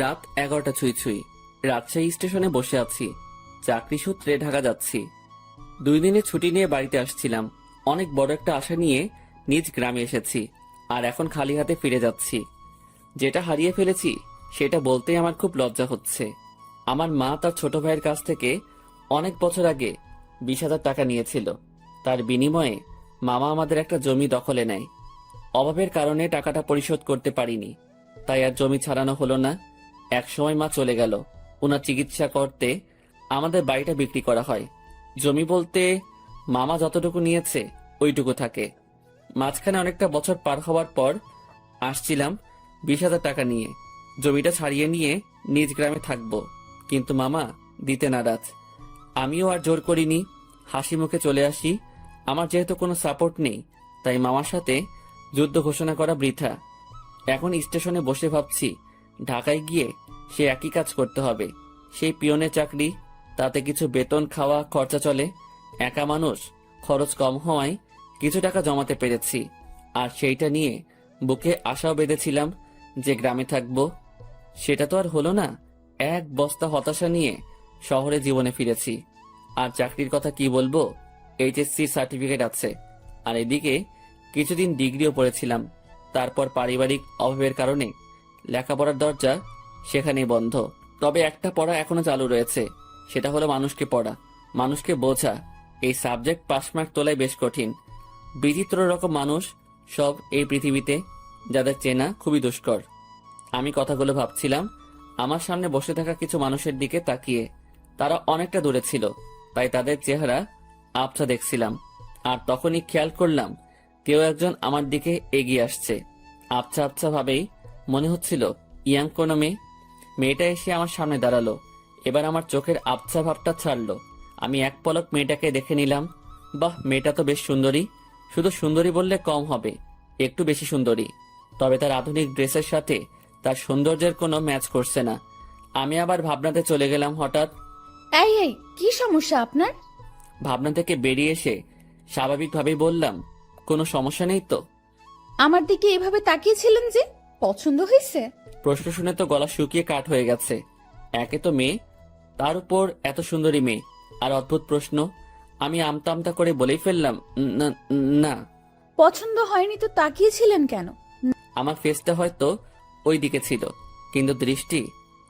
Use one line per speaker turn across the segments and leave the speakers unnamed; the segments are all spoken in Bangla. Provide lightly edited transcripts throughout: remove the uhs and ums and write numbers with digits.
রাত 11টা ছুঁই ছুঁই। রাজশাহী স্টেশনে বসে আছি। চাকরি সূত্রে ঢাকা যাচ্ছি। 2 দিনের ছুটি নিয়ে বাড়িতে আসছিলাম। অনেক বড় একটা আশা নিয়ে নিজ গ্রামে এসেছি, আর এখন খালি হাতে ফিরে যাচ্ছি। যেটা হারিয়ে ফেলেছি সেটা বলতেই আমার খুব লজ্জা হচ্ছে। আমার মা তার ছোট ভাইয়ের কাছ থেকে অনেক বছর আগে 20,000 টাকা নিয়েছিল। তার বিনিময়ে মামা আমাদের একটা জমি দখলে নেয়। অভাবের কারণে টাকাটা পরিশোধ করতে পারিনি, তাই আর জমি ছাড়ানো হলো না। এক সময় মা চলে গেল। ওনার চিকিৎসা করতে আমাদের বাড়িটা বিক্রি করা হয়। জমি বলতে মামা যতটুকু নিয়েছে ওইটুকু থাকে। মাঝখানে অনেকটা বছর পার হওয়ার পর আসছিলাম 20,000 টাকা নিয়ে। জমিটা ছাড়িয়ে নিয়ে নিজ গ্রামে থাকবো, কিন্তু মামা দিতে নারাজ। আমিও আর জোর করিনি, হাসি মুখে চলে আসি। আমার যেহেতু কোনো সাপোর্ট নেই, তাই মামার সাথে যুদ্ধ ঘোষণা করা বৃথা। এখন স্টেশনে বসে ভাবছি, ঢাকায় গিয়ে সে একই কাজ করতে হবে। সেই পিয়নের চাকরি, তাতে কিছু বেতন, খাওয়া খরচা চলে। একা মানুষ, খরচ কম হওয়ায় কিছু টাকা জমাতে পেরেছি। আর সেইটা নিয়ে বুকে আশাও বেঁধেছিলাম যে গ্রামে থাকবো। সেটা তো আর হলো না। এক বস্তা হতাশা নিয়ে শহরে জীবনে ফিরেছি। আর চাকরির কথা কি বলবো, এইচএসসি সার্টিফিকেট আছে, আর এদিকে কিছুদিন ডিগ্রিও পড়েছিলাম। তারপর পারিবারিক অভাবের কারণে লেখাপড়ার দরজা সেখানেই বন্ধ। তবে একটা পড়া এখনো চালু রয়েছে, সেটা হলো মানুষকে পড়া, মানুষকে বোঝা। এই সাবজেক্ট পাসমার্ক তোলাই বেশ কঠিন। বিচিত্র রকম মানুষ সব এই পৃথিবীতে, যাদের চেনা খুবই দুষ্কর। আমি কথাগুলো ভাবছিলাম আমার সামনে বসে থাকা কিছু মানুষের দিকে তাকিয়ে। তারা অনেকটা দূরে ছিল, তাই তাদের চেহারা আবছা দেখছিলাম। আর তখনই খেয়াল করলাম কেউ একজন আমার দিকে এগিয়ে আসছে। আবছা আবছা ভাবেই মনে হচ্ছিল ইয়াং কোনো মেয়ে। মেয়েটা এসে আমার সামনে দাঁড়ালো। এবার আমার চোখের আবছা ভাবটা ছাড়লো। আমি এক পলক মেয়েটাকে দেখে নিলাম। বাহ, মেয়েটা তো বেশ সুন্দরী। শুধু সুন্দরী বললে কম হবে, একটু বেশি সুন্দরী। তবে তার আধুনিক ড্রেসের সাথে তার সৌন্দর্যের কোনো ম্যাচ করছে না। আমি আবার ভাবনাতে চলে গেলাম। হঠাৎ
এই এই কি সমস্যা আপনার?
ভাবনা থেকে বেরিয়ে এসে স্বাভাবিকভাবেই বললাম, কোনো সমস্যা নেই তো।
আমার দিকে এভাবে তাকিয়েছিলেন যে, পছন্দ হয়েছে?
প্রশ্ন শুনে তো গলা শুকিয়ে কাঠ হয়ে গেছে। একে তো মেয়ে, তার উপর এত সুন্দরী মেয়ে, আর অদ্ভুত প্রশ্ন। আমি আমতা আমতা করে বলেই ফেললাম, না না।
পছন্দ হয়নি তো তাকিয়েছিলেন কেন?
আমার ফেসটা হয়তো ওই দিকে ছিল, কিন্তু দৃষ্টি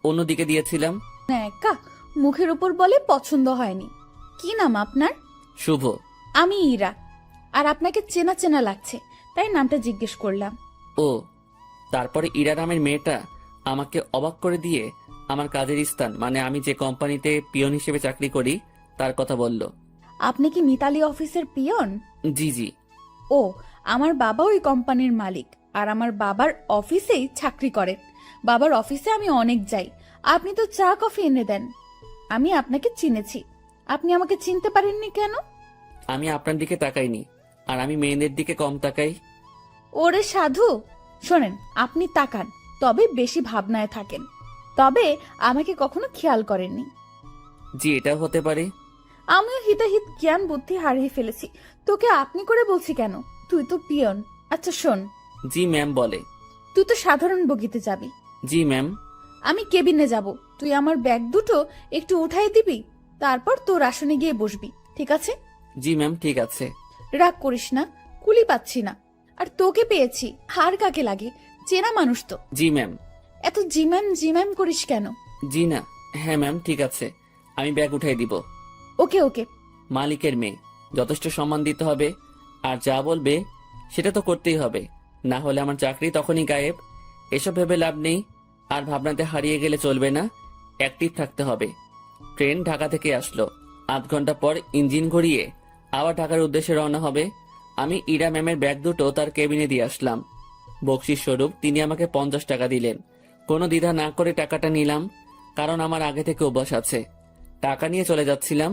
অন্যদিকে দিয়েছিলাম।
একা মুখের উপর বলে পছন্দ হয়নি। কি নাম আপনার?
শুভ।
আমি ইরা। আর আপনাকে চেনা চেনা লাগছে, তাই নামটা জিজ্ঞেস করলাম।
ও, তারপরে ইরা নামের মেয়েটা আমাকে অবাক করে দিয়ে আমার কাজের স্থান, মানে আমি যে কোম্পানিতে পিয়ন হিসেবে চাকরি করি, তার কথা বলল।
আপনি কি মিতালি অফিসের পিয়ন?
জি জি।
ও, আমার বাবা ওই কোম্পানির মালিক, আর আমার বাবার অফিসেই চাকরি করেন। বাবার অফিসে আমি অনেক যাই। আপনি তো চা কফি এনে দেন। আমি আপনাকে চিনেছি, আপনি আমাকে চিনতে পারেননি কেন?
আমি আপনার দিকে তাকাইনি, আর আমি মেয়েদের দিকে কম তাকাই।
ওরে সাধু, শোনেন, আপনি তাকান, তবে বেশি ভাবনায় থাকেন। তবে আমাকে কখনো খেয়াল করেননি।
জি, এটাও হতে পারে।
আমিও হিতাহিত জ্ঞান বুদ্ধি হারিয়ে ফেলেছি। তোকে আপনি করে বলছি কেন? তুই তো পিয়ন। আচ্ছা শোন,
জি ম্যাম বলে।
তুই তো সাধারণ বগিতে যাবি,
জি ম্যাম।
আমি কেবিনে যাব। তুই আমার ব্যাগ দুটো একটু উঠাই দিবি, তারপর তোর আসনে গিয়ে বসবি, ঠিক আছে?
জি ম্যাম, ঠিক আছে।
রাগ করিস না, কুলি পাচ্ছি না। আর তোকে পেয়েছি, হার কাকে লাগে, চেনা মানুষ তো।
জি ম্যাম।
এত জিম্যাম জিম্যাম করিস কেন?
জি না, হ্যাঁ ম্যাম, ঠিক আছে, আমি ব্যাগ উঠাই দিব।
ওকে ওকে।
মালিকের মেয়ে, যথেষ্ট সম্মান দিতে হবে। আর যা বলবে সেটা তো করতেই হবে, না হলে আমার চাকরি তখনই গায়েব। এসব ভেবে লাভ নেই, আর ভাবনাতে হারিয়ে গেলে চলবে না, অ্যাক্টিভ থাকতে হবে। ট্রেন ঢাকা থেকে আসলো। আধ ঘন্টা পর ইঞ্জিন ঘুরিয়ে আবার ঢাকার উদ্দেশ্যে রওনা হবে। আমি ইরা ম্যামের ব্যাগ দুটো তার কেবিনে দিয়ে আসলাম। বকশিস স্বরূপ তিনি আমাকে 50 টাকা দিলেন। কোনো দ্বিধা না করে টাকাটা নিলাম, কারণ আমার আগে থেকে অভ্যাস আছে। টাকা নিয়ে চলে যাচ্ছিলাম,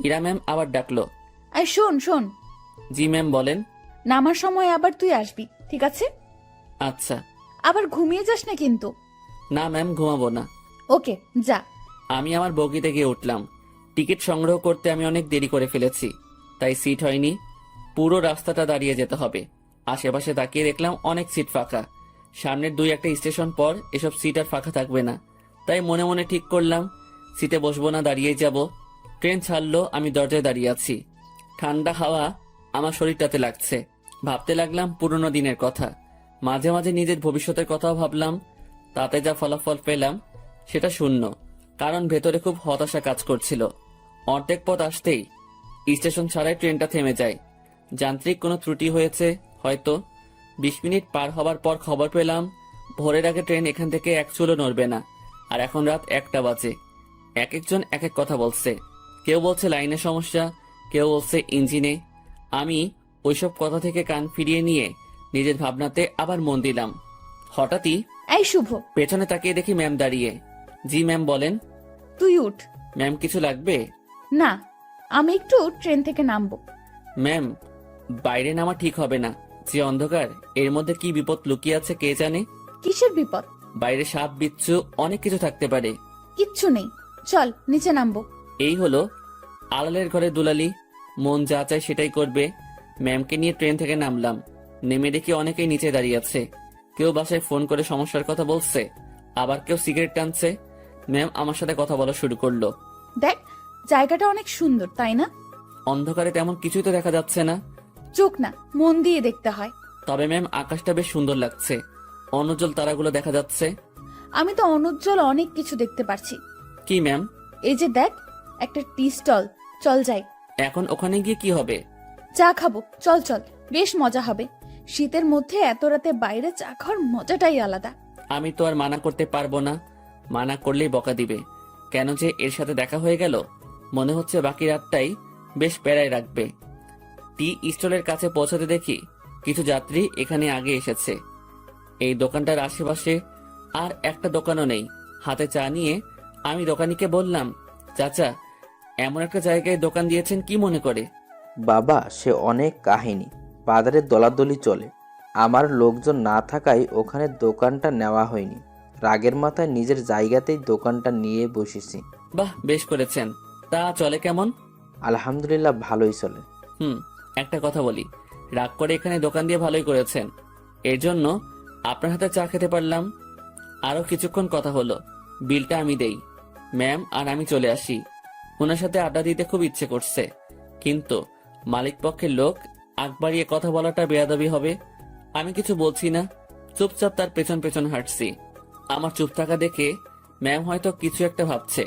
ইরা ম্যাম আবার ডাকলো।
আর শোন শোন,
জি ম্যাম বলেন।
নামার সময় আবার তুই আসবি, ঠিক আছে?
আচ্ছা।
আবার ঘুমিয়ে যাস না কিন্তু।
না ম্যাম, ঘুমাবো না।
ওকে, যা।
আমি আমার বগিতে গিয়ে উঠলাম। টিকিট সংগ্রহ করতে আমি অনেক দেরি করে ফেলেছি, তাই সিট হয়নি। পুরো রাস্তাটা দাঁড়িয়ে যেতে হবে। আশেপাশে তাকিয়ে দেখলাম অনেক সিট ফাঁকা। সামনের 2-1টা স্টেশন পর এসব সিট আর ফাঁকা থাকবে না। তাই মনে মনে ঠিক করলাম সিটে বসবো না, দাঁড়িয়েই যাব। ট্রেন ছাড়লো, আমি দরজায় দাঁড়িয়ে আছি। ঠান্ডা হাওয়া আমার শরীরটাতে লাগছে। ভাবতে লাগলাম পুরনো দিনের কথা। মাঝে মাঝে নিজের ভবিষ্যতের কথাও ভাবলাম। তাতে যা ফলাফল পেলাম সেটা শূন্য, কারণ ভেতরে খুব হতাশা কাজ করছিল। অর্ধেক পথ আসতেই স্টেশন ছাড়াই ট্রেনটা থেমে যায়। যান্ত্রিক কোনো ত্রুটি হয়েছে হয়তো। 20 মিনিট পার হবার পর খবর পেলাম ভোরের আগে ট্রেন এখান থেকে এক চুলও নড়বে না। আর এখন রাত 1টা বাজে। এক একজন এক এক কথা বলছে। কেউ বলছে লাইনের সমস্যা, কেউ বলছে ইঞ্জিনে। আমি ওইসব কথা থেকে কান ফিরিয়ে নিয়ে নিজের ভাবনাতে আবার মন দিলাম। হঠাৎই
এই শুভ,
পেছনে তাকিয়ে দেখি ম্যাম দাঁড়িয়ে। জি ম্যাম বলেন।
তুই উঠ।
ম্যাম কিছু লাগবে?
না, আমি একটু ট্রেন থেকে নামবো।
ম্যাম বাইরে নামা ঠিক হবে না। যে অন্ধকার, এর মধ্যে কি বিপদ লুকিয়ে আছে কে জানে।
কিসের বিপদ?
বাইরে সাপ বিচ্ছু অনেক কিছু থাকতে পারে।
কিচ্ছু নেই, চল নিচে নামবো।
এই হলো আলালের ঘরে দুলালি, মন যা চায় সেটাই করবে। ম্যামকে নিয়ে ট্রেন থেকে নামলাম। নেমে দেখি অনেকেই নিচে দাঁড়িয়ে আছে। কেউ বাসায় ফোন করে সমস্যার কথা বলছে, আবার কেউ সিগারেট টানছে। ম্যাম আমার সাথে কথা বলা শুরু করলো।
দেখ, জায়গাটা অনেক সুন্দর, তাই না?
অন্ধকারে তেমন কিছুই তো দেখা যাচ্ছে না।
চোখ না, মন দিয়ে দেখতে হয়।
তবে ম্যাম আকাশটা বেশ সুন্দর লাগছে, অনুজ্জ্বল তারাগুলো দেখা যাচ্ছে।
আমি তো অনুজ্জ্বল অনেক কিছু দেখতে পারছি।
কি ম্যাম?
এই যে দেখ, একটা টি স্টল, চল যাই।
এখন ওখানে গিয়ে কি হবে?
চা খাবো, চল চল, বেশ মজা হবে। শীতের মধ্যে এত রাতে বাইরে চা খাওয়ার মজাটাই আলাদা।
আমি তো আর মানা করতে পারবো না, মানা করলেই বকা দিবে। কেন যে এর সাথে দেখা হয়ে গেল, মনে হচ্ছে বাকি রাতটাই বেশ প্যারায় রাখবে। টি স্টলের কাছে পৌঁছাতে দেখি কিছু যাত্রী এখানে আগে এসেছে। এই দোকানটার আশেপাশে আর একটা দোকানও নেই। হাতে চা নিয়ে আমি দোকানিকে বললাম, চাচা এমন একটা জায়গায় দোকান দিয়েছেন কি মনে করে?
বাবা, সে অনেক কাহিনী। বাজারে দলাদলি চলে। আমার লোকজন না থাকায় ওখানে দোকানটা নেওয়া হয়নি। রাগের মাথায় নিজের জায়গাতেই দোকানটা নিয়ে বসেছি।
বাহ, বেশ করেছেন। তা চলে কেমন?
আলহামদুলিল্লাহ, ভালোই চলে।
একটা কথা বলি, রাগ করে এখানে দোকান দিয়ে ভালোই করেছেন। এর জন্য আপনার হাতে চা খেতে পারলাম। আরো কিছুক্ষণ কথা হলো, বিলটা আমি দেই। ম্যাম আর আমি চলে আসি। ওনার সাথে আড্ডা দিতে খুব ইচ্ছে করছে, কিন্তু মালিক পক্ষের লোক আগ বাড়িয়ে কথা বলাটা বেয়াদবি হবে। আমি কিছু বলছি না, চুপচাপ তার পেছন পেছন হাঁটছি। আমার চুপ থাকা দেখে ম্যাম হয়তো কিছু একটা ভাবছে।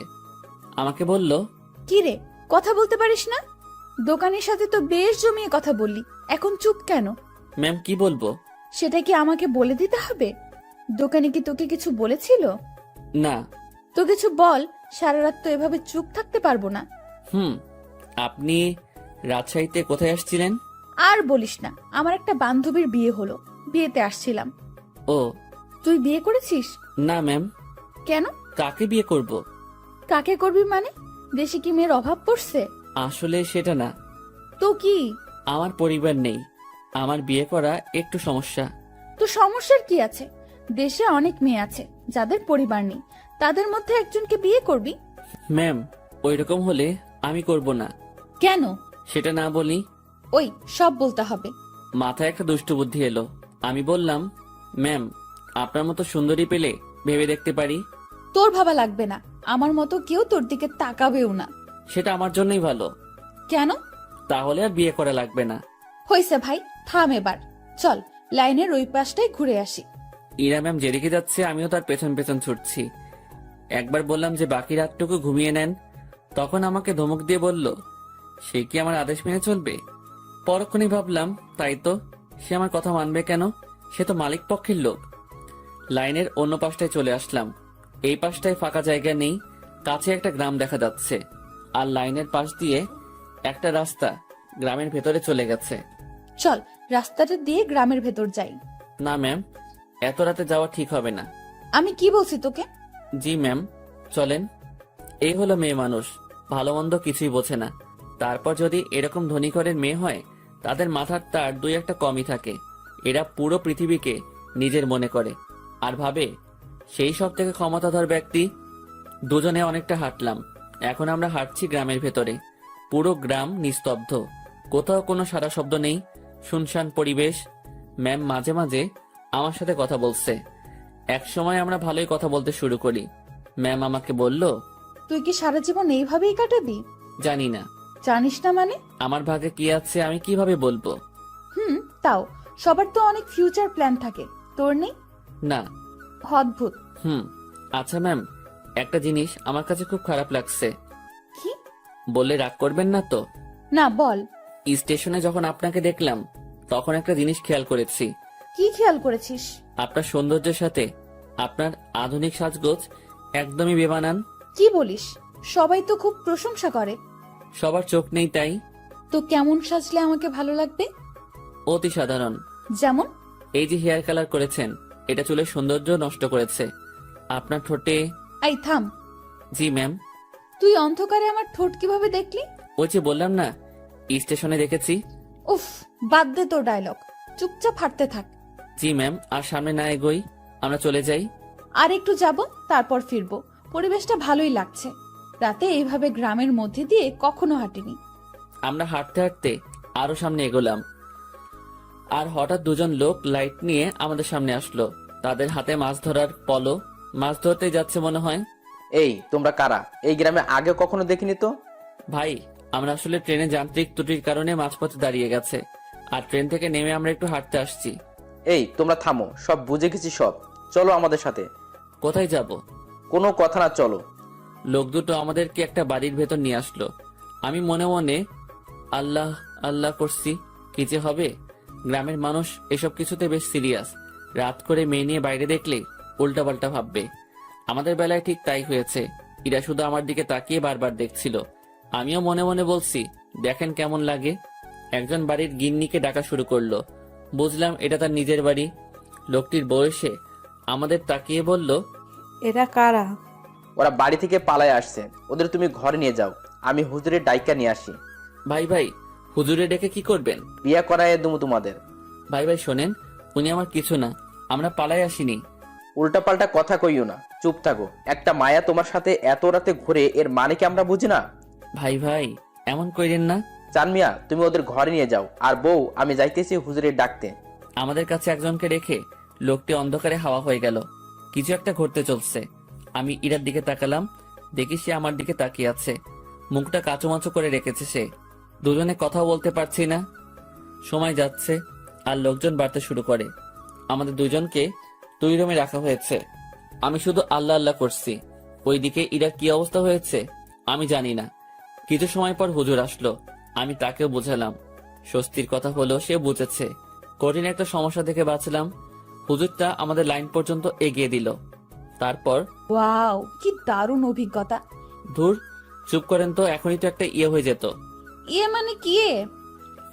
আমাকে বলল,
কি রে, কথা বলতে পারিস না? দোকানের সাথে তো বেশ জমিয়ে কথা বললি, এখন চুপ কেন?
ম্যাম কি বলবো?
সেটা কি আমাকে বলে দিতে হবে? দোকানে কি তোকে কিছু বলেছিল?
না।
তো কিছু বল, সারা রাত তো এভাবে চুপ থাকতে পারবো না।
আপনি রাজশাহীতে কোথায় আসছিলেন?
আর বলিস না, আমার একটা বান্ধবীর বিয়ে হলো, বিয়েতে আসছিলাম।
ও
তুই বিয়ে করেছিস?
না ম্যাম।
কেন?
কাকে বিয়ে করব?
কাকে করবি মানে? দেশে কি মেয়ের অভাব পড়ছে?
আসলে সেটা না,
তো কি?
আমার পরিবার নেই, আমার বিয়ে করা একটু সমস্যা।
তো সমস্যার কি আছে? দেশে অনেক মেয়ে আছে যাদের পরিবার নেই, তাদের মধ্যে একজনকে বিয়ে করবি।
ম্যাম ওইরকম হলে আমি করব না।
কেন?
সেটা না বলি।
ওই সব বলতে হবে।
মাথায় একটা দুষ্টু বুদ্ধি এলো। আমি বললাম, ম্যাম আপনার মতো সুন্দরী পেলে ভেবে দেখতে পারি।
তোর ভাবা লাগবে না, আমার মতো কেউ তোর দিকে তাকাবেও না।
সেটা আমার জন্যই ভালো।
কেন?
তাহলে আর বিয়ে করা লাগবে না।
হইছে ভাই, থাম এবার। চল লাইনের ওই পাশটায় ঘুরে আসি।
ইরা ম্যাম যেদিকে যাচ্ছে আমিও তার পেছন পেছন ছুটছি। একবার বললাম যে বাকি রাতটুকু ঘুমিয়ে নেন, তখন আমাকে ধমক দিয়ে বলল, সে কি আমার আদেশ মেনে চলবে? পরক্ষণেই ভাবলাম, তাই তো, সে আমার কথা মানবে কেন? সে তো মালিক পক্ষের লোক। লাইনের অন্য পাশটায় চলে আসলাম। এই পাশটায় ফাঁকা জায়গা নেই, কাছে একটা গ্রাম দেখা যাচ্ছে, আর লাইনের পাশ দিয়ে একটা রাস্তা গ্রামের ভেতরে চলে গেছে।
চল রাস্তাটা দিয়ে গ্রামের ভেতর যাই।
না ম্যাম, এত রাতে যাওয়া ঠিক হবে না।
আমি কি বলছি তোকে?
জি ম্যাম, চলেন। এই হলো মেয়ে মানুষ, ভালো মন্দ কিছুই বোঝে না। তারপর যদি এরকম ধনী ঘরের মেয়ে হয়, তাদের মাথার তার দুই একটা কমই থাকে। এরা পুরো পৃথিবীকে নিজের মনে করে আর ভাবে সেই সব থেকে ক্ষমতাধর ব্যক্তি। দুজনে অনেকটা হাঁটলাম। এখন আমরা হাঁটছি গ্রামের ভেতরে। পুরো গ্রাম নিস্তব্ধ, কোথাও কোনো সারা শব্দ নেই, শুনশান পরিবেশ। ম্যাম মাঝে মাঝে আমার সাথে কথা বলছে। এক সময় আমরা ভালোই কথা বলতে শুরু করি। ম্যাম আমাকে বলল,
তুই কি সারা জীবন এইভাবেই কাটাবি?
জানি না
জানিস না মানে?
আমার ভাগ্যে কি আছে আমি কিভাবে বলবো।
তাও সবার তো অনেক ফিউচার প্ল্যান থাকে, তোর নেই?
না।
অদ্ভুত।
আচ্ছা ম্যাম, একটা জিনিস আমার কাছে খুব খারাপ লাগছে।
কি?
বললে রাগ করবেন না তো?
না, বল।
স্টেশনে যখন আপনাকে দেখলাম তখন একটা জিনিস খেয়াল করেছি।
কি খেয়াল করেছিস?
আপনার সৌন্দর্যের সাথে আপনার আধুনিক সাজগোজ একদমই বেমানান।
কি বলিস? সবাই তো খুব প্রশংসা করে।
সবার চোখ নেই তাই।
তো কেমন সাজলে আমাকে ভালো লাগবে?
অতি সাধারণ।
যেমন?
এই যে হেয়ার কালার করেছেন, এটা চুলের সৌন্দর্য নষ্ট করেছে। আপনার ঠোঁটে।
এই থাম।
জি ম্যাম।
তুই অন্ধকারে আমার ঠোঁট কিভাবে দেখলি?
ওই যে বললাম না, স্টেশনে দেখেছি।
উফ, বাদ দে তোর ডায়লগ, চুপচাপ হাঁটতে থাক।
জি ম্যাম, আর সামনে না এগোই, আমরা চলে যাই।
আর একটু যাব, তারপর ফিরবো। পরিবেশটা ভালোই লাগছে। রাতে এইভাবে গ্রামের মধ্যে দিয়ে কখনো হাঁটিনি।
আমরা হাঁটতে হাঁটতে আরো সামনে এগোলাম, আর হঠাৎ দুজন লোক লাইট নিয়ে আমাদের সামনে আসলো। তাদের হাতে মাছ ধরার পলো, মাছ ধরতেই যাচ্ছে মনে হয়।
এই তোমরা কারা? এই গ্রামে আগে কখনো দেখিনি তো।
ভাই, আমরা আসলে ট্রেনে যান্ত্রিক ত্রুটির কারণে মাঝপথে দাঁড়িয়ে গেছে, আর ট্রেন থেকে নেমে আমরা একটু হাঁটতে আসছি।
এই তোমরা থামো, সব বুঝে গেছি সব। চলো আমাদের সাথে।
কোথায় যাব?
কোনো কথা না, চলো।
লোক দুটো আমাদেরকে একটা বাড়ির ভেতর নিয়ে আসলো। আমি মনে মনে আল্লাহ আল্লাহ করছি, কি যে হবে। গ্রামের মানুষ এসব কিছুতে বেশ সিরিয়াস। রাত করে মেয়ে নিয়ে বাইরে দেখলে উল্টাপাল্টা ভাববে। আমাদের বেলায় ঠিক তাই হয়েছে। এরা শুধু আমার দিকে তাকিয়ে বারবার দেখছিল। আমিও মনে মনে বলছি, দেখেন কেমন লাগে। একজন বাড়ির গিন্নিকে ডাকা শুরু করলো। বুঝলাম এটা তার নিজের বাড়ি। লোকটির বয়সে আমাদের তাকিয়ে বলল,
এরা কারা?
ওরা বাড়ি থেকে পালায় আসছে, ওদের তুমি ঘরে নিয়ে যাও, আমি হুজুরের ডাইকা নিয়ে আসি।
ভাই ভাই, হুজুরে ডেকে কি করবেন?
বিয়ে করায় দেবো তোমাদের।
ভাই ভাই শোনেন, উনি আমার কিছু না, আমরা পালাই আসিনি।
উল্টাপাল্টা কথা কইও না, চুপ থাকো। একটা মায়া তোমার সাথে এত রাতে ঘুরে, এর মানে কি আমরা বুঝি না?
ভাই ভাই এমন কইরেন না।
চান মিয়া, তুমি ওদের ঘরে নিয়ে যাও, আর বউ আমি যাইতেছি হুজুরের ডাকতে।
আমাদের কাছে একজনকে রেখে লোকটি অন্ধকারে হাওয়া হয়ে গেল। কিছু একটা ঘটতে চলছে। আমি ইরার দিকে তাকালাম, দেখি সে আমার দিকে তাকিয়ে আছে। মুখটা কাঁচুমাচু করে রেখেছে সে। দুজনে কথা বলতে পারছি না। সময় যাচ্ছে আর লোকজন বাড়তে শুরু করে। আমাদের দুজনকে দুই রুমে রাখা হয়েছে। আমি শুধু আল্লাহ আল্লাহ করছি। ওইদিকে ইরার কি অবস্থা হয়েছে আমি জানি না। কিছু সময় পর হুজুর আসলো। আমি তাকেও বোঝালাম। স্বস্তির কথা হলো সে বুঝেছে। কঠিন একটা সমস্যা থেকে বাঁচলাম। হুজুরটা আমাদের লাইন পর্যন্ত এগিয়ে দিল। তারপর
ওয়াও, কি দারুণ অভিজ্ঞতা।
ধুর, চুপ করেন তো, এখনই তো একটা ইয়ে হয়ে যেত।
ইয়ে মানে কি?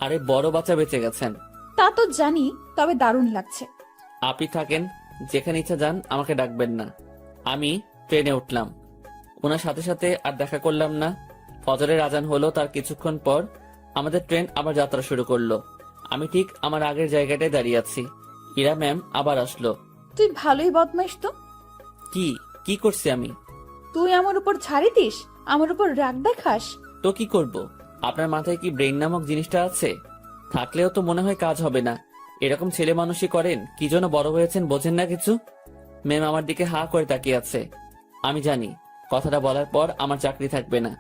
আরে বড় বাচ্চা বেঁচে গেছেন।
তা তো জানি, তবে দারুণ লাগছে।
আপনি থাকেন, যেখানে ইচ্ছা যান, আমাকে ডাকবেন না। আমি ট্রেনে উঠলাম। ওনার সাথে সাথে আর দেখা করলাম না। ফজরের আজান হলো, তার কিছুক্ষণ পর আমাদের ট্রেন আবার যাত্রা শুরু করলো। আমি ঠিক আমার আগের জায়গাটায় দাঁড়িয়ে আছি। ইরা ম্যাম আবার আসলো।
তুই ভালোই বদমাইশ তো।
কি কি করছি আমি?
তুই আমার উপর ছাড়ি দিস, আমার উপর রাগ দেখাস।
তো কি করব? আপনার মাথায় কি ব্রেইন নামক জিনিসটা আছে? থাকলেও তো মনে হয় কাজ হবে না। এরকম ছেলে মানুষই করেন, কি জন্য বড় হয়েছেন বোঝেন না কিছু। ম্যাম আমার দিকে হা করে তাকিয়ে আছে। আমি জানি কথাটা বলার পর আমার চাকরি থাকবে না।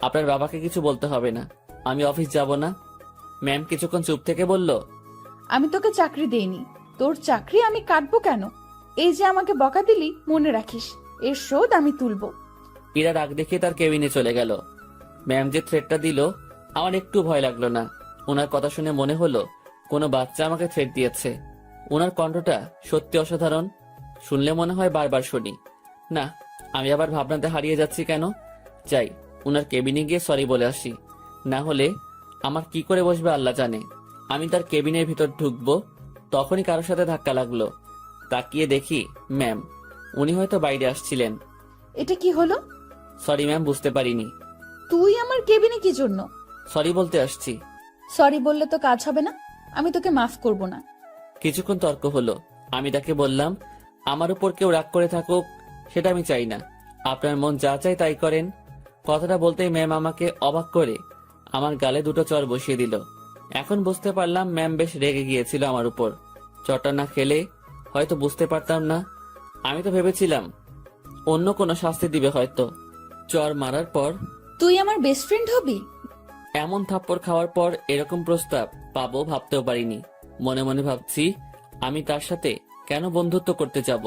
আপনার বাবাকে কিছু বলতে হবে না, আমি অফিস যাব না। ম্যাম কিছুক্ষণ চুপ থেকে বলল,
আমি তোকে চাকরি দেইনি, তোর চাকরি আমি কাটবো কেন? এই যে আমাকে বকা দিলি, মনে রাখিস, এর শোধ আমি তুলবো।
ইরা রাগ দেখিয়ে তার কেবিনে চলে গেল। ম্যাম যে থ্রেটটা দিল আমার একটু ভয় লাগলো না। ওনার কথা শুনে মনে হলো কোনো বাচ্চা আমাকে থ্রেট দিয়েছে। ওনার কণ্ঠটা সত্যি অসাধারণ। শুনলে মনে হয় বারবার শুনি। না, আমি আবার ভাবনাতে হারিয়ে যাচ্ছি কেন। যাই, ওনার কেবিনে গিয়ে সরি বলে আসি। না হলে আমার কি করে বসবে আল্লাহ জানে। আমি তার কেবিনের ভিতর ঢুকবো, তখনই কারোর সাথে ধাক্কা লাগলো। তাকিয়ে দেখি ম্যাম। উনি হয়তো বাইরে আসছিলেন।
এটা কি হলো?
সরি ম্যাম, বুঝতে পারিনি।
তুই আমার কেবিনে কি জন্য?
সরি বলতে আসছি।
সরি বললে তো কাজ হবে না, আমি তোকে মাফ করব না।
কিছুক্ষণ তর্ক হলো। আমি তাকে বললাম, আমার উপর কেউ রাগ করে থাকুক সেটা আমি চাই না। আপনার মন যা চায় তাই করেন। কথাটা বলতেই ম্যাম আমাকে অবাক করে আমার গালে দুটো চড় বসিয়ে দিল। এখন বুঝতে পারলাম ম্যাম বেশ রেগে গিয়েছিল আমার উপর। চটটা না খেলে হয়তো বুঝতে পারতাম না। আমি তো ভেবেছিলাম অন্য কোনো শাস্তি দিবে হয়তো। চর মারার পর
তুই আমার বেস্ট ফ্রেন্ড হবি?
এমন থাপ্পড় খাওয়ার পর এরকম প্রস্তাব পাবো ভাবতেও পারিনি। মনে মনে ভাবছি আমি তার সাথে কেন বন্ধুত্ব করতে যাব।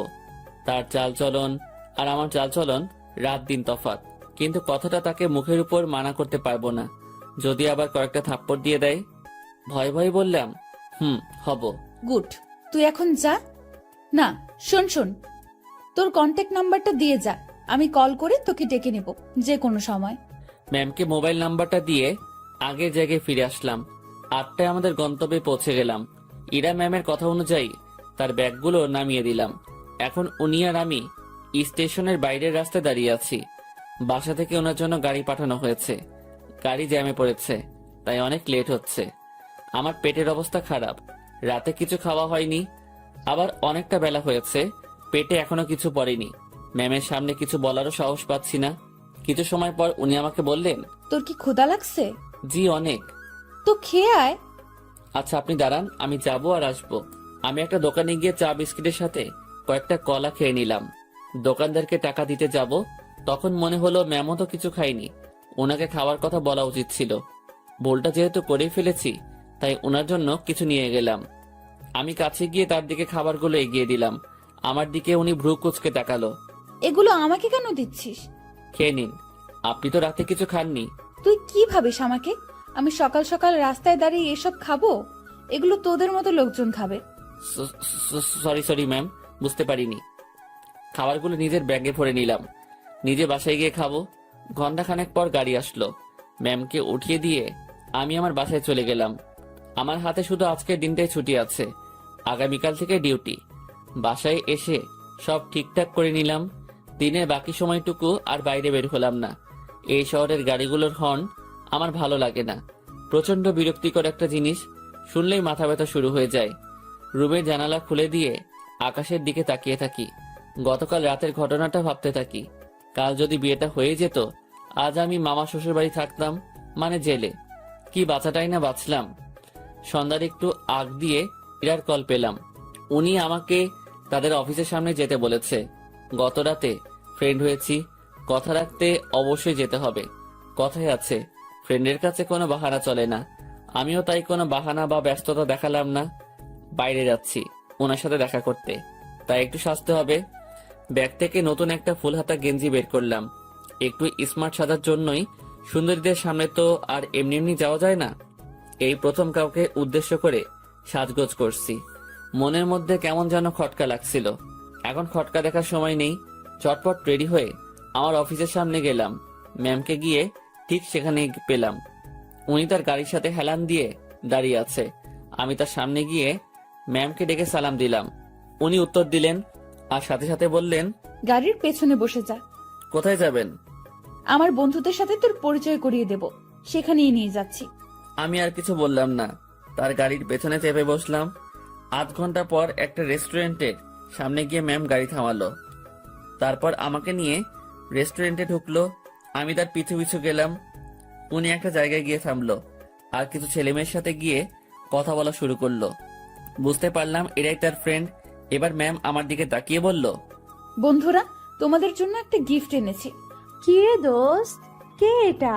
তার চালচলন আর আমার চালচলন রাত দিন তফাৎ, কিন্তু কথাটা তাকে মুখের উপর মানা করতে পারবো না। যদি আবার কয়েকটা থাপ্পড় দিয়ে দেয়। ভয় ভয় বললাম, হব।
গুড, তুই এখন যা। না, শোন শোন, তোর কন্ট্যাক্ট নাম্বারটা দিয়ে যা, আমি কল করে তোকে ডেকে নেব যে কোনো সময়।
ম্যামকে মোবাইল নাম্বারটা দিয়ে আগের জায়গায় ফিরে আসলাম। 8টায় আমাদের গন্তব্যে পৌঁছে গেলাম। ইরা ম্যামের কথা অনুযায়ী তার ব্যাগগুলো নামিয়ে দিলাম। এখন উনি আর আমি স্টেশনের বাইরের রাস্তায় দাঁড়িয়ে আছি। বাসা থেকে ওনার জন্য গাড়ি পাঠানো হয়েছে। গাড়ি জ্যামে পড়েছে, তাই অনেক লেট হচ্ছে। আমার পেটের অবস্থা খারাপ, রাতে কিছু খাওয়া হয়নি, আবার অনেকটা বেলা হয়েছে, পেটে এখনো কিছু পড়েনি। ম্যামের সামনে কিছু বলারও সাহস পাচ্ছি না। কিছু সময় পর উনি আমাকে বললেন,
তোর কি ক্ষুধা লাগছে?
জি অনেক।
তো খেয়ে আয়।
আচ্ছা আপনি দাঁড়ান, আমি যাবো আর আসবো। আমি একটা দোকানে গিয়ে চা বিস্কিটের সাথে কয়েকটা কলা খেয়ে নিলাম। দোকানদারকে টাকা দিতে যাব, তখন মনে হলো ম্যামও তো কিছু খাইনি, ওনাকে খাওয়ার কথা বলা উচিত ছিল। ভুলটা যেহেতু করেই ফেলেছি, তাই ওনার জন্য কিছু নিয়ে গেলাম। আমি কাছে গিয়ে তার দিকে খাবারগুলো এগিয়ে দিলাম। আমার দিকে উনি ভ্রু কুঁচকে তাকালো।
এগুলো আমাকে কেন দিচ্ছিস?
খেয়ে নিন, আপনি তো রাতে কিছু খাননি।
তুই কি ভাবিস আমাকে? আমি সকাল সকাল রাস্তায় দাঁড়িয়ে এসব খাবো? এগুলো তোদের মতো লোকজন খাবে।
সরি ম্যাম, বুঝতে পারিনি। খাবারগুলো নিজের ব্যাগে ভরে নিলাম। নিজে বাসায় গিয়ে খাবো। ঘন্টাখানেক পর গাড়ি আসলো। ম্যামকে উঠিয়ে দিয়ে আমি আমার বাসায় চলে গেলাম। আমার হাতে শুধু আজকের দিনটাই ছুটি আছে, আগামীকাল থেকে ডিউটি। বাসায় এসে সব ঠিকঠাক করে নিলাম। দিনের বাকি সময়টুকু আর বাইরে বের হলাম না। এই শহরের গাড়িগুলোর হর্ন আমার ভালো লাগে না। প্রচন্ড বিরক্তিকর একটা জিনিস, শুনলেই মাথা ব্যথা শুরু হয়ে যায়। রুমের জানালা খুলে দিয়ে আকাশের দিকে তাকিয়ে থাকি। গতকাল রাতের ঘটনাটা ভাবতে থাকি। কাল যদি বিয়েটা হয়ে যেত, আজ আমি মামা শ্বশুর বাড়ি থাকতাম, মানে জেলে। কি বাঁচাটাই না বাঁচলাম। সন্ধ্যার একটু আগ দিয়ে ইরার কল পেলাম। উনি আমাকে তাদের অফিসের সামনে যেতে বলেছে। গত রাতে ফ্রেন্ড হয়েছি, কথা রাখতে অবশ্যই যেতে হবে। কথাই আছে, ফ্রেন্ডের কাছে কোনো বাহানা চলে না। আমিও তাই কোনো বাহানা বা ব্যস্ততা দেখালাম না। বাইরে যাচ্ছি ওনার সাথে দেখা করতে, তাই একটু সাজতে হবে। ব্যাগ থেকে নতুন একটা ফুল হাতা গেঞ্জি বের করলাম। একটু স্মার্ট সাজার জন্যই। সুন্দরীদের সামনে তো আর এমনি এমনি যাওয়া যায় না। এই প্রথম কাউকে উদ্দেশ্য করে সাজগোজ করছি। মনের মধ্যে কেমন যেন খটকা লাগছিল। এখন খটকা দেখার সময় নেই। চটপট রেডি হয়ে আমার অফিসের সামনে গেলাম। ম্যামকে গিয়ে ঠিক সেখানে পেলাম। উনি তার গাড়ির সাথে হেলান দিয়ে দাঁড়িয়ে আছে। আমি তার সামনে গিয়ে ম্যামকে ডেকে সালাম দিলাম। উনি উত্তর দিলেন আর সাথে সাথে বললেন,
গাড়ির পেছনে বসে যা।
কোথায় যাবেন?
আমার বন্ধুদের সাথে তোর পরিচয় করিয়ে দেব, সেখানেই নিয়ে যাচ্ছি।
আমি আর কিছু বললাম না, তার গাড়ির পেছনে চেপে বসলাম। আধ ঘন্টা পর একটা রেস্টুরেন্টের সামনে গিয়ে ম্যাম গাড়ি থামালো। তারপর আমাকে নিয়ে রেস্টুরেন্টে ঢুকলো। আমি তার পিছু পিছু গেলাম। উনি একটা জায়গায় গিয়ে থামলো আর কিছু ছেলেমেয়ের সাথে গিয়ে কথা বলা শুরু করলো। বুঝতে পারলাম এরাই তার ফ্রেন্ড। এবার ম্যাম আমার দিকে তাকিয়ে বলল,
বন্ধুরা, তোমাদের জন্য একটা গিফট এনেছি।
কি রে দোস্ত, কে এটা?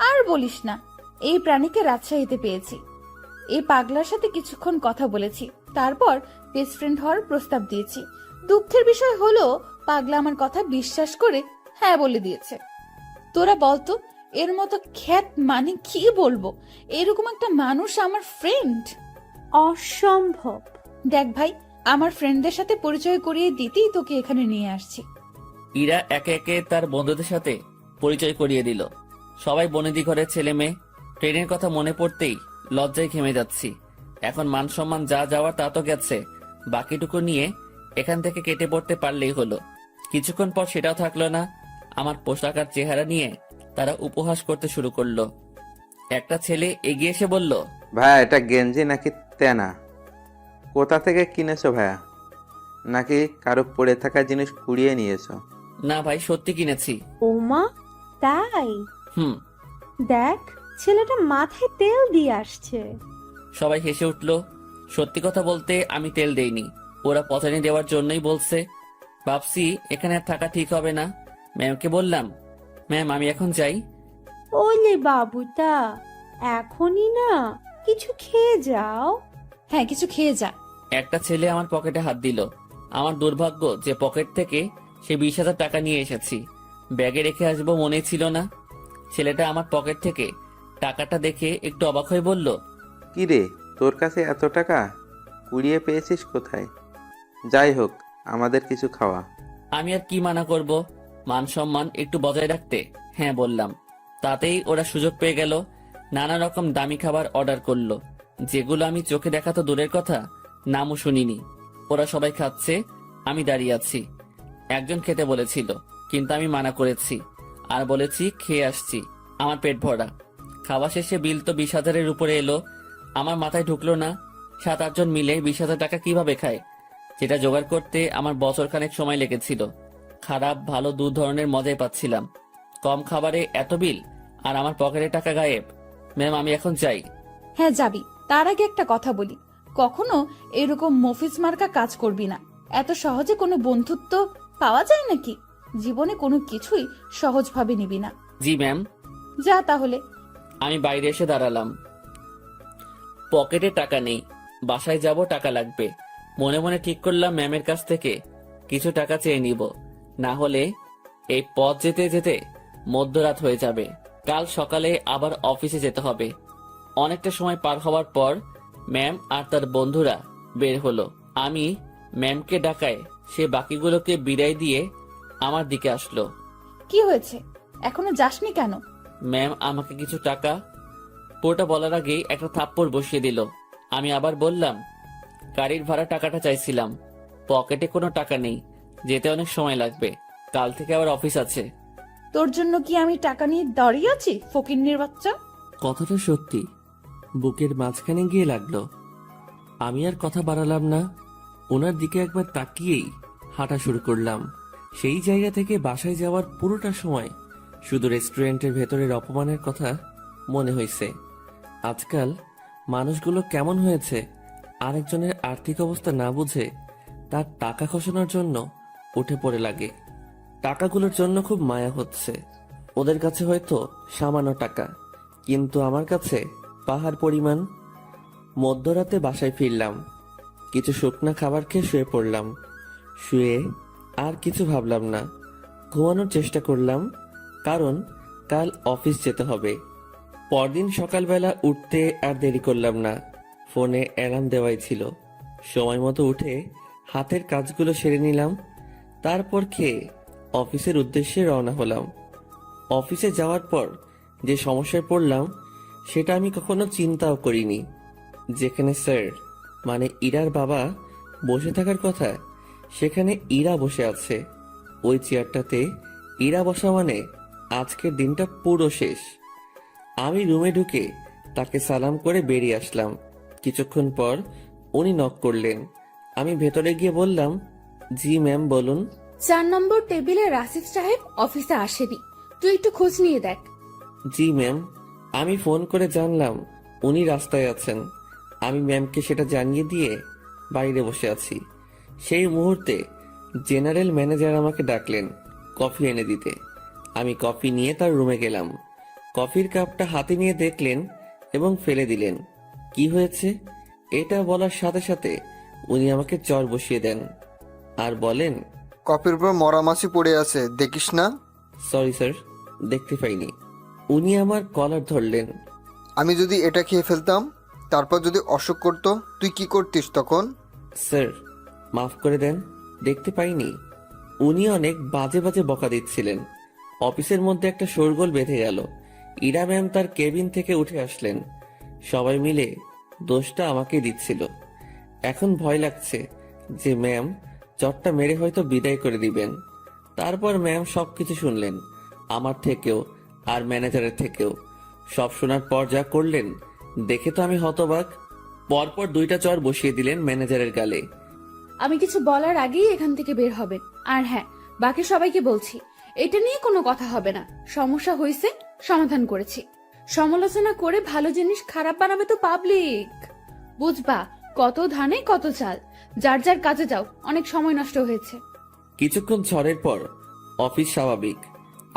আর বলিস না, এই প্রাণীকে রাজশাহীতে পেয়েছি। এই পাগলার সাথে কিছুক্ষণ কথা বলেছি, তারপর বেস্ট ফ্রেন্ড হওয়ার প্রস্তাব দিয়েছি। দুঃখের বিষয় হলো পাগলা আমার কথা বিশ্বাস করে হ্যাঁ বলে দিয়েছে। তোরা বলতো, এর মতো খ্যাত মানে কি বলবো, এরকম একটা মানুষ আমার ফ্রেন্ড।
অসম্ভব।
দেখ ভাই, আমার ফ্রেন্ডদের সাথে পরিচয় করিয়ে দিতেই তোকে এখানে নিয়ে আসছি।
ইরা একে একে তার বন্ধুদের সাথে পরিচয় করিয়ে দিল। সবাই বনেদি ঘরের ছেলে মেয়ে। ট্রেনের কথা মনে পড়তেই লজ্জায় ঘেমে যাচ্ছি। এখন মান সম্মান যা যাওয়ার তা তো গেছে, বাকিটুকু নিয়ে এখান থেকে কেটে পড়তে পারলেই হলো। কিছুক্ষণ পর সেটাও থাকলো না। আমার পোশাক আর চেহারা নিয়ে তারা উপহাস করতে শুরু করলো। একটা ছেলে এগিয়ে এসে বলল,
ভাইয়া এটা গেঞ্জি নাকি তেনা? কোথা থেকে কিনেছো ভাইয়া? নাকি কারো পড়ে থাকা জিনিস কুড়িয়ে নিয়েছো?
না ভাই, সত্যি কিনেছি।
ওমা, তাই?
হুম।
দেখ, ছেলেটা মাথায় তেল দিয়ে আসছে।
সবাই হেসে উঠল। সত্যি কথা বলতে আমি তেল দেইনি, ওরা পচানি দেওয়ার জন্যই বলছে। ভাবছি এখানে আর থাকা ঠিক হবে না। ম্যামকে বললাম, ম্যাম আমি এখন যাই।
ওলে বাবুটা, এখনই না, কিছু খেয়ে যাও।
হ্যাঁ, কিছু খেয়ে যা।
একটা ছেলে আমার পকেটে হাত দিল। আমার দুর্ভাগ্য যে পকেট থেকে সে 20,000 টাকা নিয়ে এসেছি। ব্যাগে রেখে আসবো মনে ছিল না। ছেলেটা আমার পকেট থেকে টাকাটা দেখে একটু অবাক হয়ে বলল,
কি রে, তোর কাছে এত টাকা কুড়িয়ে পেয়েছিস কোথায়? যাই হোক, আমাদের কিছু খাওয়া।
আমি আর কি মানা করব, মান সম্মান একটু বজায় রাখতে হ্যাঁ বললাম। তাতেই ওরা সুযোগ পেয়ে গেল, নানা রকম দামি খাবার অর্ডার করলো, যেগুলো আমি চোখে দেখা তো দূরের কথা, নামও শুনিনি। ওরা সবাই খাচ্ছে, আমি দাঁড়িয়ে আছি। একজন খেতে বলেছিল, কিন্তু আমি মানা করেছি আর বলেছি খেয়ে আসছি, আমার পেট ভরা। খাওয়া শেষে বিল তো 20,000-এর উপরে এলো। আমার মাথায় ঢুকলো না 7-8 জন মিলে 20,000 টাকা কিভাবে খায়। যেটা জোগাড় করতে আমার বছরখানেক সময় লেগেছিল। খারাপ ভালো দু ধরনের মজাই পাচ্ছিলাম। কম খাবারে এত বিল আর আমার পকেটে টাকা গায়েব। ম্যাম আমি এখন চাই।
হ্যাঁ যাবি, তার আগে একটা কথা বলি, কখনো এরকম মফিজ মার্কা কাজ করবি না। এত সহজে কোনো বন্ধুত্ব পাওয়া যায় নাকি? জীবনে কোনো কিছুই সহজভাবে নিবি না।
জি ম্যাম।
যা তাহলে।
আমি বাইরে এসে দাঁড়ালাম। পকেটে টাকা নেই, বাসায় যাব টাকা লাগবে। মনে মনে ঠিক করলাম ম্যামের কাছ থেকে কিছু টাকা চেয়ে নিব, না হলে এই পথ যেতে যেতে মধ্যরাত হয়ে যাবে। কাল সকালে আবার অফিসে যেতে হবে। অনেকটা সময় পার হওয়ার পর ম্যাম আর তার বন্ধুরা বের হলো। আমি ম্যামকে ডাকায় সে বাকিগুলোকে বিদায় দিয়ে আমার দিকে আসলো।
কি হয়েছে, এখনো যাসনি কেন?
ম্যাম আমাকে কিছু টাকা। পুরোটা বলার আগেই একটা থাপ্পড় বসিয়ে দিল। আমি আবার বললাম, গাড়ির ভাড়া টাকাটা চাইছিলাম, পকেটে কোনো টাকা নেই, যেতে অনেক সময় লাগবে, কাল থেকে আবার অফিস আছে।
তোর জন্য কি আমি টাকা নিয়ে দাঁড়িয়ে আছি, ফকিন্নির বাচ্চা?
কথাটা সত্যি বুকের মাঝখানে গিয়ে লাগলো। আমি আর কথা বাড়ালাম না, ওনার দিকে একবার তাকিয়েই হাঁটা শুরু করলাম। সেই জায়গা থেকে বাসায় যাওয়ার পুরোটা সময় শুধু রেস্টুরেন্টের ভেতরের অপমানের কথা মনে হয়েছে। আজকাল মানুষগুলো কেমন হয়েছে, আরেকজনের আর্থিক অবস্থা না বুঝে তার টাকা খসানোর জন্য উঠে পড়ে লাগে। টাকাগুলোর জন্য খুব মায়া হচ্ছে। ওদের কাছে হয়তো সামান্য টাকা, কিন্তু আমার কাছে পাহাড় পরিমাণ। মধ্যরাতে বাসায় ফিরলাম, কিছু শুকনা খাবার খেয়ে শুয়ে পড়লাম। শুয়ে আর কিছু ভাবলাম না, ঘুমানোর চেষ্টা করলাম, কারণ কাল অফিস যেতে হবে। পরদিন সকালবেলা উঠতে আর দেরি করলাম না, ফোনে অ্যালার্ম দেওয়াই ছিল। সময় মতো উঠে হাতের কাজগুলো সেরে নিলাম, তারপর খেয়ে অফিসের উদ্দেশ্যে রওনা হলাম। অফিসে যাওয়ার পর যে সমস্যায় পড়লাম সেটা আমি কখনো চিন্তাও করিনি। যেখানে স্যার মানে ইরার বাবা বসে থাকার কথা, সেখানে ইরা বসে আছে। ওই চেয়ারটাতে ইরা বসা মানে আজকের দিনটা পুরো শেষ। আমি রুমে ঢুকে তাকে সালাম করে বেরিয়ে আসলাম। কিছুক্ষণ পর উনি নক করলেন। আমি ভেতরে গিয়ে বললাম, জি ম্যাম বলুন।
4 নম্বর টেবিলে রাসিফ সাহেব অফিসে আসেনি, তুই একটু খোঁজ নিয়ে দেখ।
জি ম্যাম। আমি ফোন করে জানলাম উনি রাস্তায় আছেন। আমি ম্যামকে সেটা জানিয়ে দিয়ে বাইরে বসে আছি। সেই মুহূর্তে জেনারেল ম্যানেজার আমাকে ডাকলেন কফি এনে দিতে। আমি কফি নিয়ে তার রুমে গেলাম। কফির কাপটা হাতে নিয়ে দেখলেন এবং ফেলে দিলেন। কি হয়েছে এটা বলার সাথে সাথে উনি আমাকে চর বসিয়ে দেন আর বলেন,
কফির উপর মরা মাছি পড়ে আছে, দেখিস না?
সরি স্যার, দেখতে পাইনি। উনি আমার কলার ধরলেন।
আমি যদি এটা খেয়ে ফেলতাম, তারপর যদি অসুখ করতো, তুই কি করতিস তখন?
স্যার মাফ করে দেন, দেখতে পাইনি। উনি অনেক বাজে বাজে বকা দিচ্ছিলেন। অফিসের মধ্যে একটা শোরগোল বেঁধে গেল। ইরা ম্যাম তার কেবিন থেকে উঠে আসলেন। সবাই মিলে দোষটা আমাকে দিচ্ছিল। এখন ভয় লাগছে যে ম্যাম চটটা মেরে হয়তো বিদায় করে দিবেন। তারপর ম্যাম সবকিছু শুনলেন, আমার থেকেও আর ম্যানেজারের থেকেও। সব শোনার পর যা করলেন দেখে তো আমি হতবাক। পরপর 2টা চর বসিয়ে দিলেন ম্যানেজারের গালে।
আমি কিছু বলার আগেই এখান থেকে বের হবেন। আর হ্যাঁ, বাকি সবাইকে বলছি, এটা নিয়ে কোনো কথা হবে না। সমস্যা হয়েছে, সমাধান করেছি। সমালোচনা করে ভালো জিনিস খারাপ বানাবে তো পাবলিক, বুঝবা? কত ধানে কত চাল। যার যার কাজে যাও, অনেক সময় নষ্ট হয়েছে।
কিছুক্ষণ ঝড়ের পর অফিস স্বাভাবিক,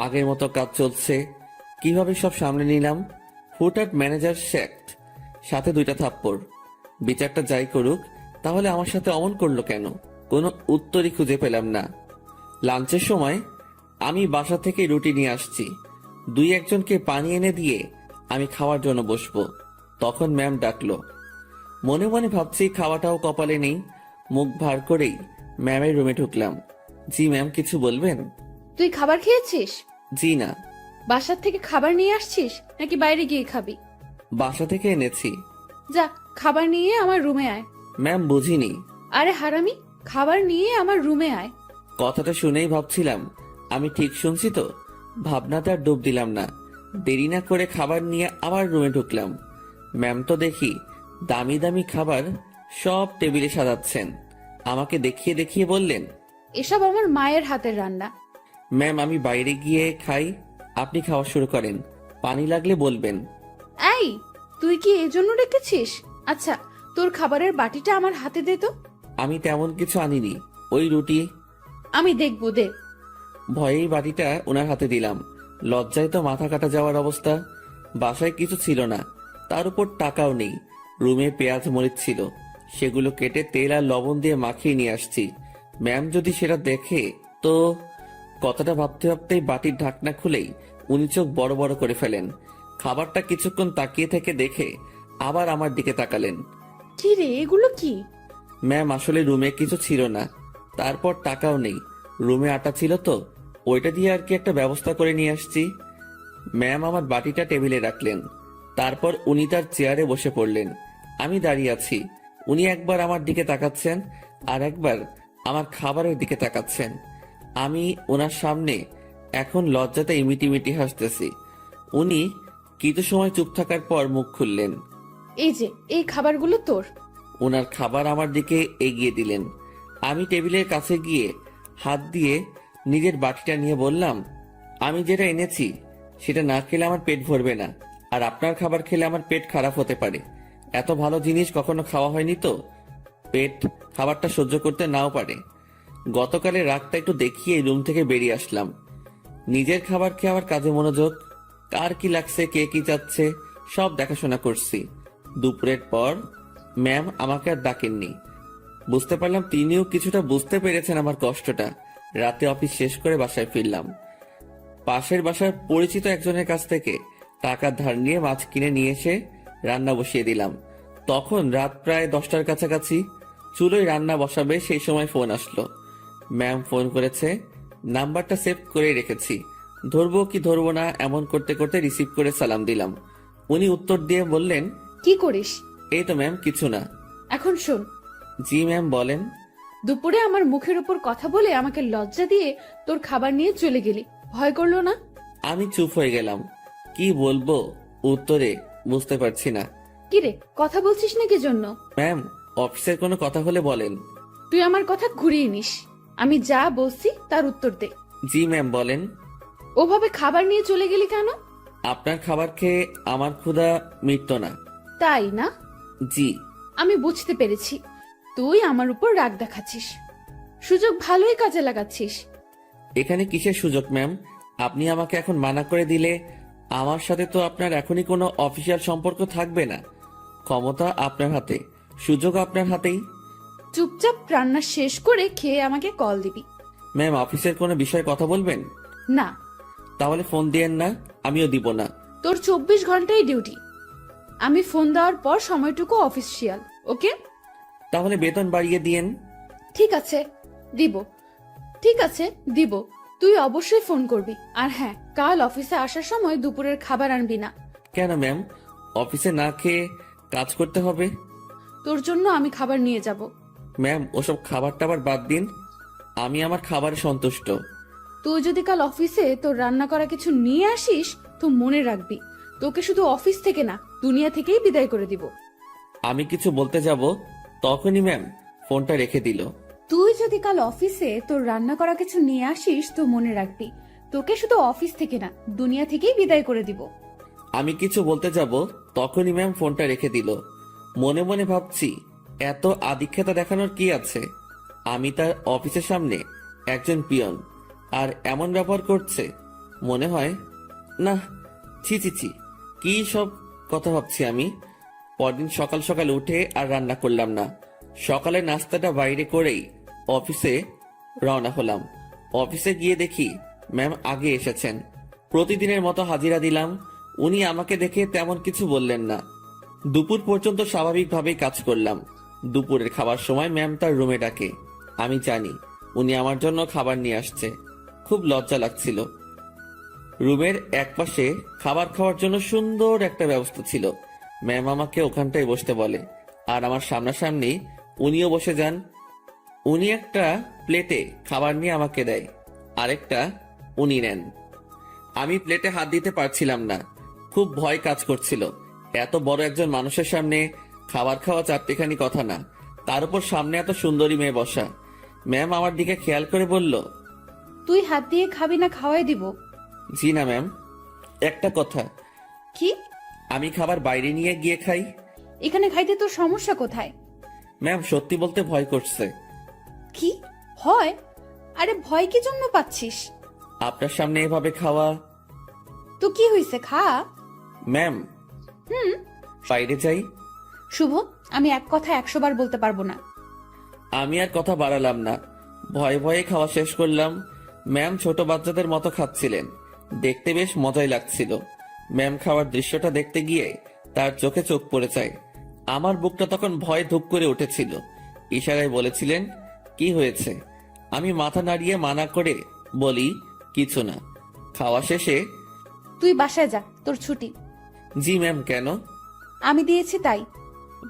আগের মতো কাজ চলছে। কিভাবে সব সামলে নিলাম। হুটহাট ম্যানেজার শেখট, সাথে 2টা থাপ্পড়। বিচারটা যাই করুক, তাহলে আমার সাথে অমন করলো কেন? কোনো উত্তরই খুঁজে পেলাম না। লাঞ্চের সময় আমি বাসা থেকে রুটি নিয়ে আসছি। 2-1জনকে পানি এনে দিয়ে আমি খাওয়ার জন্য বসবো, তখন ম্যাম ডাকলো। মনে মনে ভাবছি খাওয়াটাও কপালে নেই। মুখ ভার করেই ম্যামের রুমে ঢুকলাম। জি ম্যাম, কিছু বলবেন?
তুই খাবার খেয়েছিস?
জি না।
বাসার থেকে খাবার নিয়ে আসছিস নাকি বাইরে গিয়ে খাবি?
বাসা থেকে এনেছি।
যা, খাবার নিয়ে আমার রুমে আয়।
ম্যাম, বুঝিনি।
আরে হারামি, খাবার নিয়ে আমার রুমে আয়।
কথাটা শুনেই ভাবছিলাম আমি ঠিক শুনছি তো। ভাবনাতে আর ডুব দিলাম না। দেরি না করে খাবার নিয়ে আবার রুমে ঢুকলাম। ম্যাম তো দেখি দামি দামি খাবার সব টেবিলে সাজাচ্ছেন। আমাকে দেখিয়ে দেখিয়ে বললেন,
এসব আমার মায়ের হাতের রান্না।
ম্যাম আমি বাইরে গিয়ে খাই, আপনি খাওয়া শুরু করেন। পানি লাগলে বলবেন।
এই, তুই কি এজন্য ডেকেছিস? আচ্ছা, তোর খাবারের বাটিটা আমার হাতে দে তো।
আমি তেমন কিছু আনিনি, ওই রুটি।
আমি দেখবো, দে।
ভয়েই বাটিটা ওনার হাতে দিলাম। লজ্জায় তো মাথা কাটা যাওয়ার অবস্থা। বাসায় কিছু ছিল না, তার উপর টাকাও নেই। রুমে পেঁয়াজ মরিচ ছিল, সেগুলো কেটে তেল আর লবণ দিয়ে মাখিয়ে নিয়ে আসছি। ম্যাম যদি সেটা দেখে তো। কথাটা ভাবতে ভাবতেই বাটির ঢাকনা খুলেই উনি চোখ বড় বড় করে ফেলেন। খাবারটা কিছুক্ষণ তাকিয়ে থেকে দেখে আবার আমার দিকে তাকালেন।
কি রে, এগুলো কি?
ম্যাম আসলে রুমে কিছু ছিল না, তারপর টাকাও নেই। রুমে আটা ছিল তো, ওইটা দিয়ে আর কি একটা ব্যবস্থা করে নিয়ে আসছি। ম্যাম আমার বাটিটা টেবিলে রাখলেন, তারপর উনি তার চেয়ারে বসে পড়লেন। আমি দাঁড়িয়ে আছি। উনি একবার আমার দিকে তাকাচ্ছেন, আর একবার আমার খাবারের দিকে তাকাচ্ছেন। আমি ওনার সামনে এখন লজ্জাতে ইমিটিমিটি হাসতেছি। উনি কিছু সময় চুপ থাকার পর মুখ খুললেন।
এই যে, এই খাবারগুলো তোর।
ওনার খাবার আমার দিকে এগিয়ে দিলেন। আমি টেবিলের কাছে গিয়ে হাত দিয়ে নিজের বাটিটা নিয়ে বললাম, আমি যেটা এনেছি সেটা না খেলে আমার পেট ভরবে না, আর আপনার খাবার খেলে আমার পেট খারাপ হতে পারে। এত ভালো জিনিস কখনো খাওয়া হয়নি তো, পেট খাবারটা সহ্য করতে নাও পারে। গতকালের রাগটা একটু দেখিয়ে রুম থেকে বেরিয়ে আসলাম। নিজের খাবার খেয়ে আবার কাজে মনোযোগ। কার কি লাগছে, কে কি চাচ্ছে, সব দেখাশোনা করছি। দুপুরের পর ম্যাম আমাকে আর ডাকেননি। বুঝতে পারলাম তিনিও কিছুটা বুঝতে পেরেছেন আমার কষ্টটা। রাতে অফিস শেষ করে বাসায় ফিরলাম। পাশের বাসার পরিচিত একজনের কাছ থেকে টাকা ধার নিয়ে মাছ কিনে নিয়ে এসে রান্না বসিয়ে দিলাম। তখন রাত প্রায় 10টার কাছাকাছি। চুলোয় রান্না বসাবে সেই সময় ফোন আসলো। ম্যাম ফোন করেছে, নাম্বারটা সেভ করে রেখেছি। ধরবো কি ধরবো না এমন করতে করতে রিসিভ করে সালাম দিলাম। উনি উত্তর দিয়ে বললেন,
কি করিস?
এই তো ম্যাম, কিছু না।
এখন শোন,
জি ম্যাম, বলেন।
দুপুরে আমার মুখের উপর কথা বলে আমাকে লজ্জা দিয়ে তোর খাবার নিয়ে চলে গেলি, ভয় করলো না?
আমি চুপ হয়ে গেলাম। কি বলবো উত্তরে বুঝতে পারছি না।
কি রে, কথা বলছিস না কি জন্য?
ম্যাম, অফিসের কোনো কথা হলে বলেন।
তুই আমার কথা ঘুরিয়ে নিস। আমি যা বলছি তার উত্তর দে।
জি ম্যাম, বলেন।
ওভাবে খাবার নিয়ে চলে গেলি কেন?
আপনার খাবার খেয়ে আমার ক্ষুধা মিটতো না।
তাই না?
জি।
আমি বুঝতে পেরেছি, তুই আমার উপর রাগ দেখাচ্ছিস। সুযোগ ভালোই কাজে লাগাচ্ছিস।
এখানে কিসের সুযোগ ম্যাম? আপনি আমাকে এখন মানা করে দিলে আমার সাথে তো আপনার এখনই কোনো অফিসিয়াল সম্পর্ক থাকবে না। ক্ষমতা আপনার হাতে, সুযোগ আপনার হাতেই।
চুপচাপ রান্না শেষ করে খেয়ে আমাকে কল দিবি।
ম্যাম, অফিসের কোনো বিষয়ে কথা বলবেন?
না,
তাহলে ফোন দিয়েন না, আমিও দিব না।
তোর 24 ঘন্টাই ডিউটি। আমি ফোন দেওয়ার পর সময়টুকু অফিসিয়াল, ওকে?
তাহলে বেতন বাড়িয়ে দিয়েন।
ঠিক আছে, দিব। ঠিক আছে, দিব। তুই অবশ্যই ফোন করবি। আর হ্যাঁ, কাল অফিসে আসার সময় দুপুরের খাবার আনবি না।
কেন ম্যাম? অফিসে না খেয়ে কাজ করতে হবে?
তোর জন্য আমি খাবার নিয়ে যাব।
ম্যাম, ওসব খাবার টাবার বাদ দিন, আমি আমার খাবারে সন্তুষ্ট।
তুই যদি কাল অফিসে তোর রান্না করা কিছু নিয়ে আসিস তো মনে রাখবি, তোকে শুধু অফিস থেকে না, দুনিয়া থেকেই বিদায় করে দিব।
আমি কিছু বলতে যাব, তখনই ম্যাম ফোনটা রেখে দিল।
তুই যদি কাল অফিসে তোর রান্না করা কিছু নিয়ে আসিস তো মনে রাখবি, তোকে শুধু অফিস থেকে না, দুনিয়া থেকেই বিদায় করে দিব।
আমি কিছু বলতে যাব, তখনই ম্যাম ফোনটা রেখে দিল। মনে মনে ভাবছি, এত আদিক্ষেতা দেখানোর কি আছে? আমি তার অফিসের সামনে একজন পিয়ন, আর এমন ব্যবহার করছে, মনে হয় না। ছি ছি ছি, কি সব কথা ভাবছি আমি। পরদিন সকাল সকাল উঠে আর রান্না করলাম না। সকালে নাস্তাটা বাইরে করেই অফিসে রওনা হলাম। অফিসে গিয়ে দেখি ম্যাম আগে এসেছেন। প্রতিদিনের মতো হাজিরা দিলাম। উনি আমাকে দেখে তেমন কিছু বললেন না। দুপুর পর্যন্ত স্বাভাবিকভাবেই কাজ করলাম। দুপুরের খাবার সময় ম্যাম তার রুমে ডাকে। আমি জানি উনি আমার জন্য খাবার নিয়ে আসছে। খুব লজ্জা লাগছিল। রুমের একপাশে খাবার খাওয়ার জন্য সুন্দর একটা ব্যবস্থা ছিল। ম্যাম আমাকে ওখানটায় বসতে বলে, আর আমার সামনাসামনি উনিও বসে যান। উনি একটা প্লেটে খাবার নিয়ে আমাকে দেয়, আরেকটা উনি নেন। আমি প্লেটে হাত দিতে পারছিলাম না, খুব ভয় কাজ করছিল। এত বড় একজন মানুষের সামনে খাবার খাওয়া চারটেখানি কথা না, তার উপর সামনে এত সুন্দরী মেয়ে বসা। ম্যাম আমার দিকে খেয়াল করে বলল,
তুই হাত দিয়ে খাবি না খাওয়াই দিব?
জি না ম্যাম। একটা কথা,
কি?
আমি খাবার বাইরে নিয়ে গিয়ে খাই।
এখানে খাইতে তোর সমস্যা কোথায়?
ম্যাম সত্যি বলতে ভয় করছে।
কি হয়? আরে ভয় কি জন্য পাচ্ছিস?
আপনার সামনে এভাবে খাওয়া।
তো কি হয়েছে, খা।
ম্যাম বাইরে যাই।
শুভ, আমি এক কথা 100 বার বলতে পারবো না।
আমি আর কথা বাড়ালাম না, ভয়ে ভয়ে খাওয়া শেষ করলাম। ম্যাম ছোট বাচ্চাদের মতো খাচ্ছিলেন, দেখতে বেশ মজাই লাগছিল। ম্যাম খাওয়ার দৃশ্যটা দেখতে গিয়ে তার চোখে চোখ পড়ে যায়। আমার বুকটা তখন ভয়ে ধুপ করে উঠেছিল। ইশারায় বলেছিলেন, কি হয়েছে? আমি মাথা নাড়িয়ে মানা করে বলি, কিছু না। খাওয়া শেষে,
তুই বাসায় যা, তোর ছুটি।
জি ম্যাম। কেন?
আমি দিয়েছি তাই।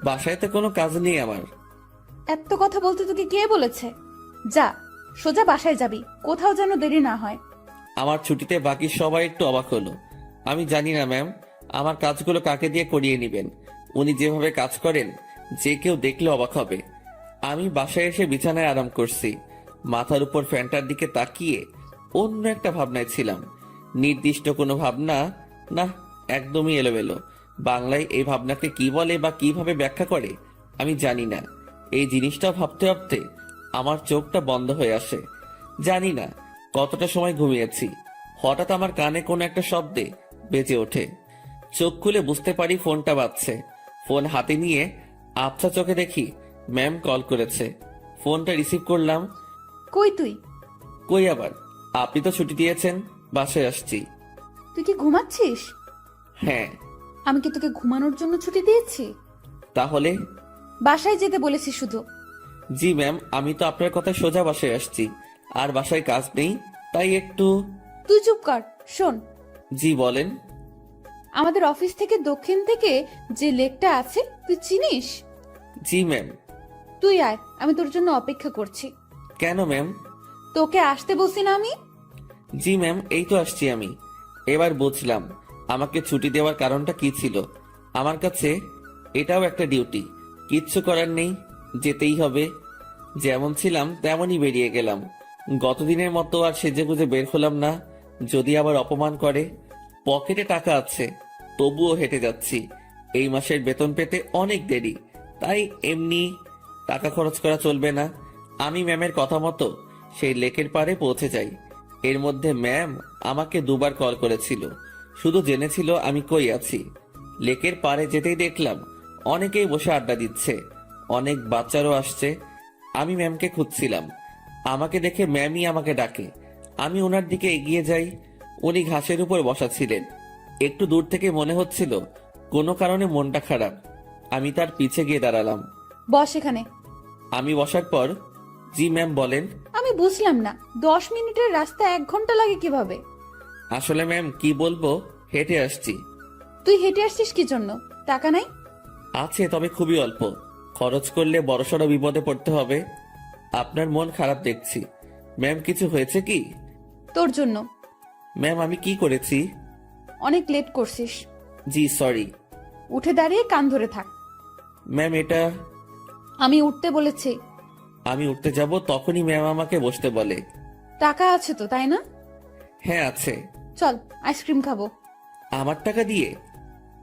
বাসায় তো কোনো কাজ নেই আমার।
এত কথা বলতে তোকে কে বলেছে? যা, সোজা বাসায় যাবি, কোথাও যেন দেরি না হয়।
আমার ছুটিতে বাকি সবাই একটু অবাক হলো। আমি জানি না ম্যাম, আমার কাজগুলো কাকে দিয়ে করিয়ে নেবেন। উনি যেভাবে কাজ করেন, যে কেউ দেখলে অবাক হবে। আমি বাসায় এসে বিছানায় আরাম করছি। মাথার উপর ফ্যানটার দিকে তাকিয়ে অন্য একটা ভাবনায় ছিলাম। নির্দিষ্ট কোনো ভাবনা না, একদমই এলোমেলো। বাংলায় এই ভাবনাকে কি বলে বা কিভাবে ব্যাখ্যা করে আমি জানি না। এই জিনিসটা ভাবতে ভাবতে আমার চোখটা বন্ধ হয়ে আসে। জানি না কতটা সময় ঘুমিয়েছি। হঠাৎ আমার কানে কোনো একটা শব্দে বেজে ওঠে। চোখ খুলে বুঝতে পারি ফোনটা বাজছে। ফোন হাতে নিয়ে আবছা চোখে দেখি ম্যাম কল করেছে। ফোনটা রিসিভ করলাম।
কই তুই?
কই আবার, আপনি তো ছুটি দিয়েছেন, বাসায় আসছি।
তুই কি ঘুমাচ্ছিস?
হ্যাঁ।
আমি কি তোকে ঘুমানোর জন্য ছুটি দিয়েছি?
তাহলে?
বাসায় যেতে বলেছি শুধু।
জি ম্যাম, আমি তো আপনার কথা সোজা বাসায় আসছি, আর বাসায় কাজ নেই, তাই একটু।
তুই চুপ কর, শোন।
জি বলেন।
আমাদের অফিস থেকে দক্ষিণ থেকে যে লেকটা আছে, তুই চিনিস?
জি ম্যাম।
তুই আয়, আমি তোর জন্য অপেক্ষা করছি।
কেন ম্যাম?
তোকে আসতে বলছি না আমি?
জি ম্যাম, এই তো আসছি আমি। এবার বুঝলাম আমাকে ছুটি দেওয়ার কারণটা কি ছিল। আমার কাছে এটাও একটা ডিউটি, কিচ্ছু করার নেই, যেতেই হবে। যেমন ছিলাম তেমনই বেরিয়ে গেলাম। গতদিনের মতো আর সেজেগুজে বের হলাম না, যদি আবার অপমান করে। পকেটে টাকা আছে, তবুও হেঁটে যাচ্ছি। এই মাসের বেতন পেতে অনেক দেরি, তাই এমনি টাকা খরচ করা চলবে না। আমি ম্যামের কথা মতো সেই লেকের পাড়ে পৌঁছে যাই। এর মধ্যে ম্যাম আমাকে 2বার কল করেছিল, শুধু জেনেছিল আমি কই আছি। লেকের পাড়ে যেতেই দেখলাম অনেকেই বসে আড্ডা দিচ্ছে, অনেক বাচ্চারও আসছে। আমি ম্যামকে খুঁজছিলাম, আমাকে দেখে ম্যামই আমাকে ডাকে। আমি ওনার দিকে এগিয়ে যাই। উনি ঘাসের উপর বসা ছিলেন। একটু দূর থেকে মনে হচ্ছিল কোনো কারণে মনটা খারাপ। আমি তার পিছে গিয়ে দাঁড়ালাম।
বস এখানে।
আমি বসার পর, জি ম্যাম বলেন।
আমি বুঝলাম না, 10 মিনিটের রাস্তা 1 ঘন্টা লাগে কিভাবে?
আসলে ম্যাম কি বলবো, হেঁটে আসছি।
তুই হেঁটে আসছিস কি জন্য? টাকা নাই?
আছে, তবে খুবই অল্প। খরচ করলে বড়সড় বিপদে পড়তে হবে। আপনার মন খারাপ দেখছি। ম্যাম কিছু হয়েছে কি?
তোর জন্য।
ম্যাম আমি কি করেছি?
অনেক লেট করছিস।
জি সরি।
উঠে দাঁড়িয়ে কান ধরে থাক।
ম্যাম এটা।
আমি উঠতে বলেছি।
আমি উঠতে যাব তখনই ম্যাম আমাকে বসতে বলে।
টাকা আছে তো, তাই না?
হ্যাঁ আছে।
চল আইসক্রিম খাবো।
আমার টাকা দিয়ে?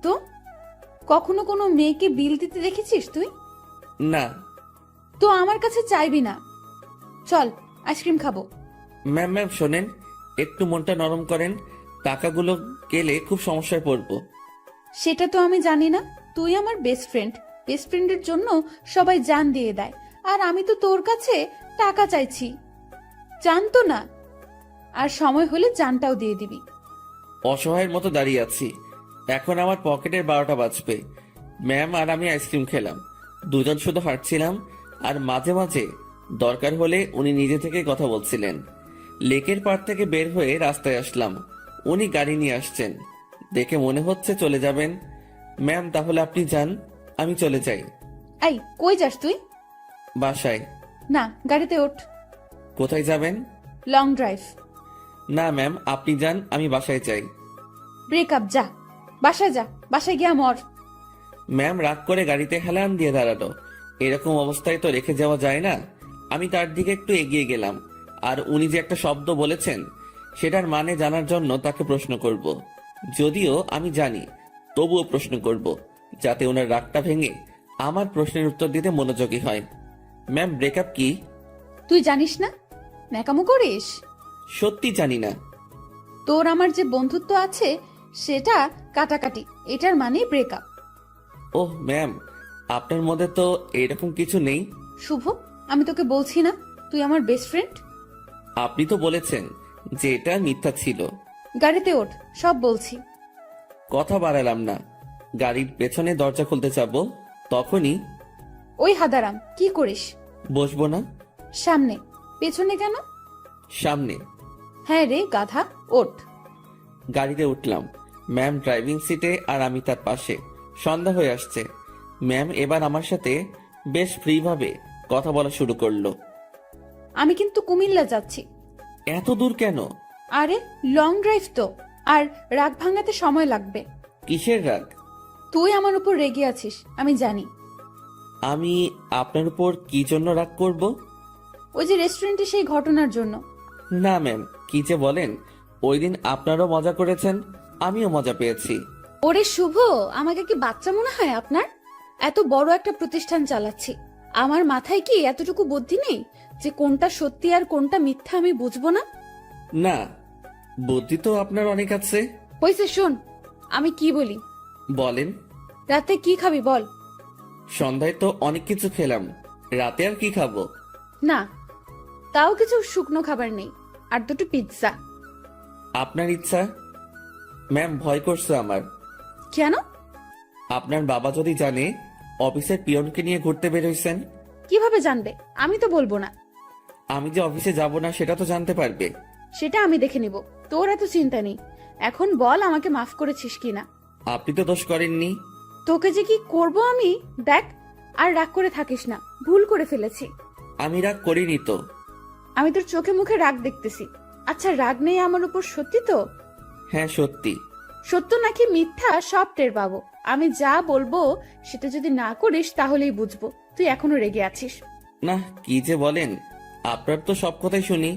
তো কখনো কোনো মেয়েকে বিল দিতে দেখেছিস তুই?
না।
তো আমার কাছে চাইবি না। চল আইসক্রিম খাবো।
ম্যাম ম্যাম শোনেন, একটু মনটা নরম করেন। টাকাগুলো গেলে খুব সমস্যায় পড়বো।
সেটা তো আমি জানি না। তুই আমার বেস্ট ফ্রেন্ড, বেস্ট ফ্রেন্ডের জন্য সবাই জান দিয়ে দেয়, আর আমি তো তোর কাছে টাকা চাইছি, জানতো না। আর সময় হলে জানটাও দিয়ে দিবি।
অসহায়ের মতো দাঁড়িয়ে আছি। এখন আমার পকেটের 12টা বাজবে। ম্যাম আর আমি আইসক্রিম খেলাম, দুজন শুধু হাঁটছিলাম, আর মাঝে মাঝে দরকার হলে উনি নিজে থেকে কথা বলছিলেন। লেকের পাড় থেকে বের হয়ে রাস্তায় আসলাম। উনি গাড়ি নিয়ে আসছেন, দেখে মনে হচ্ছে চলে যাবেন। ম্যাম তাহলে আপনি যান, আমি চলে যাই।
এই, কই যাস তুই?
বাসায়।
না, গাড়িতে ওঠ।
কোথায় যাবেন?
Long drive.
না ম্যাম, আপনি যান, আমি বাসায় চাই।
ব্রেকআপ, যা বাসায় যা, বাসায় গিয়া মর।
ম্যাম রাগ করে গাড়িতে হেলান দিয়ে দাঁড়ালো। এরকম অবস্থায় তো রেখে যাওয়া যায় না। আমি তার দিকে একটু এগিয়ে গেলাম, আর উনি যে একটা শব্দ বলেছেন সেটার মানে জানার জন্য তাকে প্রশ্ন করব। যদিও আমি জানি, তবুও প্রশ্ন করব, যাতে ওনার রাগটা ভেঙে আমার প্রশ্নের উত্তর দিতে মনোযোগী হয়। ম্যাম ব্রেকআপ কি?
তুই জানিস না? ন্যাকামো করিস?
সত্যি জানি না।
তোর আমার যে বন্ধুত্ব আছে সেটা কাটাকাটি, এটার মানে ব্রেকআপ।
ওহ ম্যাম, আপনার মধ্যে তো এরকম কিছু নেই।
শুভ, আমি তোকে বলছি না তুই আমার বেস্ট ফ্রেন্ড?
আপনি তো বলেছেন যে এটা মিথ্যা ছিল।
গাড়িতে ওঠ, সব বলছি।
কথা বাড়ালাম না। গাড়ির পেছনে দরজা খুলতে যাব, তখনই
ওই হাদারাম, কি করিস?
বসবো না।
সামনে। পেছনে কেন?
সামনে।
হ্যাঁ রে গাধা, ওঠ।
গাড়িতে উঠলাম। ম্যাম ড্রাইভিং সিটে আর আমি তার পাশে। সন্ধ্যা হয়ে আসছে। ম্যাম এবার আমার সাথে বেশ ফ্রি ভাবে কথা বলা শুরু করলো।
আমি কিন্তু কুমিল্লা যাচ্ছি।
এত দূর কেন?
আরে লং ড্রাইভ তো, আর রাগ ভাঙাতে সময় লাগবে।
কিসের রাগ?
তুই আমার উপর রেগে আছিস, আমি জানি।
আমি আপনার উপর কি জন্য রাগ করব?
ওই যে রেস্টুরেন্টে সেই ঘটনার জন্য।
না ম্যাম, কি যে বলেন। ওই দিন আপনারও মজা করেছেন, আমিও মজা পেয়েছি।
ওরে শুভ, আমাকে কি বাচ্চা মনে হয় আপনার? এত বড় একটা প্রতিষ্ঠান চালাচ্ছি, আমার মাথায় কি এতটুকু বুদ্ধি নেই যে কোনটা সত্যি আর কোনটা মিথ্যা আমি বুঝবো না?
না, বুদ্ধি তো আপনার অনেক আছে।
হইছে, শোন আমি কি বলি।
বলেন।
রাতে কি খাবি বল?
সন্ধ্যায় তো অনেক কিছু খেলাম, রাতে আর কি খাবো?
না, তাও কিছু শুকনো খাবার নেই, আর দুটো পিৎজা।
আপনার ইচ্ছা। ম্যাম ভয় করছে আমার।
কেন?
আপনার বাবা যদি জানে অফিসের পিয়নকে নিয়ে ঘুরতে বের হইছেন।
কিভাবে জানবে? আমি তো বলবো না।
আমি যে অফিসে যাব না সেটা তো জানতে পারবে।
সেটা আমি দেখে নিব, তোর এত চিন্তা নেই। এখন বল আমাকে মাফ করেছিস কিনা।
আপনি তো দোষ করেননি।
তোকে যে কি করব আমি, দেখ। আর রাগ করে থাকিস না, ভুল করে ফেলেছি।
আমি রাগ করিনি তো।
আমি তোর চোখে মুখে রাগ দেখতেছি। আচ্ছা, রাগ নেই আমার উপর, সত্যি তো?
হ্যাঁ সত্যি।
সত্য নাকি মিথ্যা সব টের পাবো। আমি যা বলবো সেটা যদি না করিস তাহলেই বুঝবো তুই এখনো রেগে আছিস।
না, কি যে বলেন, আপনার তো সব কথাই শুনি।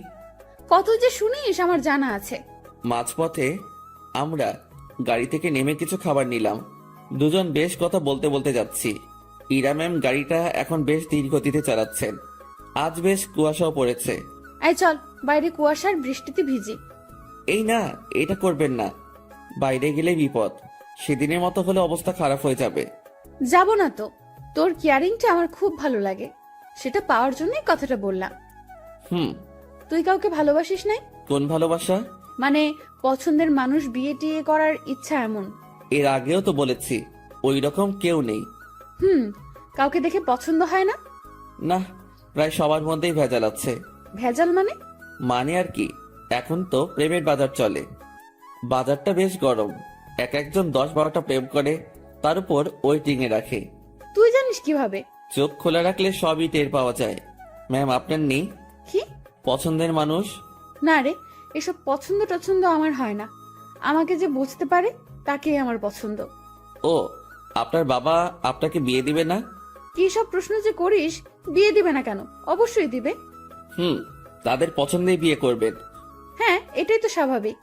কত যে শুনিস আমার জানা আছে।
মাঝপথে আমরা গাড়ি থেকে নেমে কিছু খাবার নিলাম। দুজন বেশ কথা বলতে বলতে যাচ্ছি। ইরা ম্যাম গাড়িটা এখন বেশ ধীর গতিতে চালাচ্ছেন। আজ বেশ কুয়াশাও পড়েছে।
এই চল, বাইরে কুয়াশার বৃষ্টিতে ভিজি।
এই না, এটা করবেন না। বাইরে গেলে বিপদ। সেদিনের মতো হলে অবস্থা খারাপ হয়ে যাবে।
যাব না তো, তোর কেয়ারিংটা আমার খুব ভালো লাগে, সেটা পাওয়ার জন্যই কথাটা বললাম।
হুম।
তুই কাউকে ভালোবাসিস নাই?
কোন ভালোবাসা?
মানে পছন্দের মানুষ বিয়ে টিয়ে করার ইচ্ছা এমন?
এর আগেও তো বলেছি ওই রকম কেউ নেই।
কাউকে দেখে পছন্দ হয় না?
না, প্রায় সবার মধ্যেই ভেজাল আছে।
ভেজাল মানে?
মানে আর কি, এখন তো প্রেমের বাজার চলে। বাজারটা বেশ গরম। এক একজন 10-12টা প্রেম করে, তার উপর ওয়েটিং এ রাখে।
তুই জানিস কিভাবে?
চোখ খোলা রাখলে সবই টের পাওয়া যায়। ম্যাম আপনার নেই
কি
পছন্দের মানুষ?
না রে, এসব পছন্দ টছন্দ আমার হয় না। আমাকে যে বুঝতে পারে তাকেই আমার পছন্দ।
ও, আপনার বাবা আপনাকে বিয়ে দিবে না?
কি সব প্রশ্ন যে করিস! বিয়ে দিবে না কেন? অবশ্যই দিবে।
তাদের পছন্দেই বিয়ে করবেন।
হ্যাঁ, এটাই তো স্বাভাবিক।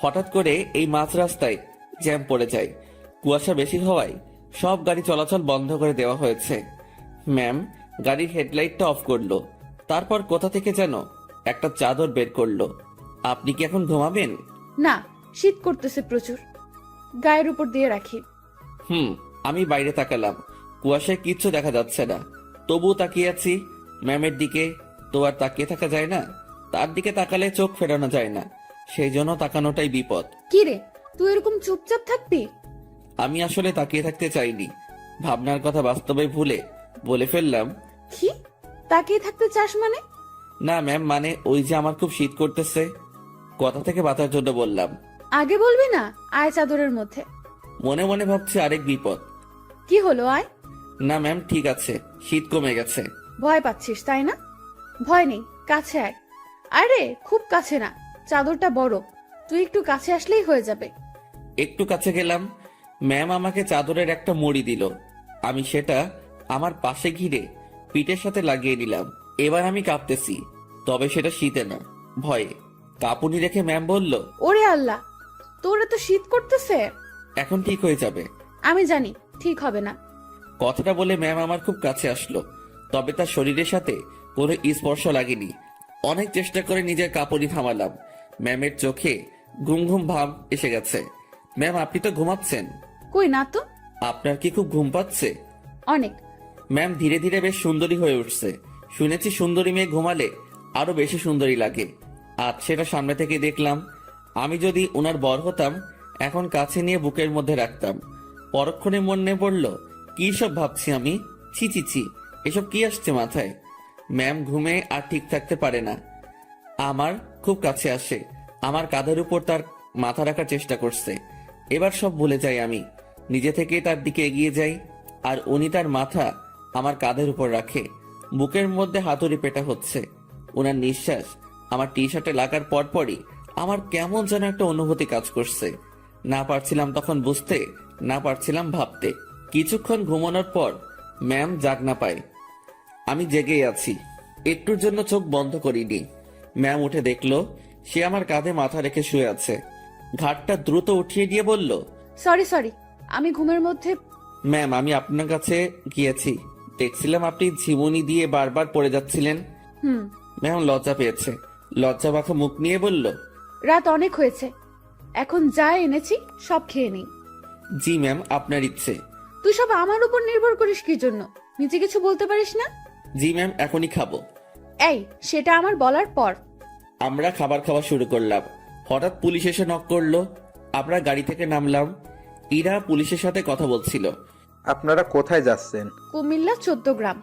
হঠাৎ করে এই মাঝ রাস্তায় জ্যাম পড়ে যায়। কুয়াশা বেশি হওয়ায় সব গাড়ি চলাচল বন্ধ করে দেওয়া হয়েছে। ম্যাম গাড়ির হেডলাইটটা অফ করলো। তারপর কোথা থেকে যেন
একটা চাদর বের করলো। আপনি কি এখন ঘুমাবেন?
না, শীত করতেছে প্রচুর, গায়ের উপর দিয়ে রাখি।
আমি বাইরে তাকালাম, কুয়াশায় কিচ্ছু দেখা যাচ্ছে না, তবুও তাকিয়ে আছি ম্যামের দিকে। তো আর তাকিয়ে থাকা যায় না, তার দিকে তাকালে চোখ ফেরানো যায় না, সেই জন্য তাকানোটাই বিপদ।
কি রে, তুই এরকম চুপচাপ থাকবি?
আমি আসলে তাকিয়ে থাকতে চাইনি, ভাবনার কথা বাস্তবে ভুলে বলে ফেললাম।
কি তাকিয়ে থাকতে চাস মানে?
না ম্যাম, মানে ওই যে আমার খুব শীত করতেছে, কথা থেকে বাঁচার জন্য বললাম।
আগে বলবি না? আয় চাদরের মধ্যে।
মনে মনে ভাবছি আরেক বিপদ।
কি হলো, আয়।
না ম্যাম, ঠিক আছে, শীত কমে গেছে।
ভয় পাচ্ছিস তাই না? ভয় নেই, কাছে আয়। আরে খুব কাছে না, চাদরটা বড়, তুই একটু কাছে আসলেই হয়ে যাবে।
একটু কাছে গেলাম, ম্যাম আমাকে চাদরের একটা মুড়ি দিল। আমি সেটা আমার পাশে ঘিরে পিঠের সাথে লাগিয়ে নিলাম। এবার আমি কাঁপতেছি, তবে সেটা শীতে না, ভয়ে। কাঁপুনি রেখে ম্যাম বলল,
ওরে আল্লাহ, তোর এত শীত করতেছে।
এখন ঠিক হয়ে যাবে।
আমি জানি ঠিক হবে না।
কথাটা বলে ম্যাম আমার খুব কাছে আসলো, তবে তার শরীরের সাথে কোনো স্পর্শ লাগেনি। অনেক চেষ্টা করে নিজের কাঁপুনি থামালাম। ম্যামের চোখে ঘুম ঘুম ভাব এসে গেছে। ম্যাম, আপনি তো ঘুমাচ্ছেন।
কই না তো।
আপনার কি খুব ঘুম পাচ্ছে?
অনেক।
ম্যাম ধীরে ধীরে বেশ সুন্দরী হয়ে উঠছে। শুনেছি সুন্দরী মেয়ে ঘুমালে আরো বেশি সুন্দরী লাগে। আজ সেটা সামনে থেকে দেখলাম। আমি যদি ওনার বর হতাম, এখন কাছে নিয়ে বুকের মধ্যে রাখতাম। পরক্ষণে মনে পড়ল, কি সব ভাবছি আমি। ছি ছি ছি, এসব কি আসছে মাথায়। ম্যাম ঘুমে আর ঠিক থাকতে পারে না, আমার খুব কাছে আসে, আমার কাঁধের উপর তার মাথা রাখার চেষ্টা করছে। এবার সব ভুলে যাই আমি, নিজে থেকে তার দিকে এগিয়ে যাই, আর উনি তার মাথা আমার কাঁধের উপর রাখে। বুকের মধ্যে হাতুড়ি পেটা হচ্ছে। ওনার নিঃশ্বাস আমার টি শার্টে লাগার পরপরই আমার কেমন যেন একটা অনুভূতি কাজ করছে। না পারছিলাম তখন বুঝতে, না পারছিলাম ভাবতে। কিছুক্ষণ ঘুমানোর পর ম্যাম জাগ না পায়, আমি জেগেই আছি। একটুর জন্য চোখ বন্ধ করিনি। ম্যাম উঠে দেখলো সে আমার কাঁধে মাথা রেখে শুয়ে আছে। ঘাটটা দ্রুত উঠিয়ে দিয়ে বলল,
সরি সরি, আমি ঘুমের মধ্যে।
ম্যাম আমি আপনার কাছে গিয়েছি, দেখছিলাম আপনি ঝিমুনি দিয়ে বারবার পড়ে যাচ্ছিলেন।
হুম।
ম্যাম লজ্জা পেয়েছে, লজ্জা মাখা মুখ নিয়ে বলল,
রাত অনেক হয়েছে, এখন যা এনেছি সব খেয়ে নেই।
জি ম্যাম, আপনার ইচ্ছে।
তুই সব আমার উপর নির্ভর করিস কি জন্য? নিজে কিছু বলতে পারিস না?
জি ম্যাম, এখনই খাবো।
এই, সেটা আমার বলার পর।
আমরা খাবার খাওয়া শুরু করলাম। হঠাৎ পুলিশ এসে নক করলো। আমরা গাড়ি থেকে নামলাম। ইরা পুলিশের সাথে কথা বলছিল।
আপনারা কোথায় যাচ্ছেন?
কুমিল্লা 14 গ্রাম।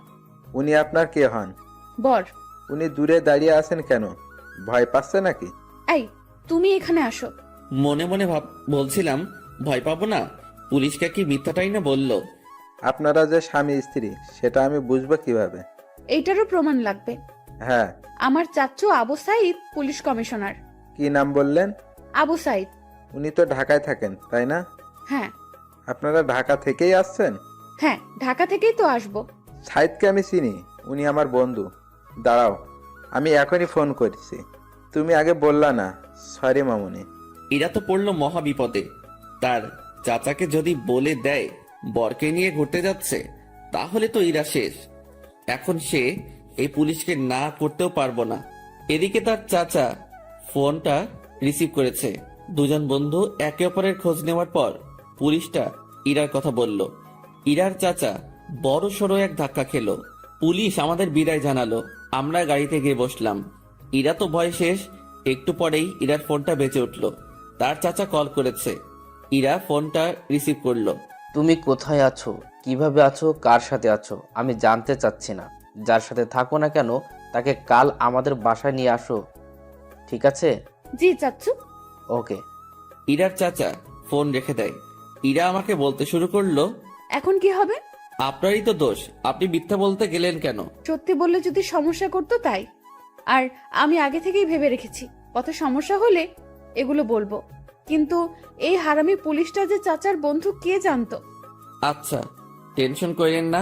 উনি আপনার কে হন?
বর।
উনি দূরে দাঁড়িয়ে আছেন কেন? ভয় পাচ্ছে নাকি?
এই, তুমি এখানে আসো।
মনে মনে বলছিলাম, ভয় পাবো না, পুলিশকে কি মিথ্যাটাই না বললো।
আপনারা যে স্বামী স্ত্রী সেটা আমি বুঝবো কিভাবে?
এইটারও প্রমাণ লাগবে।
হ্যাঁ।
আমার চাচ্চু আবু সাইদ পুলিশ কমিশনার।
কি নাম বললেন?
আবু সাইদ।
উনি তো ঢাকায় থাকেন তাই না?
হ্যাঁ।
আপনারা ঢাকা থেকেই আসছেন?
হ্যাঁ, ঢাকা থেকেই তো আসবো।
সাইদকে আমি চিনি, উনি আমার বন্ধু। দাঁড়াও, আমি এখনই ফোন করছি। তুমি আগে বললা না। সরি মামুনি।
এরা তো পড়লো মহা বিপদে। তার চাচাকে যদি বলে দেয় বরকে নিয়ে ঘুরতে যাচ্ছে, তাহলে তো ইরা শেষ। এখন সে এই পুলিশকে না করতেও পারবো না। এদিকে তার চাচা ফোনটা রিসিভ করেছে। দুজন বন্ধু একে অপরের খোঁজ নেওয়ার পর পুলিশটা ইরার কথা বলল। ইরার চাচা বড় সড়ো এক ধাক্কা খেলো। পুলিশ আমাদের বিদায় জানালো। আমরা গাড়িতে গিয়ে বসলাম। ইরা তো ভয় শেষ। একটু পরেই ইরার ফোনটা বেজে উঠলো। তার চাচা কল করেছে। ইরা ফোনটা রিসিভ করলো।
তুমি কোথায় আছো, কিভাবে আছো, কার সাথে আছো আমি জানতে চাচ্ছি না। যার সাথে থাকো না কেন তাকে কাল আমাদের বাসায় নিয়ে আসো, ঠিক আছে?
জি চাচ্চু।
ওকে।
ইরার চাচা ফোন রেখে দেয়। ইরা আমাকে বলতে শুরু করলো,
এখন কি হবে?
আপনারই তো দোষ, আপনি মিথ্যা বলতে গেলেন কেন?
সত্যি বললে যদি সমস্যা করতো তাই। আর আমি আগে থেকেই ভেবে রেখেছি কত সমস্যা হলে এগুলো বলবো। কিন্তু এই হারামি পুলিশটা যে চাচার বন্ধু কে জানতো?
আচ্ছা, টেনশন করেন না,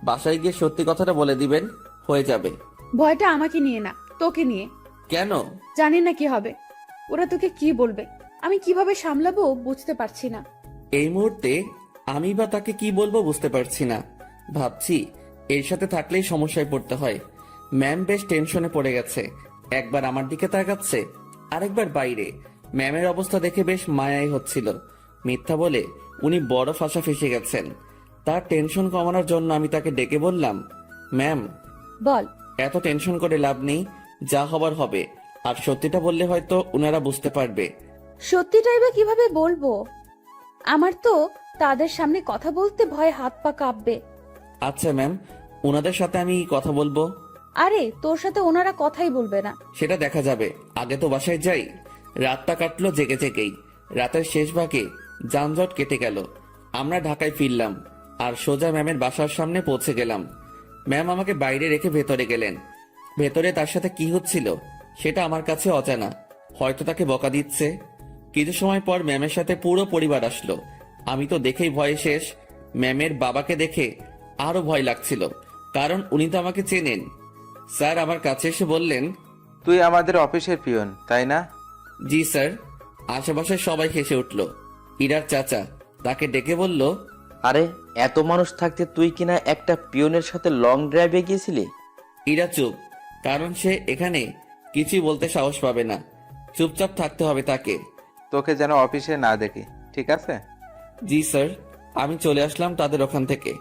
বাসায় গিয়ে সত্যি কথাটা বলে দিবেন, হয়ে যাবে।
ভয়টা আমাকে নিয়ে না, তোকে নিয়ে।
কেন?
জানি না কি হবে। ওরা তোকে কি বলবে, আমি কিভাবে সামলাবো বুঝতে পারছি না।
এই মুহূর্তে আমি বা তাকে কি বলবো বুঝতে পারছি না। ভাবছি এর সাথে থাকলেই সমস্যায় পড়তে হয়। ম্যাম বেশ টেনশনে পড়ে গেছে। একবার আমার দিকে তাকাচ্ছে, আরেকবার বাইরে। ম্যামের অবস্থা দেখে বেশ মায়াই হচ্ছিল। মিথ্যা বলে উনি বড় ফাঁসা ফেসে গেছেন। তার টেনশন কমানোর জন্য আমি তাকে ডেকে বললাম, ম্যাম,
বল।
এত টেনশন করে লাভ নেই, যা হবার হবে। আর সত্যিটা বললে হয়তো উনারা বুঝতে পারবে।
সত্যিটাই বা কিভাবে বলবো? আমার তো তাদের সামনে কথা বলতে ভয়ে হাত পা কাঁপবে।
আচ্ছা ম্যাম, উনাদের সাথে আমি কথা বলবো।
আরে তোর সাথে ওনারা কথাই বলবে না।
সেটা দেখা যাবে, আগে তো বাসায় যাই। রাতটা কাটলো জেগে জেগেই। রাতের শেষ ভাগে যানজট কেটে গেল। আমরা ঢাকায় ফিরলাম আর সোজা ম্যামের বাসার সামনে পৌঁছে গেলাম। ম্যাম আমাকে বাইরে রেখে ভেতরে গেলেন। ভেতরে তার সাথে কি হচ্ছিল সেটা আমার কাছে অজানা। হয়তো তাকে বকা দিচ্ছে। কিছু সময় পর ম্যামের সাথে পুরো পরিবার আসলো। আমি তো দেখেই ভয়ে শেষ। ম্যামের বাবাকে দেখে আরো ভয় লাগছিল, কারণ উনি তো আমাকে চেনেন। স্যার আমার কাছে এসে বললেন,
তুই আমাদের অফিসের পিয়ন, তাই না?
জি স্যার। আশেপাশে সবাই হেসে উঠল। ইরার চাচা তাকে ডেকে বলল,
আরে এত মানুষ থাকতে তুই কিনা একটা পিয়নের সাথে লং ড্রাইভে গিয়েছিলি?
ইরা চুপ, কারণ সে এখানে কিছুই বলতে সাহস পাবে না। চুপচাপ থাকতে হবে তাকে।
তোকে যেন অফিসে না দেখি, ঠিক আছে?
জি স্যার। আমি চলে আসলাম তাদের ওখান থেকে।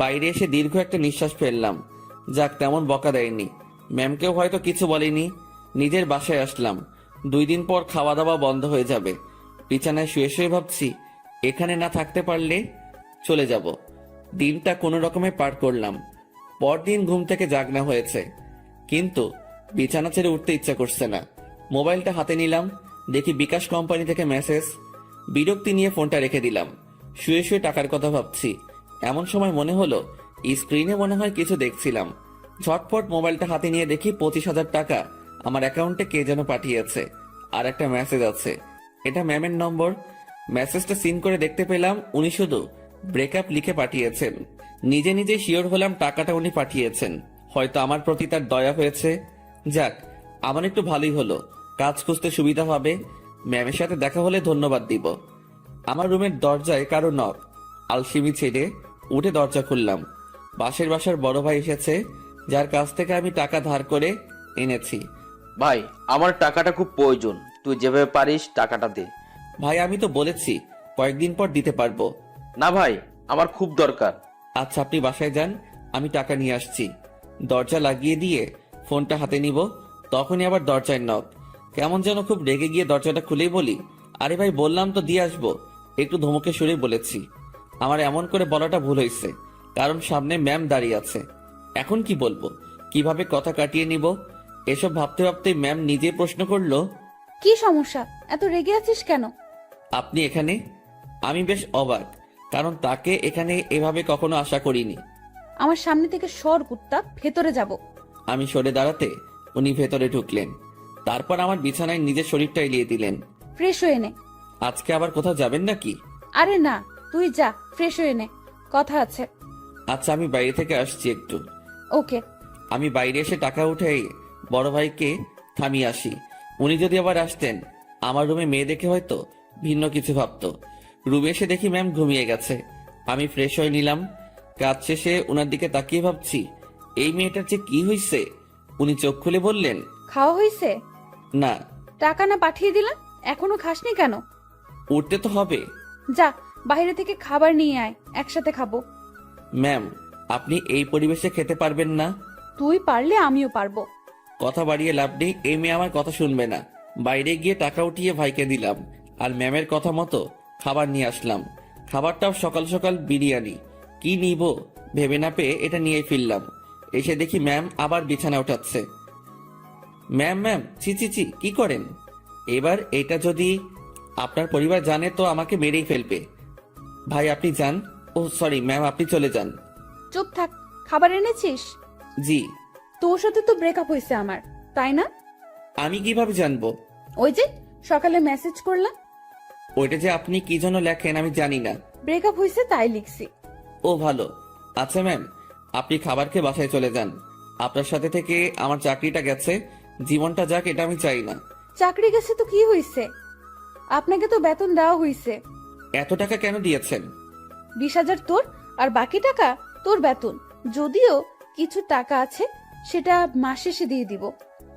বাইরে এসে দীর্ঘ একটা নিঃশ্বাস ফেললাম। যাক, তেমন বকা দেয়নি। ম্যামকেও হয়তো কিছু বলেনি। নিজের বাসায় আসলাম। 2 দিন পর খাওয়া দাওয়া বন্ধ হয়ে যাবে। বিছানায় শুয়ে শুয়ে ভাবছি, এখানে না থাকতে পারলে চলে যাব। দিনটা কোনো রকমে পার করলাম। পরদিন ঘুম থেকে জাগনা হয়েছে, কিন্তু বিছানা ছেড়ে উঠতে ইচ্ছা করছে না। মোবাইলটা হাতে নিলাম, দেখি বিকাশ কোম্পানি থেকে মেসেজ। বিরক্তি নিয়ে ফোনটা রেখে দিলাম। শুয়ে শুয়ে টাকার কথা ভাবছি। এমন সময় মনে হলো স্ক্রিনে মনে হয় কিছু দেখছিলাম। ঝটপট মোবাইলটা হাতে নিয়ে দেখি 25,000 টাকা আমার অ্যাকাউন্টে কে যেন পাঠিয়েছে। আর একটা মেসেজ আছে, এটা ম্যামের নম্বর। মেসেজটা সিন করে দেখতে পেলাম উনি শুধু ব্রেকআপ লিখে পাঠিয়েছেন। নিজে নিজে শিওর হলাম টাকাটা উনি পাঠিয়েছেন। হয়তো আমার প্রতি তার দয়া হয়েছে। যাক, আমার একটু ভালোই হলো, কাজ খুঁজতে সুবিধা হবে। ম্যামের সাথে দেখা হলে ধন্যবাদ দিব। আমার রুমের দরজায় কারো নক। আলসিমি ছেড়ে উঠে দরজা খুললাম। পাশের বাসার বড় ভাই এসেছে, যার কাছ থেকে আমি টাকা ধার করে এনেছি।
ভাই, আমার টাকাটা খুব প্রয়োজন, তুই যেভাবে পারিস টাকাটা দে।
ভাই আমি তো বলেছি কয়েকদিন পর দিতে পারবো।
না ভাই, আমার খুব দরকার।
আচ্ছা আপনি বাসায় যান, আমি টাকা নিয়ে আসছি। দরজা লাগিয়ে দিয়ে ফোনটা হাতে নিব, তখনই আবার দরজায় নক। কেমন যেন খুব রেগে গিয়ে দরজাটা খুলেই বলি, আরে ভাই বললাম তো দিয়ে আসবো। একটু ধমকে সুরে বলেছি। আমার এমন করে বলাটা ভুল হয়েছে, কারণ সামনে ম্যাম দাঁড়িয়ে আছে। এখন কি বলবো, কিভাবে কথা কাটিয়ে নিব, এসব ভাবতে ভাবতে ম্যাম নিজে প্রশ্ন করলো,
কি সমস্যা? এত রেগে আছিস কেন?
আপনি এখানে? আমি বেশ অবাক, কারণ তাকে এখানে এভাবে কখনো আশা করিনি।
আমার সামনে থেকে সর কুত্তা, ভেতরে যাব।
আমি সরে দাঁড়াতে উনি ভেতরে ঢুকলেন। তারপর আমার বিছানায় নিজের শরীরটা এলিয়ে দিলেন।
ফ্রেশ হয়ে নে।
আজকে আবার কোথাও যাবেন নাকি?
আরে না, তুই যা, ফ্রেশ হয়ে নে, কথা আছে।
আচ্ছা আমি বাইরে থেকে আসছি একটু।
ওকে।
আমি বাইরে এসে টাকা উঠে বড় ভাইকে থামিয়ে আসি। উনি যদি আবার আসতেন, আমার রুমে মেয়ে দেখে হয়তো ভিন্ন কিছু ভাবতো। রুমে এসে দেখি ম্যাম ঘুমিয়ে গেছে। আমি ফ্রেশ হয়ে নিলাম। কাজ শেষে ওনার দিকে তাকিয়ে ভাবছি, এই মেয়েটার যে কি হয়েছে। উনি চোখ খুলে বললেন,
খাওয়া হয়েছে?
না।
টাকা না পাঠিয়ে দিলাম, এখনো খাসনি কেন?
উঠতে তো হবে।
যা, বাইরে থেকে খাবার নিয়ে আয়, একসাথে খাবো।
ম্যাম, আপনি এই পরিবেশে খেতে পারবেন না।
তুই পারলে আমিও পারবো।
কথা বাড়িয়ে লাভ নেই, এই মেয়ে আমার কথা শুনবে না। বাইরে গিয়ে টাকা উঠিয়ে ভাইকে দিলাম, আর ম্যামের কথা মতো খাবার নিয়ে আসলাম। খাবারটাও সকাল সকাল বিরিয়ানি। কি নিব ভেবে না পেয়ে এটা নিয়ে ফিরলাম। এসে দেখি ম্যাম আবার বিছানা উঠাচ্ছে। ম্যাম ম্যাম, ছি ছি ছি, কি করেন? এবার এটা যদি আপনার পরিবার জানে তো আমাকে মেরেই ফেলবে। ভাই আপনি যান। ও সরি ম্যাম, আপনি চলে যান।
চুপ থাক। খাবার এনেছিস?
জি।
তোর সাথে তো ব্রেকআপ হয়েছে আমার, তাই না?
আমি কিভাবে জানবো?
ওই যে সকালে মেসেজ করলাম।
ওইটা যে আপনি কি জন্য লেখেন আমি জানি না।
ব্রেকআপ হয়েছে তাই লিখছি।
ও ভালো। আচ্ছা ম্যাম, আপনি খাবার খেয়ে বাসায় চলে যান। আপনার সাথে থেকে আমার চাকরিটা গেছে, জীবনটা যাক এটা আমি চাই না।
চাকরি গেছে তো কি হয়েছে? আপনাকে তো বেতন দেওয়া হয়েছে।
এত টাকা কেন দিয়েছেন?
20,000 তোর, আর বাকি টাকা তোর বেতন। যদিও কিছু টাকা আছে, সেটা মাস শেষে দিয়ে দিব।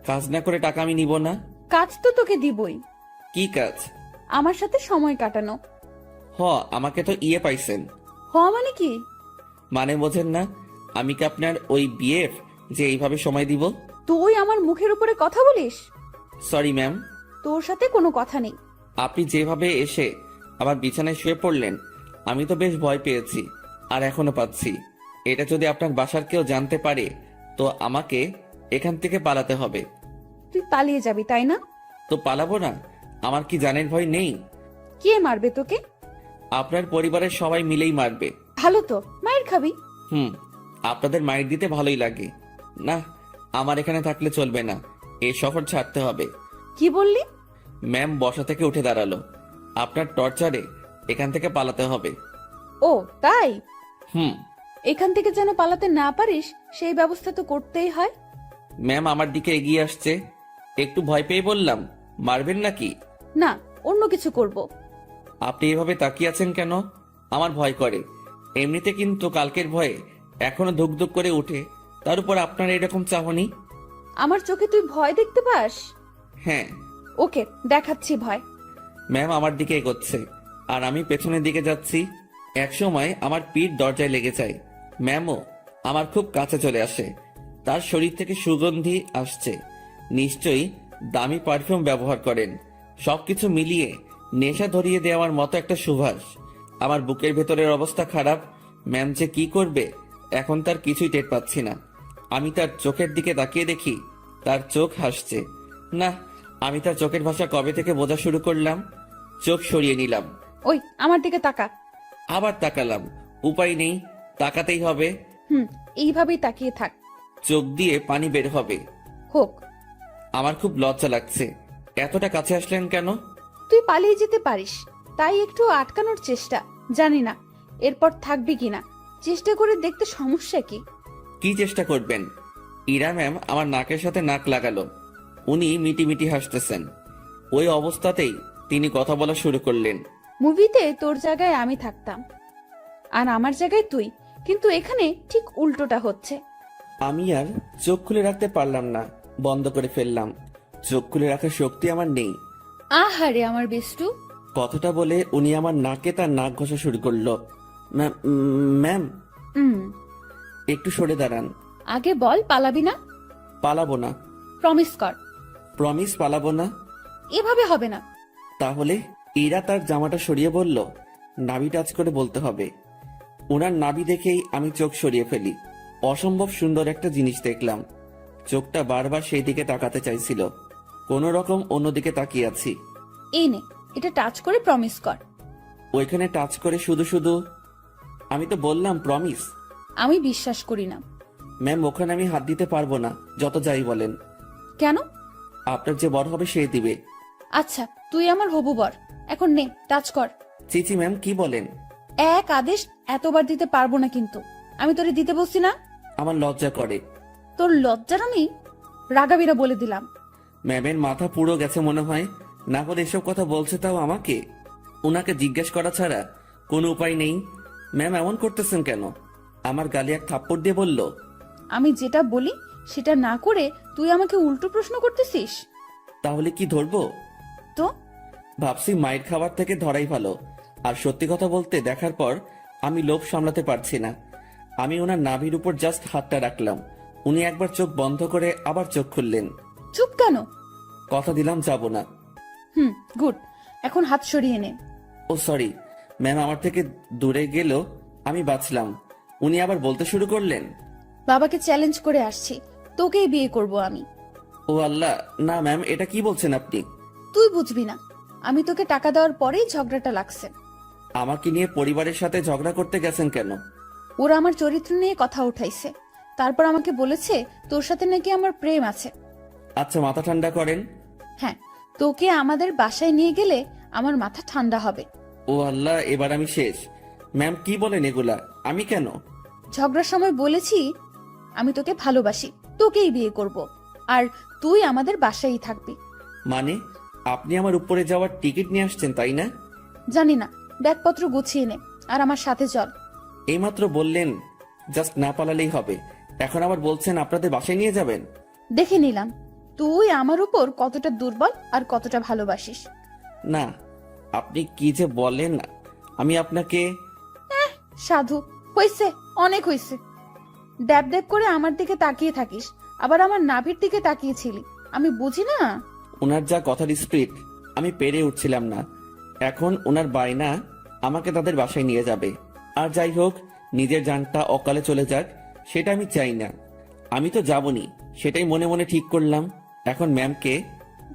কাজ না করে টাকা আমি নিব না।
কাজ তো তোকে দিবই।
কি কাজ?
আমার সাথে সময় কাটানো।
আমাকে তো ইয়ে পাইছেন।
মানে কি?
মানে বোঝেন না? আমি কি আপনার ওই বিএফ যে এইভাবে সময় দিব?
তুই আমার মুখের উপরে কথা বলিস?
Sorry ma'am.
তোর সাথে কোনো কথা নেই।
আপনি যেভাবে এসে আমার বিছানায় শুয়ে পড়লেন, আমি তো বেশ ভয় পেয়েছি, আর এখনো পাচ্ছি। এটা যদি আপনার বাসার কেউ জানতে পারে, তো আমাকে এখান থেকে পালাতে হবে।
তুই পালিয়ে যাবি তাই না?
তো পালাবো না? আমার কি জানের ভয় নেই?
কে মারবে তোকে?
আপনার পরিবারের সবাই মিলেই মারবে।
ভালো তো, মায়ের খাবি।
আপনাদের মাইর দিতে ভালোই লাগে। না, আমার এখানে থাকলে চলবে না, এই শহর ছাড়তে হবে।
কি বললি?
ম্যাম বসা থেকে উঠে দাঁড়ালো। আপনার টর্চারে এখান থেকে পালাতে হবে।
ও তাই?
হুম।
এখান থেকে যেন পালাতে না পারিস সেই ব্যবস্থা তো করতেই হয়।
ম্যাম আমার দিকে এগিয়ে আসছে। একটু ভয় পেয়ে বললাম, মারবেন নাকি?
না, অন্য কিছু করব।
আপনি এভাবে তাকিয়ে আছেন কেন? আমার ভয় করে। এমনিতে কিন্তু কালকের ভয়ে এখনো ধুক ধুক করে উঠে, তার উপর আপনার এরকম চাহনি।
আমার চোখে তুই ভয় দেখতে পাস?
হ্যাঁ।
ওকে, দেখাচ্ছি ভয়।
ম্যাম আমার দিকে এগোচ্ছে, আর আমি পেছনের দিকে যাচ্ছি। একসময় আমার পিঠ দরজায় লেগে যায়। ম্যামও আমার খুব কাছে চলে আসে। তার শরীর থেকে সুগন্ধি আসছে। নিশ্চয়ই দামি পারফিউম ব্যবহার করেন। সবকিছু মিলিয়ে নেশা ধরিয়ে দেওয়ার মতো একটা সুবাস। আমার বুকের ভেতরের অবস্থা খারাপ। ম্যাম যে কি করবে এখন তার কিছুই টের পাচ্ছি না। আমি তার চোখের দিকে তাকিয়ে দেখি তার চোখ হাসছে। না, আমি তার চোখের ভাষা কবে থেকে বোঝা শুরু করলাম। চোখ সরিয়ে নিলাম।
ওই আমার দিকে তাকা।
আবার তাকালাম। উপায় নেই, তাকাতেই হবে।
এইভাবেই তাকিয়ে থাক।
চোখ দিয়ে পানি বের হবে।
হোক।
আমার খুব লজ্জা লাগছে। এতটা কাছে আসলেন কেন?
তুই পালিয়ে যেতে পারিস, তাই একটু আটকানোর চেষ্টা। জানি না এরপর থাকবি কিনা, চেষ্টা করে দেখতে সমস্যা কি?
কি চেষ্টা করবেন? ইরা ম্যাম আমার নাকের সাথে নাক লাগালো। উনি মিটি মিটি হাসতেছেন। ওই অবস্থাতেই তিনি কথা বলা শুরু করলেন।
মুভিতে তোর জায়গায় আমি থাকতাম, আর আমার জায়গায় তুই, কিন্তু এখানে ঠিক উল্টোটা হচ্ছে।
আমি আর চোখ খুলে রাখতে পারলাম না, বন্ধ করে ফেললাম। চোখ খুলে রাখার শক্তি আমার নেই।
আহারে আমার বেষ্টু।
কথাটা বলে উনি আমার নাকে তার নাক ঘষা শুরু করলো। ম্যাম, একটু সরে দাঁড়ান।
আগে বল পালাবি না?
পালাবো না।
প্রমিস কর।
প্রমিস, পালাবো না।
এভাবে হবে না।
তাহলে? ইরা তার জামাটা সরিয়ে বলল, নাভি টাচ করে বলতে হবে। ওনার নাভি দেখেই আমি চোখ সরিয়ে ফেলি। অসম্ভব সুন্দর একটা জিনিস দেখলাম। চোখটা বারবার সেই দিকে তাকাতে চাইছিল। কোনো রকম অন্যদিকে তাকিয়ে আছি।
এই নে, এটা টাচ করে প্রমিস কর।
ওইখানে টাচ করে শুধু শুধু? আমি তো বললাম প্রমিস।
আমি বিশ্বাস করি না।
ম্যাম ওখানে আমি হাত দিতে পারবো না, যত যাই বলেন।
কেন?
আপনার যে বর হবে সে দিবে।
আচ্ছা, তুই আমার হবু বর, এখন নে টাচ কর।
চিচি ম্যাম, কি বলেন?
এক আদেশ এতবার দিতে পারবো না, কিন্তু আমি তোরে দিতে বলছি না।
আমার লজ্জা করে।
তোর লজ্জার আমি রাগাবিরা বলে দিলাম।
ম্যামের মাথা পুরো গেছে মনে হয়, না হলে এসব কথা বলছে তাও আমাকে। ওনাকে জিজ্ঞেস করা ছাড়া কোনো উপায় নেই। ম্যাম এমন করতেছেন কেন? আমার গালে এক থাপ্পড় দিয়ে বলল,
আমি যেটা বলি সেটা না করে তুই আমাকে উল্টো প্রশ্ন করতেছিস।
তাহলে কি ধরবো?
তো
ভাবছি মায়ের খাবার থেকে ধরাই ভালো। আর সত্যি কথা বলতে দেখার পর আমি লোভ সামলাতে পারছি না। আমি ওনার নাভির উপর জাস্ট হাতটা রাখলাম। উনি একবার চোখ বন্ধ করে আবার চোখ খুললেন।
চুপ কেন?
কথা দিলাম যাব না।
গুড, এখন হাত সরিয়ে নে।
ও সরি ম্যাম, আমার থেকে দূরে গেল আমি বাঁচলাম। উনি আবার বলতে শুরু করলেন,
বাবাকে চ্যালেঞ্জ করে আসছি, তোকেই বিয়ে করব আমি।
ও আল্লাহ, না ম্যাম, এটা কি বলছেন আপনি?
তুই বুঝবি না, আমি তোকে টাকা দেওয়ার পরেই ঝগড়াটা লাগছে।
আমাকে নিয়ে পরিবারের সাথে ঝগড়া করতে গেছেন কেন?
ওরা আমার চরিত্র নিয়ে কথা উঠাইছে, তারপর আমাকে বলেছে তোর সাথে নাকি আমার প্রেম আছে।
আচ্ছা, মাথা ঠান্ডা করেন।
হ্যাঁ, তোকে আমাদের বাসায় নিয়ে গেলে আমার মাথা ঠান্ডা হবে।
ও আল্লাহ, এবার আমি শেষ। ম্যাম কি বলেন এগুলা? আমি কেন?
ঝগড়ার সময় বলেছি আমি তোকে ভালোবাসি, তোকেই বিয়ে করব, আর তুই আমাদের বাসায়ই থাকবি।
মানে আপনি আমার উপরে যাওয়ার টিকিট নিয়ে আসছেন তাই না?
জানি না, ব্যাগপত্র গুছিয়ে নে আর আমার সাথে চল।
এইমাত্র বললেন জাস্ট না পালালেই হবে, এখন আবার বলছেন আপনাদের বাসায় নিয়ে যাবেন।
দেখে নিলাম তুই আমার উপর কতটা দুর্বল আর কতটা ভালোবাসিস।
না, আপনি কি যে বলেন, আমি আপনাকে
সাধু, হইছে, অনেক হইছে। ড্যাব ড্যাব করে আমার দিকে তাকিয়ে থাকিস, আবার আমার নাভির দিকে তাকিয়েছিলি। আমি বুঝি না।
ওনার যা কথার স্পিড, আমি পেরে উঠছিলাম না। এখন ওনার বায়না আমাকে তাদের বাসায় নিয়ে যাবে। আর যাই হোক, নিজের জানটা অকালে চলে যাক সেটা আমি চাই না। আমি তো যাবনি, সেটাই মনে মনে ঠিক করলাম। এখন ম্যামকে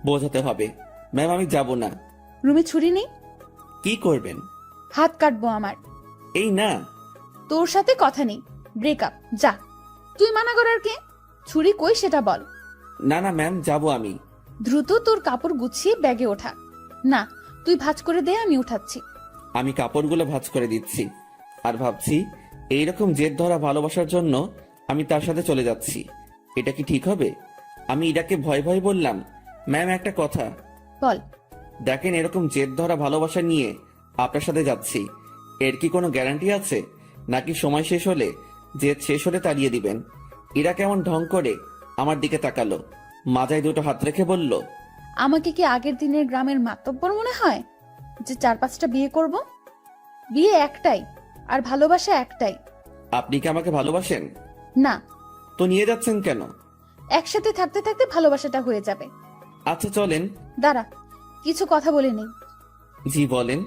বোঝাতে হবে, ম্যাম আমি যাব না।
রুমে ছুরি নেই?
কি করবেন?
হাত কাটবো আমার।
এই না।
তোর সাথে কথা নেই, ব্রেকআপ, যা। তুই মানা করার কে? ছুরি কই সেটা বল।
না না ম্যাম, যাব আমি।
দ্রুত তোর কাপড় গুছিয়ে ব্যাগে ওঠা। না, তুই ভাঁজ করে দে, আমি উঠাচ্ছি।
আমি কাপড়গুলো ভাঁজ করে দিচ্ছি আর ভাবছি এইরকম জেদ ধরা ভালোবাসার জন্য আমি তার সাথে চলে যাচ্ছি। এটা কি ঠিক হবে? আমি ইরাকে ভয় ভয় বললাম, ম্যাম একটা কথা।
বল।
দেখেন, এরকম জেদ ধরা ভালোবাসা নিয়ে আপনার সাথে যাচ্ছি, এর কি কোনো গ্যারান্টি আছে? নাকি সময় শেষ হলে, জেদ শেষ হলে তাড়িয়ে দিবেন? ইরা কেমন ঢং করে আমার দিকে তাকালো, মাথায় দুটো হাত রেখে বলল,
আমাকে কি আগের দিনের গ্রামের মাতব্বর মনে হয় যে 4-5টা বিয়ে করব? বিয়ে একটাই, আর ভালোবাসা একটাই।
আপনি কি আমাকে ভালোবাসেন?
না।
তো নিয়ে যাচ্ছেন কেন?
একসাথে থাকতে থাকতে ভালোবাসাটা হয়ে যাবে।
আচ্ছা চলেন।
দাঁড়া, কিছু কথা বলে নেই।
জি বলেন।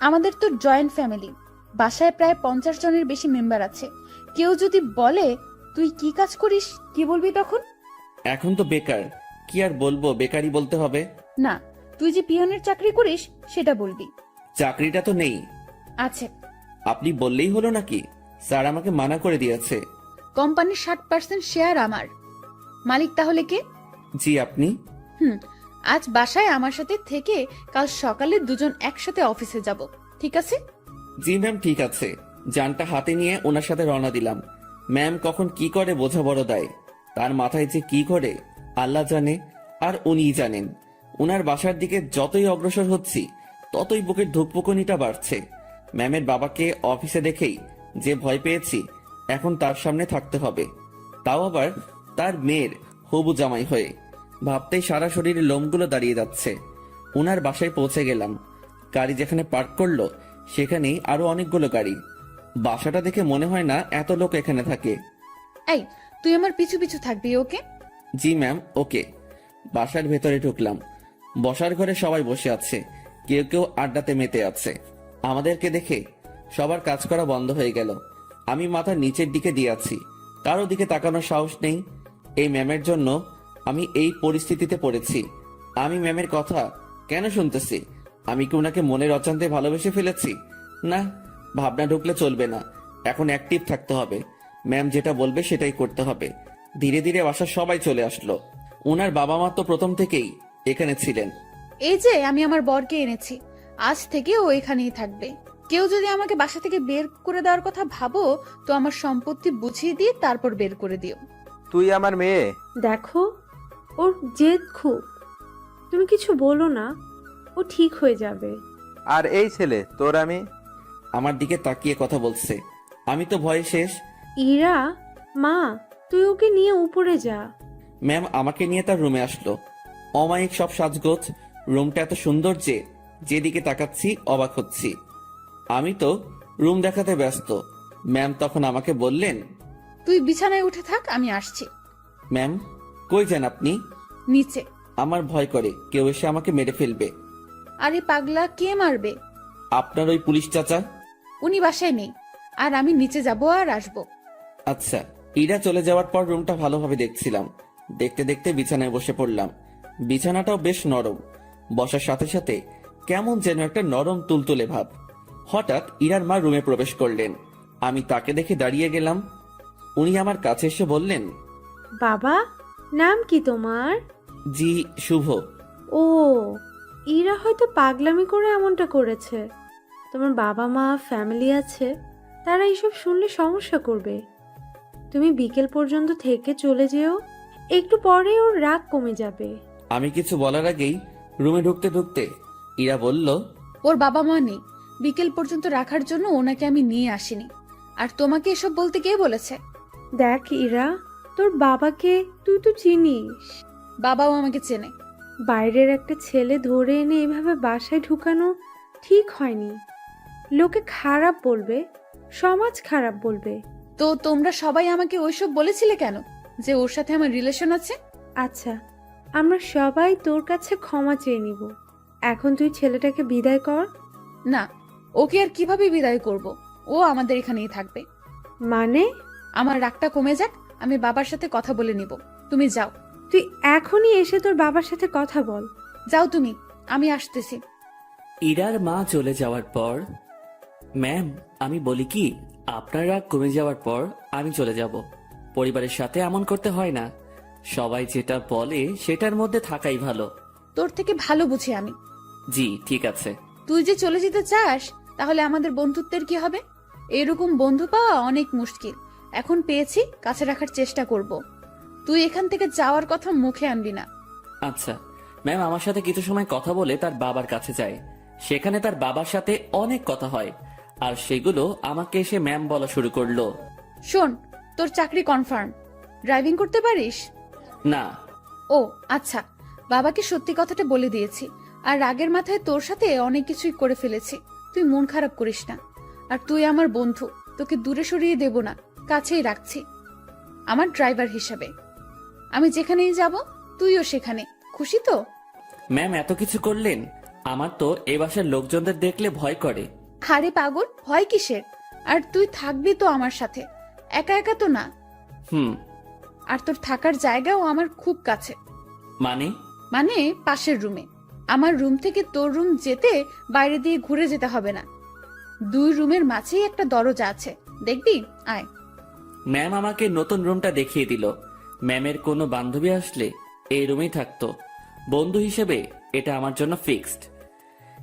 আমাদের তো জয়েন্ট ফ্যামিলি, বাসায় প্রায় 50 জনের বেশি মেম্বার আছে। কেউ যদি বলে তুই কি কাজ করিস, কি বলবি তখন?
এখন তো বেকার, কি আর বলবো, বেকারই বলতে হবে।
না, তুই যে পিয়নের চাকরি করিস সেটা বলবি।
চাকরিটা তো নেই।
আছে।
আপনি বললেই হলো নাকি? স্যার আমাকে মানা করে দিয়েছে।
কোম্পানির 60% শেয়ার আমার। মালিক তাহলে কে?
জি আপনি।
আজ বাসায় আমার সাথে থেকে কাল সকালে দুজন একসাথে অফিসে যাব, ঠিক আছে?
জি ম্যাম, ঠিক আছে। যানটা হাতে নিয়ে ওনার সাথে রওনা দিলাম। ম্যাম কখন কি করে বোঝা বড় দায়। তার মাথায় যে কি করে আল্লাহ জানে, আর উনিই জানেন। ওনার বাসার দিকে যতই অগ্রসর হচ্ছি ততই বুকের ধুকপুকুনিটা বাড়ছে। ম্যামের বাবাকে অফিসে দেখেই যে ভয় পেয়েছি, এখন তার সামনে থাকতে হবে, তাও আবার তার মেয়ের হবু জামাই হয়ে। ভাবতেই সারা শরীরের লোমগুলো দাঁড়িয়ে যাচ্ছে। ওনার বাসায় পৌঁছে গেলাম। গাড়ি যেখানে পার্ক করলো সেখানেই আরো অনেকগুলো গাড়ি। বাসাটা দেখে মনে হয় না এত লোক এখানে থাকে।
এই, তুই আমার পিছু পিছু থাকবি, ওকে?
জি ম্যাম, ওকে। বাসার ভেতরে ঢুকলাম। বসার ঘরে সবাই বসে আছে, কেউ কেউ আড্ডাতে মেতে আছে। আমাদেরকে দেখে সবার কাজ করা বন্ধ হয়ে গেল। আমি মাথা নিচের দিকে দিয়ে আছি, কারো দিকে তাকানোর সাহস নেই। এই ম্যামের জন্য আমি এই পরিস্থিতিতে পড়েছি। আমি ম্যামের কথা কেন শুনতেছি? আমি কি ওনাকে মনের অজান্তে ভালোবেসে ফেলেছি? না, ভাবনা ঢুকলে চলবে না, এখন অ্যাক্টিভ থাকতে হবে। ম্যাম যেটা বলবে সেটাই করতে হবে। ধীরে ধীরে বাসার সবাই চলে আসলো। ওনার বাবা মা তো প্রথম থেকেই এখানে ছিলেন।
এই যে আমি আমার বরকে এনেছি, আজ থেকে ও এখানেই থাকবে। কেউ যদি আমাকে বাসা থেকে বের করে দেওয়ার কথা ভাবো, তো আমার সম্পত্তি বুঝিয়ে দিয়ে তারপর বের করে দিও।
তুই আমার মেয়ে।
দেখো, ওর জেদ খুব। তুমি কিছু বলো না, ও ঠিক হয়ে যাবে।
আর এই ছেলে তোর আমি।
আমার দিকে তাকিয়ে কথা বলছে। আমি তো ভয়ে শেষ।
ইরা, মা, তুই ওকে নিয়ে উপরে যা।
ম্যাম আমাকে নিয়ে তার রুমে আসলো। অমায়িক সব সাজগোজ, রুমটা এত সুন্দর যে যেদিকে তাকাচ্ছি অবাক হচ্ছি। আমি তো রুম দেখাতে ব্যস্ত। ম্যাম তখন আমাকে বললেন,
তুই বিছানায় উঠে থাক, আমি আসছি।
ম্যাম কই যান আপনি?
নিচে।
আমার ভয় করে কেউ এসে আমাকে মেরে ফেলবে।
আরে পাগলা, কে মারবে?
আপনার ওই পুলিশ চাচা।
উনি বাসায় নেই, আর আমি নিচে যাব আর আসবো।
আচ্ছা। ইরা চলে যাওয়ার পর রুমটা ভালোভাবে দেখছিলাম। দেখতে দেখতে বিছানায় বসে পড়লাম। বিছানাটাও বেশ নরম। বসার সাথে সাথে কেমন যেন একটা নরম তুলতুলে ভাব। হঠাৎ ইরার মা রুমে প্রবেশ করলেন। আমি তাকে দেখে দাঁড়িয়ে গেলাম। উনি আমার কাছে এসে বললেন,
বাবা, নাম কি তোমার?
জি শুভ।
ও, ইরা হয়তো পাগলামি করে এমনটা করেছে। তোমার বাবা মা, ফ্যামিলি আছে, তারা এইসব শুনলে সমস্যা করবে। তুমি বিকেল পর্যন্ত থেকে চলে যেও, একটু পরে ওর রাগ কমে যাবে।
আমি কিছু বলার আগেই রুমে ঢুকতে ঢুকতে ইরা বলল,
ওর বাবা মা নেই, বিকেল পর্যন্ত রাখার জন্য ওনাকে আমি নিয়ে আসিনি। আর তোমাকে এসব বলতে কে বলেছে?
দেখ ইরা, তোর বাবাকে তুই তো চিনিস।
বাবাও আমাকে চেনে।
বাইরের একটা ছেলে ধরে এনে এভাবে বাসায় ঢুকানো ঠিক হয়নি। লোকে খারাপ বলবে, সমাজ খারাপ বলবে।
তো তোমরা সবাই আমাকে ওইসব বলেছিলে কেন, যে ওর সাথে আমার রিলেশন আছে?
আচ্ছা, আমরা সবাই তোর কাছে ক্ষমা চেয়ে নিব। এখন তুই ছেলেটাকে বিদায় কর।
না, ওকে আর কিভাবে বিদায় করব? ও আমাদের এখানেই থাকবে।
মানে?
আমার রাগটা কমে যাক, আমি বাবার সাথে কথা বলে নিব। তুমি যাও।
তুই এখনই এসে তোর বাবার সাথে কথা বল।
যাও তুমি, আমি আসতেছি।
ইরার মা চলে যাওয়ার পর, ম্যাম আমি বলি কি, আপনার রাগ কমে যাওয়ার পর আমি চলে যাব। পরিবারের সাথে এমন করতে হয় না। সবাই যেটা বলে সেটার মধ্যে থাকাই ভালো।
তোর থেকে ভালো বুঝি আমি।
জি ঠিক আছে।
তুই যে চলে যেতে চাস, তাহলে আমাদের বন্ধুত্বের কি হবে? এরকম বন্ধু পাওয়া অনেক মুশকিল। এখন পেয়েছি, কাছে রাখার চেষ্টা করব। তুই এখান থেকে যাওয়ার কথা মুখে আনবি না।
আচ্ছা ম্যাম, আমার সাথে কিছু সময় কথা বলে তার বাবার কাছে যায়। সেখানে তার বাবার সাথে অনেক কথা হয়, আর সেগুলো আমাকে এসে ম্যাম বলা শুরু করলো।
শোন, তোর চাকরি কনফার্ম। ড্রাইভিং করতে পারিস?
না।
ও আচ্ছা, বাবাকে সত্যি কথাটা বলে দিয়েছি। আর রাগের মাথায় তোর সাথে অনেক কিছুই করে ফেলেছি। তুই মন খারাপ করিস না। আর তুই আমার বন্ধু, তোকে দূরে সরিয়ে দেব না, কাছেই রাখছি আমার ড্রাইভার হিসাবে। আমি যেখানেই যাব তুইও সেখানে। খুশি তো?
ম্যাম এত কিছু করলেন, আমার তো এ বাসার লোকজনদের দেখলে ভয় করে।
আরে পাগল, ভয় কিসের? আর তুই থাকবি তো আমার সাথে, একা একা তো না।
হুম।
আর তোর থাকার জায়গাও আমার খুব কাছে।
মানে?
মানে পাশের রুমে। আমার রুম থেকে তোর রুম যেতে বাইরে দিয়ে ঘুরে যেতে হবে না। 2 রুমের মাঝেই একটা দরজা আছে, দেখবি? আয়।
ম্যাম আমাকে নতুন রুমটা দেখিয়ে দিল। ম্যামের কোনো বান্ধবী আসলে এই রুমেই থাকতো। বন্ধু হিসেবে এটা আমার জন্য ফিক্সড।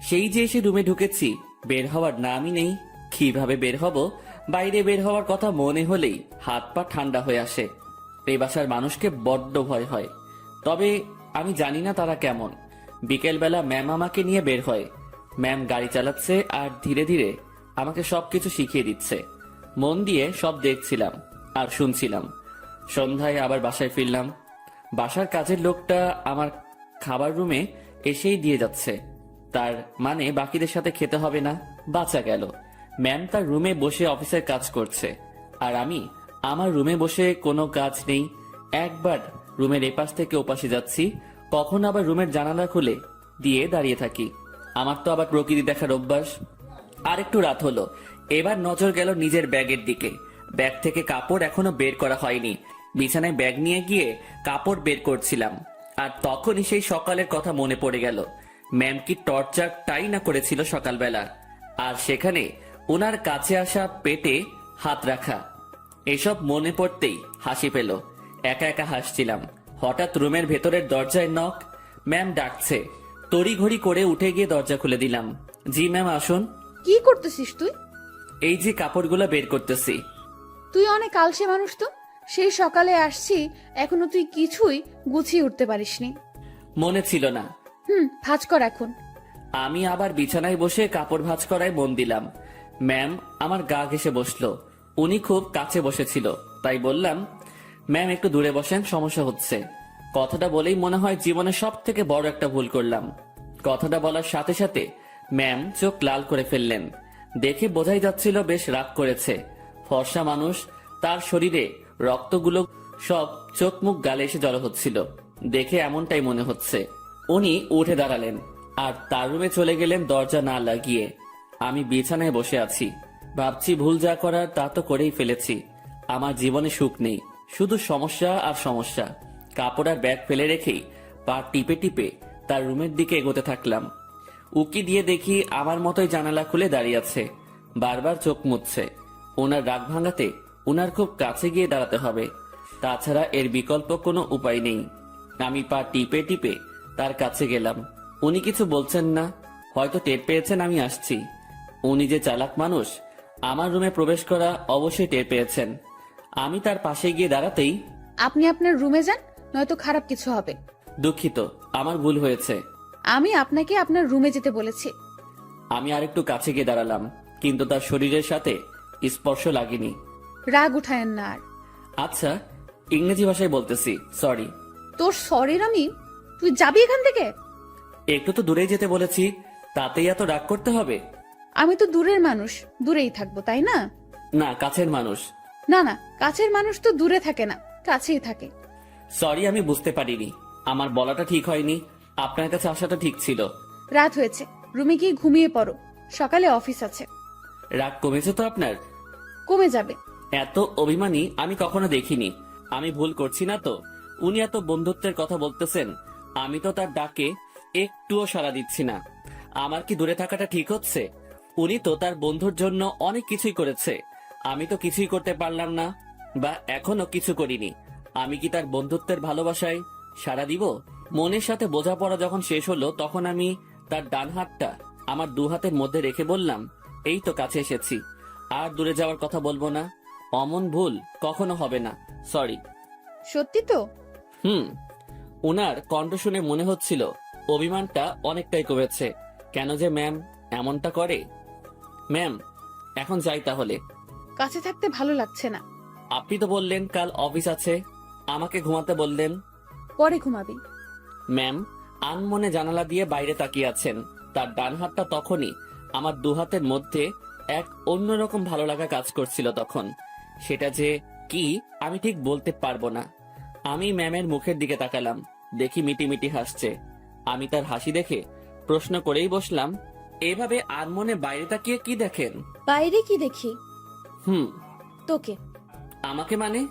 সেই যে এসে রুমে ঢুকেছি, বের হওয়ার নামই নেই। কিভাবে বের হব? বাইরে বের হওয়ার কথা মনে হলেই হাত পা ঠান্ডা হয়ে আসে। এই বাসার মানুষকে বড্ড ভয় হয়। তবে আমি জানি না তারা কেমন। বিকেলবেলা ম্যাম আমাকে নিয়ে বের হয়। ম্যাম গাড়ি চালাচ্ছে আর ধীরে ধীরে আমাকে সবকিছু শিখিয়ে দিচ্ছে। মন দিয়ে সব দেখছিলাম আর শুনছিলাম। সন্ধ্যায় আবার বাসায় ফিরলাম। বাসার কাজের লোকটা আমার খাবার রুমে এসেই দিয়ে যাচ্ছে। তার মানে বাকিদের সাথে খেতে হবে না, বাঁচা গেল। ম্যাম তার রুমে বসে অফিসের কাজ করছে, আর আমি আমার রুমে বসে কোনো কাজ নেই। একবার রুমের এপাশ থেকে ওপাশে যাচ্ছি, কখন আবার রুমের জানালা খুলে দিয়ে দাঁড়িয়ে থাকি। আমার তো আবার প্রকৃতি দেখার অভ্যাস। আর একটু রাত হলো, এবার নজর গেল নিজের ব্যাগের দিকে। ব্যাগ থেকে কাপড় এখনো বের করা হয়নি। বিছানায় ব্যাগ নিয়ে গিয়ে কাপড় বের করছিলাম, আর তখনই সেই সকালের কথা মনে পড়ে গেল। ম্যাম কি টর্চারটাই না করেছিল সকালবেলা, আর সেখানে ওনার কাছে আসা পেটে হাত রাখা। এসব মনে পড়তেই হাসি পেল। একা একা হাসছিলাম। হঠাৎ রুমের ভেতরের দরজায় নক। ম্যাম ডাকছে। তড়িঘড়ি করে উঠে গিয়ে দরজা খুলে দিলাম। জি ম্যাম আসুন।
কি করতেছিস তুই?
এই যে কাপড়গুলো বের করতেছি।
তুই অনেক আলসে মানুষ তো। সেই সকালে আসছি, এখনো তুই কিছুই গুছিয়ে উঠতে পারিসনি।
মনে ছিল না।
ভাঁজ কর এখন।
আমি আবার বিছানায় বসে কাপড় ভাঁজ করায় মন দিলাম। ম্যাম আমার গা ঘেঁষে বসলো। উনি খুব কাছে বসেছিল, তাই বললাম, ম্যাম একটু দূরে বসেন, সমস্যা হচ্ছে। কথাটা বলেই মনে হয় জীবনে সব থেকে বড় একটা ভুল করলাম। কথাটা বলার সাথে সাথে ম্যাম চোখ লাল করে ফেললেন। দেখে বোঝাই যাচ্ছিল বেশ রাগ করেছে। ফর্সা মানুষ, তার শরীরে রক্তগুলো সব চোখ মুখ গালে এসে জড়ো হচ্ছিল। দেখে এমনটাই মনে হচ্ছে। উনি উঠে দাঁড়ালেন আর তার রুমে চলে গেলেন দরজা না লাগিয়ে। আমি বিছানায় বসে আছি, ভাবছি ভুল যা করার তা তো করেই ফেলেছি। আমার জীবনে সুখ নেই, শুধু সমস্যা আর সমস্যা। কাপড় আর ব্যাগ ফেলে রেখেই পা টিপে টিপে তার রুমের দিকে এগোতে থাকলাম। উকি দিয়ে দেখি আমার মতোই জানালা খুলে দাঁড়িয়ে আছে, বারবার চোখ মুছছে। ওনার রাগ ভাঙাতে ওনার খুব কাছে গিয়ে দাঁড়াতে হবে, তাছাড়া এর বিকল্প কোনো উপায় নেই। আমি পা টিপে টিপে তার কাছে গেলাম। উনি কিছু বলছেন না, হয়তো টের পেয়েছেন আমি আসছি। উনি যে চালাক মানুষ, আমার রুমে প্রবেশ করা অবশ্যই টের পেয়েছেন। আমি তার পাশে গিয়ে দাঁড়াতেই,
আপনি আপনার রুমে যান, নয়তো খারাপ কিছু হবে।
দুঃখিত, আমার ভুল হয়েছে।
আমি আপনাকে আপনার রুমে যেতে বলেছি।
আমি আরেকটু কাছে গিয়ে দাঁড়ালাম, কিন্তু তার শরীরের সাথে স্পর্শ লাগেনি।
রাগ উঠায়েন না আর।
আচ্ছা, ইংরেজি ভাষায় বলতেছি, সরি।
তোর সরের আমি, তুই যাবি এখান থেকে?
একটু তো দূরেই যেতে বলেছি, তাতেই এত রাগ করতে হবে?
আমি তো দূরের মানুষ, দূরেই থাকবো, তাই না?
না, কাছের মানুষ।
না না, কাছের মানুষ তো দূরে থাকে না, কাছেই থাকে।
সরি, আমি বুঝতে পারিনি। আমার বলাটা ঠিক হয়নি, আপনার কাছে আসাটা ঠিক ছিল।
রাত হয়েছে, রুমে গিয়ে ঘুমিয়ে পড়ো, সকালে অফিস আছে।
রাগ কমেছে তো আপনার?
কমে যাবে।
এত অভিমানী আমি কখনো দেখিনি। আমি ভুল করছি না তো? উনি এত বন্ধুত্বের কথা বলতেছেন, আমি তো তার ডাকে একটুও সাড়া দিচ্ছি না। আমার কি দূরে থাকাটা ঠিক হচ্ছে? উনি তো তার বন্ধুর জন্য অনেক কিছুই করেছে, আমি তো কিছুই করতে পারলাম না, বা এখনো কিছু করিনি। আমি কি তার বন্ধুত্বের ভালোবাসায় সাড়া দিব? মনের সাথে বোঝাপড়া যখন শেষ হলো, তখন আমি তার ডান হাতটা আমার দু হাতের মধ্যে রেখে বললাম, এই তো কাছে এসেছি, আর দূরে যাওয়ার কথা বলবো না। অমন ভুল কখনো হবে না, সরি।
সত্যি তো?
উনার কণ্ঠ শুনে মনে হচ্ছিল অভিমানটা অনেকটাই কমেছে। কেন যে ম্যাম এমনটা করে? ম্যাম, এখন যাই তাহলে।
কাছে থাকতে ভালো লাগছে না।
আপনি তো বললেন কাল অফিস আছে, আমাকে ঘুমাতে বললেন।
পরে ঘুমাবি।
ম্যাম আনমনে জানালা দিয়ে বাইরে তাকিয়ে আছেন। তার ডান হাতটা তখনই আমার দু হাতের মধ্যে এক অন্যরকম ভালো লাগা কাজ করছিল তখন। সেটা যে কি আমি ঠিক বলতে পারবো না। আমি ম্যামের মুখের দিকে তাকালাম, দেখি মিটিমিটি হাসছে। আমি তার হাসি দেখে প্রশ্ন করেই বসলাম, এভাবে আনমনে বাইরে তাকিয়ে কি দেখেন?
বাইরে কি দেখি? তোকে।
আমাকে মানে?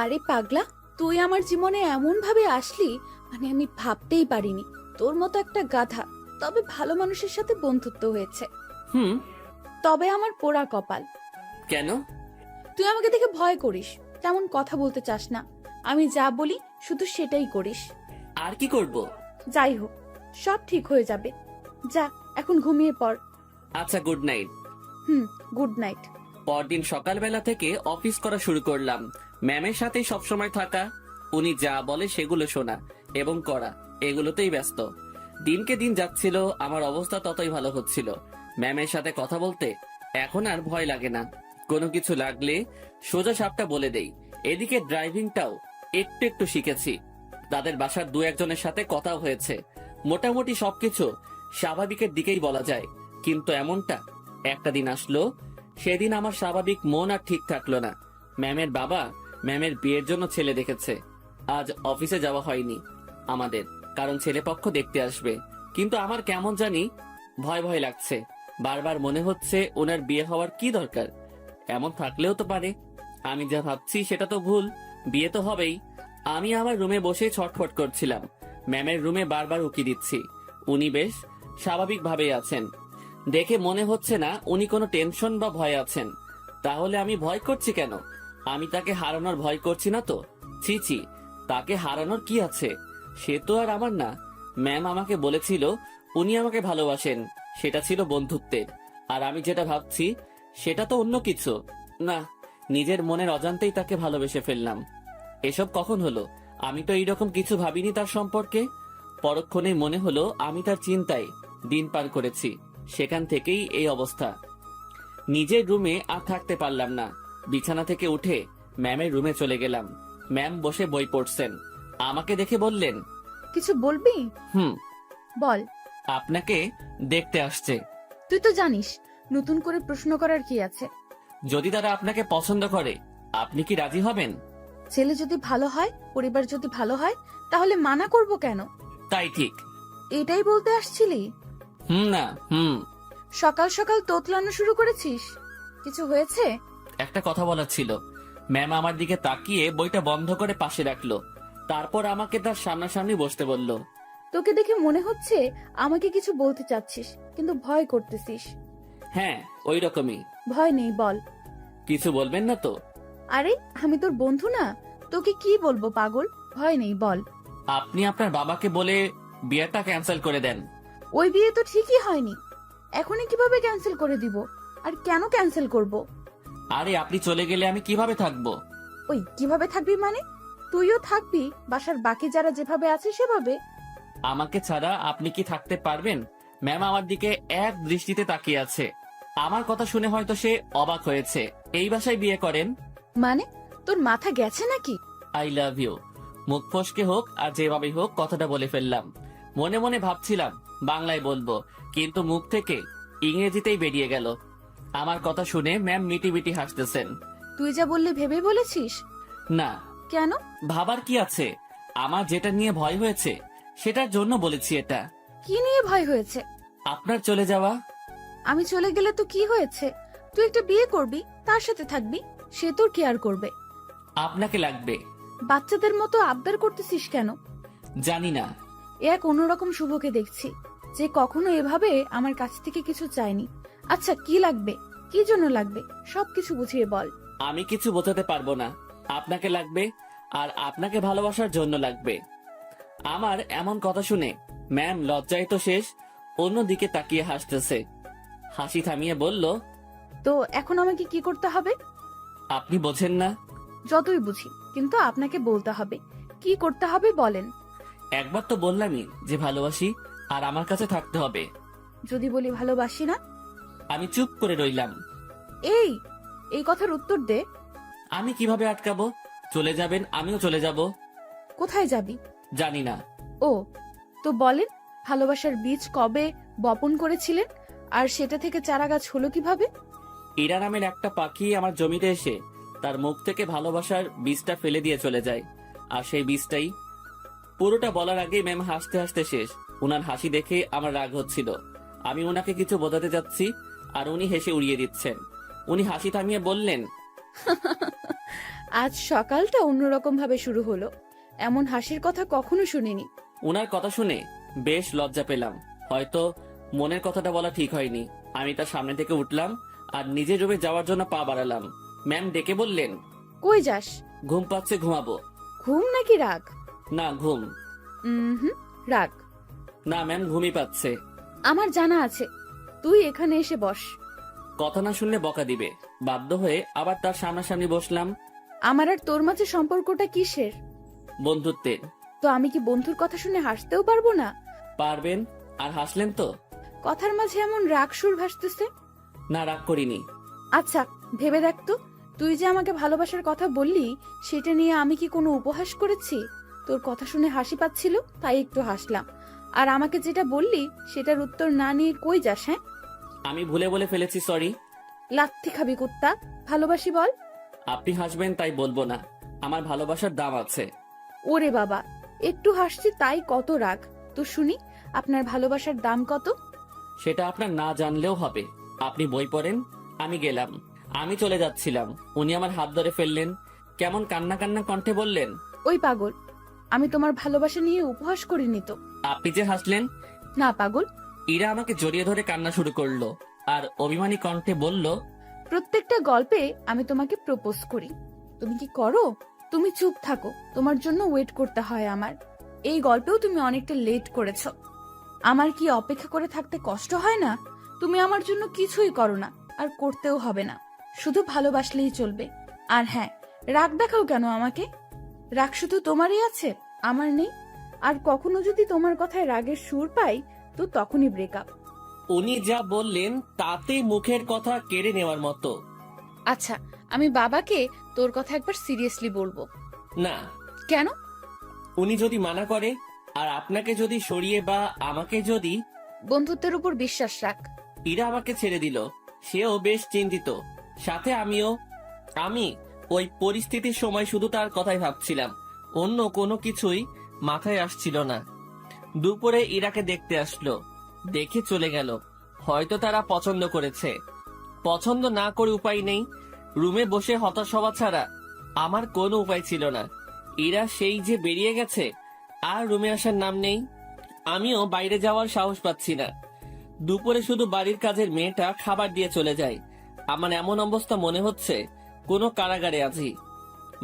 আরে পাগলা, তুই আমার জীবনে এমন ভাবে আসলি, মানে আমি ভাবতেই পারিনি। তোর মতো একটা গাধা, তবে ভালো মানুষের সাথে বন্ধুত্ব হয়েছে। তবে আমার পোড়া কপাল।
কেন?
তুই আমাকে দেখে ভয় করিস, তেমন কথা বলতে চাস না। আমি যা বলি শুধু সেটাই করিস।
আর কি করব?
যাই হোক, সব ঠিক হয়ে যাবে। যা, এখন ঘুমিয়ে পড়।
আচ্ছা, গুড নাইট।
Good night.
পরদিন সকালবেলা থেকে অফিস করা শুরু করলাম। ম্যামের সাথেই সবসময় থাকা, উনি যা বলে সেগুলো শোনা এবং করা, এগুলোতেই ব্যস্ত। দিনকে দিন যাচ্ছিল, আমার অবস্থা ততই ভালো হচ্ছিল। ম্যামের সাথে কথা বলতে এখন আর ভয় লাগে না। কোনো কিছু লাগলে সোজা সাপটা বলে দেই। এদিকে ড্রাইভিংটাও একটু একটু শিখেছি। তাদের বাসার দু একজনের সাথে কথাও হয়েছে। মোটামুটি সবকিছু স্বাভাবিকের দিকেই বলা যায়। কিন্তু এমনটা একটা দিন আসলো, সেদিন আমার স্বাভাবিক মন আর ঠিক থাকলো না। ম্যামের বাবা ম্যামের বিয়ের জন্য ছেলে দেখেছে। আজ অফিসে যাওয়া হয়নি আমাদের, কারণ ছেলেপক্ষ দেখতে আসবে। কিন্তু আমার কেমন জানি ভয় ভয় লাগছে। বারবার মনে হচ্ছে ওনার বিয়ে হওয়ার কি দরকার? এমন থাকলেও তো পারে। আমি যা ভাবছি সেটা তো ভুল, বিয়ে তো হবেই। আমি আমার রুমে বসে ছটফট করছিলাম। ম্যামের রুমে বারবার উকি দিচ্ছি। উনি বেশ স্বাভাবিকভাবেই আছেন। দেখে মনে হচ্ছে না উনি কোনো টেনশন বা ভয় আছেন। তাহলে আমি ভয় করছি কেন? আমি তাকে হারানোর ভয় করছি না তো? ছি ছি, তাকে হারানোর কি আছে? সে তো আর আমার না। ম্যাম আমাকে বলেছিল উনি আমাকে ভালোবাসেন, সেটা ছিল বন্ধুত্বের। আর আমি যেটা ভাবছি সেটা তো অন্য কিছু। না, নিজের মনের অজান্তেই তাকে ভালোবেসে ফেললাম। এসব কখন হলো? আমি তো এইরকম কিছু ভাবিনি তার সম্পর্কে। পরক্ষণেই মনে হলো আমি তার চিন্তায় দিন পার করেছি। সেখান থেকেই এই অবস্থা। নিজের রুমে আর থাকতে পারলাম না। বিছানা থেকে উঠে ম্যামের রুমে চলে গেলাম। ম্যাম বসে বই পড়ছেন। আমাকে দেখে বললেন,
কিছু বলবি? বল।
আপনাকে দেখতে আসছে।
তুই তো জানিস, নতুন করে প্রশ্ন করার কি আছে?
যদি তারা আপনাকে পছন্দ করে, আপনি কি রাজি হবেন?
ছেলে যদি ভালো হয়, পরিবার যদি ভালো হয়, তাহলে মানা করব কেন?
তাই ঠিক।
এটাই বলতে আসছিলি?
না।
সকাল সকাল তোতলানো শুরু করেছিস? কিছু হয়েছে?
একটা কথা বলার ছিল। ম্যাম আমার দিকে তাকিয়ে বইটা বন্ধ করে পাশে রাখলো। তারপর আমাকে তার সামনাসামনি বসতে বলল।
তোকে দেখে মনে হচ্ছে আমাকে কিছু বলতে চাচ্ছিস, কিন্তু ভয় করতেছিস।
হ্যাঁ, ওই রকমই।
ভয় নেই, বল।
কিছু বলবেন না তো?
আরে আমি তোর বন্ধু না, তোকে কি বলবো পাগল? ভয় নেই, বল।
আপনি আপনার বাবাকে বলে বিয়েটা ক্যান্সেল করে দেন।
ওই বিয়ে তো ঠিকই হয়নি, এখনই কিভাবে ক্যান্সেল করে দিব? আর কেন ক্যান্সেল করব?
আরে আপনি চলে গেলে আমি কিভাবে থাকবো?
ওই কিভাবে থাকবি মানে? তুইও থাকবি বাসার বাকি যারা যেভাবে আছে সেভাবে।
আমাকে ছাড়া আপনি কি থাকতে পারবেন? ম্যাম আমার দিকে এক দৃষ্টিতে তাকিয়ে আছে। আমার কথা শুনে হয়তো সে অবাক হয়েছে। এই বাসায় বিয়ে করেন?
মানে তোর মাথা গেছে নাকি?
I love you. মুখ ফসকে হোক আর যেভাবেই হোক কথাটা বলে ফেললাম। মনে মনে ভাবছিলাম বাংলায় বলবো, কিন্তু মুখ থেকে ইংরেজিতেই বেরিয়ে গেল। আমার কথা শুনে ম্যাম মিটি মিটি হাসতেছেন।
তুই যা বললি ভেবে বলেছিস?
না,
কেন?
ভাবার কি আছে? আমার যেটা নিয়ে ভয় হয়েছে সেটার জন্য বলেছি এটা।
কি নিয়ে ভয় হয়েছে?
আপনার চলে যাওয়া।
আমি চলে গেলে তো কি হয়েছে? তুই একটা বিয়ে করবি, তার সাথে থাকবি, সে তোর কেয়ার করবে।
আপনাকে লাগবে।
বাচ্চাদের মতো আবদার করতেছিস কেন?
জানি না।
এক অন্যরকম শুভকে দেখছি, যে কখনো এভাবে আমার কাছ থেকে কিছু চায়নি। আচ্ছা, কি লাগবে, কি জন্য লাগবে, সবকিছু বুঝিয়ে বল।
আমি কিছু বোঝাতে পারবো না। আপনাকে লাগবে, আর আপনাকে ভালোবাসার জন্য লাগবে। আমার এমন কথা শুনে ম্যাম লজ্জায় তো শেষ, অন্যদিকে তাকিয়ে হাসতেছে। হাসি থামিয়ে বলল,
তো এখন আমাকে কি করতে হবে?
আপনি বোঝেন না?
যতই বুঝি, কিন্তু আপনাকে বলতে হবে। কি করতে হবে বলেন।
একবার তো বললামই যে ভালোবাসি, আর আমার কাছে থাকতে হবে।
যদি বলি ভালোবাসি না?
আমি চুপ করে রইলাম।
এই এই কথার উত্তর দে।
আমি কিভাবে আটকাবো? চলে যাবেন, আমিও চলে যাব।
কোথায় যাবি?
জানি না।
ও, তো বলেন, ভালোবাসার বীজ কবে বপন করেছিলেন, আর সেটা থেকে চারা গাছ হলো কিভাবে?
ইরা নামের একটা পাখি আমার জমিতে এসে তার মুখ থেকে ভালোবাসার বীজটা ফেলে দিয়ে চলে যায়, আর সেই বীজটাই। পুরোটা বলার আগেই ম্যাম হাসতে হাসতে শেষ। উনার হাসি দেখে আমার রাগ হচ্ছিল। আমি উনাকে কিছু বোঝাতে যাচ্ছি, আর উনি হেসে উড়িয়ে দিচ্ছেন। উনি হাসি থামিয়ে বললেন,
আজ সকালটা অন্যরকম ভাবে শুরু হলো। এমন হাসির কথা কখনো শুনিনি।
উনার কথা শুনে বেশ লজ্জা পেলাম। হয়তো মনের কথাটা বলা ঠিক হয়নি। আমি তার সামনে থেকে উঠলাম আর নিজের রুমে যাওয়ার জন্য পা বাড়ালাম। ম্যাম ডেকে বললেন,
কই যাস?
ঘুম পাচ্ছে, ঘুমাবো।
ঘুম নাকি রাগ?
না, ঘুম।
হুম, রাগ।
না ম্যাম, ঘুমই পাচ্ছে।
আমার জানা আছে, তুই এখানে এসে বস।
কথা না শুনলে বকা দিবে। বাধ্য হয়ে আবার তার সামনাসামনি বসলাম।
আমার আর তোর মাঝে সম্পর্কটা কিসের?
বন্ধুত্বের।
তো আমি কি বন্ধুর কথা শুনে হাসতেও পারবো না?
পারবেন। আর হাসলেন তো?
কথার মাঝে এমন রাগ সুর ভাসতেছে।
না, রাগ করিনি।
আচ্ছা, ভেবে দেখ তো, তুই যে আমাকে ভালোবাসার কথা বললি, সেটা নিয়ে আমি কি কোনো উপহাস করেছি? তোর কথা শুনে হাসি পাচ্ছিল, তাই একটু হাসলাম। আর আমাকে যেটা বললি সেটার উত্তর না নিয়ে কই যাস? হ্যাঁ,
আমি ভুলে বলে ফেলেছি, সরি।
লাত্তি খাবি কুত্তা। ভালোবাসি বল।
আপনি হাসবেন তাই বলবো না। আমার ভালোবাসার দাম আছে।
ওরে বাবা, একটু হাসছি তাই কত রাগ? তো শুনি, আপনার ভালোবাসার দাম কত?
সেটা আপনার না জানলেও হবে। আপনি বই পড়েন। আমি গেলাম। আমি চলে যাচ্ছিলাম, উনি আমার হাত ধরে ফেললেন। কেমন কান্না কান্না কণ্ঠে বললেন,
ওই পাগল, আমি তোমার ভালোবাসা নিয়ে উপহাস করিনি তো।
আপনি যে হাসলেন।
না পাগল।
ইরা আমাকে জড়িয়ে ধরে কান্না শুরু করলো, আর অভিমানী কণ্ঠে বলল,
প্রত্যেকটা গল্পে আমি তোমাকে প্রপোজ করি, তুমি কি করো? তুমি চুপ থাকো, তোমার জন্য ওয়েট করতে হয় আমার। এই গল্পেও তুমি অনেকটা লেট করেছো। আমার কি অপেক্ষা করে থাকতে কষ্ট হয় না? তুমি আমার জন্য কিছুই করো না, আর করতেও হবে না। শুধু ভালোবাসলেই চলবে। আর হ্যাঁ, রাগ দেখাও কেন আমাকে? রাগ শুধু তোমারই আছে, আমার নেই। আর কখনো যদি তোমার কথায় রাগের সুর পাই, তো তখনই ব্রেকআপ।
উনি যা বললেন তাতে মুখের কথা কেড়ে নেওয়ার মতো।
আচ্ছা, আমি বাবাকে তোর কথা একবার সিরিয়াসলি বলবো।
না।
কেন?
উনি যদি মানা করে, আর আপনাকে যদি সরিয়ে বা আমাকে যদি।
বন্ধুত্বের উপর বিশ্বাস রাখ।
ইরা আমাকে ছেড়ে দিল, সেও বেশ চিন্তিত, সাথে আমিও। আমি ওই পরিস্থিতির সময় শুধু তার কথাই ভাবছিলাম, অন্য কোনো কিছুই মাথায় আসছিল না। দুপুরে ইরাকে দেখতে আসলো, দেখে চলে গেল। হয়তো তারা পছন্দ করেছে। পছন্দ না করে উপায় নেই। রুমে বসে হতাশ হওয়া ছাড়া আমার কোনো উপায় ছিল না। ইরা সেই যে বেরিয়ে গেছে, আর রুমে আসার নাম নেই। আমিও বাইরে যাওয়ার সাহস পাচ্ছি না। দুপুরে শুধু বাড়ির কাজের মেয়েটা খাবার দিয়ে চলে যায়। আমার এমন অবস্থা মনে হচ্ছে কোনো কারাগারে আছি।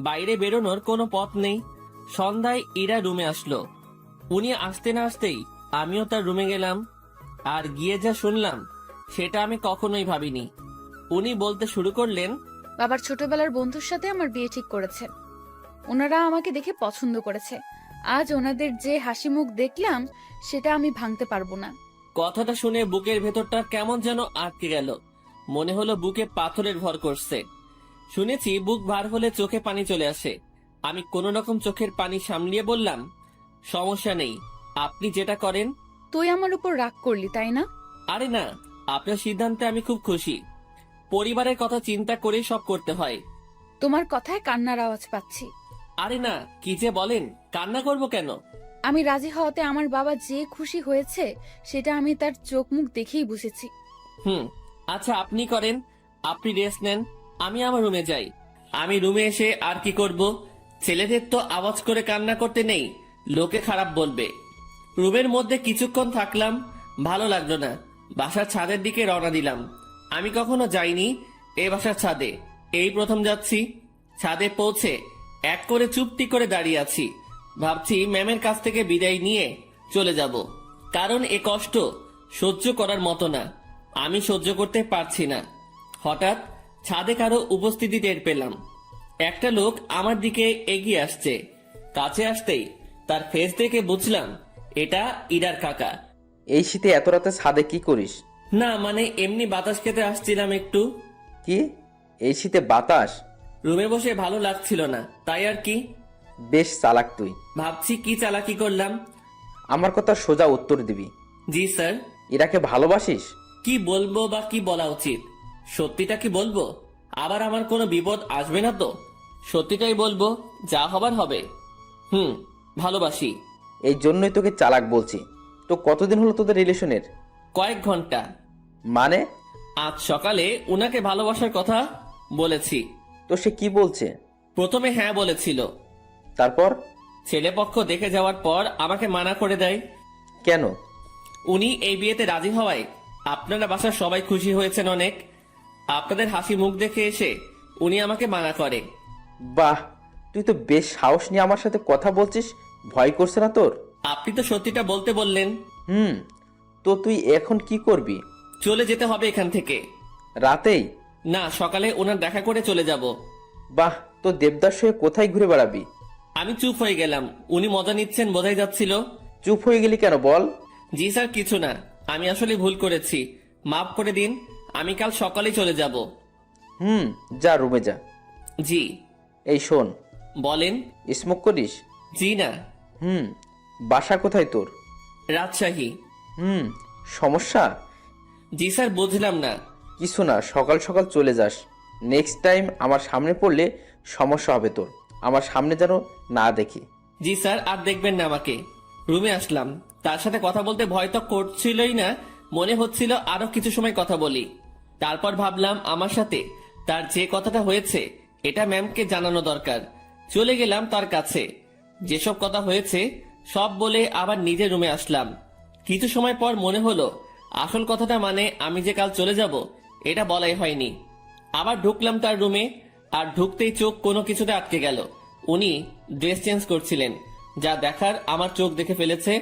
বাইরে বেরোনোর কোনো পথ নেই। সন্ধ্যায় ইরা রুমে আসলো। উনি আসতে না আসতেই আমিও তার রুমে গেলাম। আর গিয়ে যা শুনলাম সেটা আমি কখনোই ভাবিনি। উনি বলতে শুরু করলেন,
বাবার ছোটবেলার বন্ধুর সাথে আমার বিয়ে ঠিক করেছে। ওনারা আমাকে দেখে পছন্দ করেছে। আজ ওনাদের যে হাসি মুখ দেখলাম, সেটা আমি ভাঙতে পারবো না।
কথাটা শুনে বুকের ভেতরটা কেমন যেন আটকে গেল। মনে হলো বুকে পাথরের ভর করছে। শুনেছি বুক ভার হলে চোখে পানি চলে আসে, আমি কোনো রকম চোখের পানি সামলিয়ে বললাম, সমস্যা নেই, আপনি যেটা করেন।
তুই আমার উপর রাগ করলি তাই না?
আরে না, আপনার সিদ্ধান্তে আমি খুব খুশি। পরিবারের কথা চিন্তা করে সব করতে হয়।
তোমার কথায় কান্নার আওয়াজ পাচ্ছি।
আরে না, কি যে বলেন, কান্না করব কেন?
আমি রাজি হওয়াতে আমার বাবা যে খুশি হয়েছে সেটা আমি তার চোখ মুখ দেখেই বুঝেছি।
আচ্ছা আপনি করেন, আপনি রেস্ট নেন, আমি আমার রুমে যাই। আমি রুমে এসে আর কি করব? ছেলেদের তো আওয়াজ করে কান্না করতে নেই, লোকে খারাপ বলবে। রুমের মধ্যে কিছুক্ষণ থাকলাম, ভালো লাগলো না। বাসার ছাদের দিকে রওনা দিলাম। আমি কখনো যাইনি এই বাসার ছাদে, এই প্রথম যাচ্ছি। ছাদে পৌঁছে এক করে চুপটি করে দাঁড়িয়ে আছি। ভাবছি ম্যামের কাছ থেকে বিদায় নিয়ে চলে যাব, কারণ এ কষ্ট সহ্য করার মতো না, আমি সহ্য করতে পারছি না। হঠাৎ ছাদে কারো উপস্থিতি টের পেলাম। একটা লোক আমার দিকে এগিয়ে আসছে। কাছে আসতেই তার ফেস দেখে বুঝলাম এটা ইরার কাকা।
এই শীতে এত রাতে ছাদে কি করিস?
না মানে এমনি বাতাস খেতে আসছিলাম একটু।
কি, এই শীতে বাতাস?
রুমে বসে ভালো লাগছিল না, তাই আর কি।
বেশ চালাক তুই।
ভাবছি কি চালাকি করলাম।
আমার কথা সোজা উত্তর দিবি।
জি স্যার।
ইরাকে ভালোবাসিস?
কি বলবো বা কি বলা উচিত? সত্যিটা কি বলবো? আবার আমার কোনো বিপদ আসবে না তো? সত্যিটাই বলবো, যা হবার হবে। ভালোবাসি।
এই জন্যই তোকে চালাক বলছি। তো কতদিন হলো তোদের রিলেশনের?
কয়েক ঘন্টা।
মানে?
আজ সকালে উনাকে ভালোবাসার কথা বলেছি।
তো সে কি বলছে?
প্রথমে হ্যাঁ বলেছিল,
তারপর?
ছেলেপক্ষ দেখে যাওয়ার পর আমাকে মানা করে দেয়।
কেন?
উনি এই বিয়েতে রাজি হওয়ায় আপনারা বাসার সবাই খুশি হয়েছেন অনেক। আপনাদের হাসি মুখ দেখে এসে উনি আমাকে মানা করে।
বাহ, তুই তো বেশ সাহস নিয়ে আমার সাথে কথা বলছিস। ভয় করছে না তোর?
আপনি তো সত্যিটা বলতে বললেন।
তো তুই এখন কি করবি?
চলে যেতে হবে এখান থেকে।
রাতেই?
না, সকালে ওনার দেখা করে চলে যাব।
বাহ, তো দেবদাস হয়ে কোথায় ঘুরে বেড়াবি?
আমি চুপ হয়ে গেলাম। উনি মজা নিচ্ছেন বোঝাই যাচ্ছিল।
চুপ হয়ে গেলি কেন বল?
জি স্যার, কিছু না, আমি আসলে ভুল করেছি, মাফ করে দিন। আমি কাল সকালেই চলে যাব।
যা রুমে যা।
জি।
এই শোন।
বলেন।
স্মোক করিস?
জি না।
বাসা কোথায় তোর?
রাজশাহী।
সমস্যা?
জি স্যার, বুঝলাম না।
কিছু না, সকাল সকাল চলে যাস। নেক্সট টাইম আমার সামনে পড়লে সমস্যা হবে তোর। আমার সামনে যেন না দেখি।
জি স্যার, আর দেখবেন না আমাকে। রুমে আসলাম, তার সাথে কথা বলতে ভয় তো করছিলই না, মনে হচ্ছিল আরো কিছু সময় কথা বলি। তারপর ভাবলাম আমার সাথে তার যে কথাটা হয়েছে এটা ম্যামকে জানানো দরকার। চলে গেলাম তার কাছে, যেসব কথা হয়েছে সব বলে আবার নিজের রুমে আসলাম। কিছু সময় পর মনে হলো আসল কথাটা মানে আমি যে কাল চলে যাব এটা বলাই হয়নি। আবার ঢুকলাম তার রুমে, আর ঢুকতেই চোখ কোনো কিছুতে আটকে গেল। উনি ড্রেস চেঞ্জ করছিলেন, যা দেখার আমার চোখ দেখে ফেলেছে,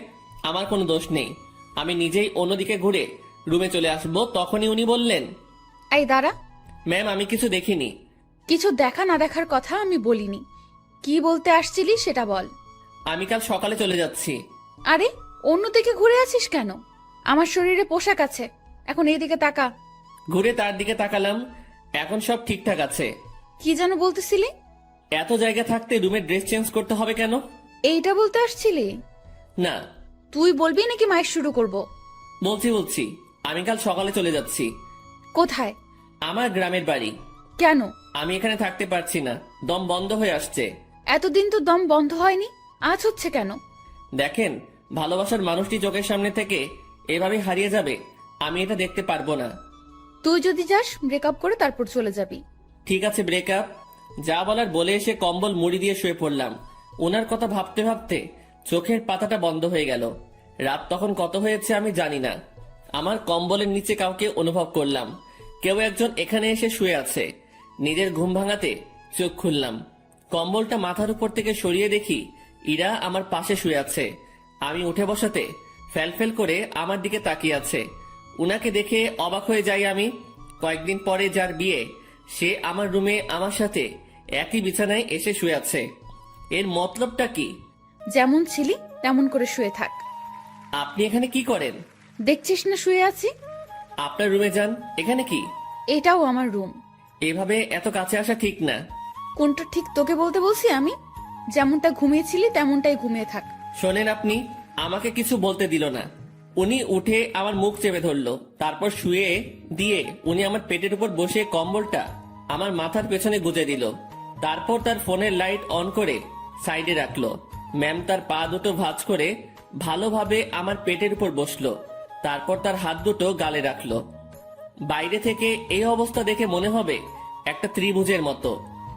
আমার কোনো দোষ নেই। আমি নিজেই অন্যদিকে ঘুরে রুমে চলে আসবো, তখনই উনি বললেন,
এই দাঁড়া।
ম্যাম আমি কিছু দেখিনি।
কিছু দেখা না দেখার কথা আমি বলিনি। কি বলতে আসছিলি সেটা বল।
আমি কাল সকালে চলে যাচ্ছি।
আরে, অন্যদিকে ঘুরে আছিস কেন? আমার শরীরে পোশাক আছে, এখন এইদিকে তাকা।
ঘুরে তার দিকে তাকালাম, এখন সব ঠিকঠাক আছে।
কি যেন বলতেছিলি?
এত জায়গা থাকতে রুমে ড্রেস চেঞ্জ করতে হবে কেন?
এইটা বলতে আসছিলি?
না।
তুই বলবি নাকি মাইক শুরু করব?
বলছি, আমি কাল সকালে চলে যাচ্ছি।
কোথায়?
আমার গ্রামের বাড়ি।
কেন?
আমি এখানে থাকতে পারছি না, দম বন্ধ হয়ে আসছে।
এতদিন তো দম বন্ধ হয়নি, আজ হচ্ছে কেন?
দেখেন, ভালোবাসার মানুষটি চোখের সামনে থেকে এভাবে হারিয়ে যাবে, আমি এটা দেখতে পারবো না।
তুই যদি যাস ব্রেকআপ করে তারপর চলে যাবি।
ঠিক আছে, ব্রেকআপ। যা বলার বলে এসে কম্বল মুড়ি দিয়ে শুয়ে পড়লাম। ওনার কথা ভাবতে ভাবতে চোখের পাতাটা বন্ধ হয়ে গেল। রাত তখন কত হয়েছে আমি জানি না। আমার কম্বলের নিচে কাউকে অনুভব করলাম, কেউ একজন এখানে এসে শুয়ে আছে। নিজের ঘুম ভাঙাতে চোখ খুললাম, কম্বলটা মাথার উপর থেকে সরিয়ে দেখি ইরা আমার পাশে শুয়ে আছে। আমি উঠে বসাতে ফ্যালফেল করে আমার দিকে তাকিয়ে আছে। উনাকে দেখে অবাক হয়ে যাই আমি। কয়েকদিন পরে যার বিয়ে, সে আমার রুমে আমার সাথে একই বিছানায় এসে শুয়ে আছে। এর মতলবটা কি?
যেমন ছিলি তেমন করে শুয়ে থাক।
আপনি এখানে কি করেন?
দেখছিস না শুয়ে আছি?
আপনার রুমে যান, এখানে কি?
এটাও আমার রুম।
এভাবে এত কাছে আসা ঠিক না।
কোনটা ঠিক তোকে বলতে বলছি আমি? যেমনটা ঘুমিয়েছিলি তেমনটাই ঘুমিয়ে থাক।
শোনেন, আপনি আমাকে কিছু বলতে দিল না। উনি উঠে আমার মুখ চেপে ধরলো, তারপর শুয়ে দিয়ে উনি আমার পেটের উপর বসে কম্বলটা আমার মাথার পেছনে গুজে দিল। তারপর তার ফোনের লাইট অন করে সাইডে রাখলো। ম্যাম তার পা দুটো ভাঁজ করে ভালোভাবে আমার পেটের উপর বসলো, তারপর তার হাত দুটো গালে রাখলো। বাইরে থেকে এই অবস্থা দেখে মনে হবে একটা ত্রিভুজের মতো,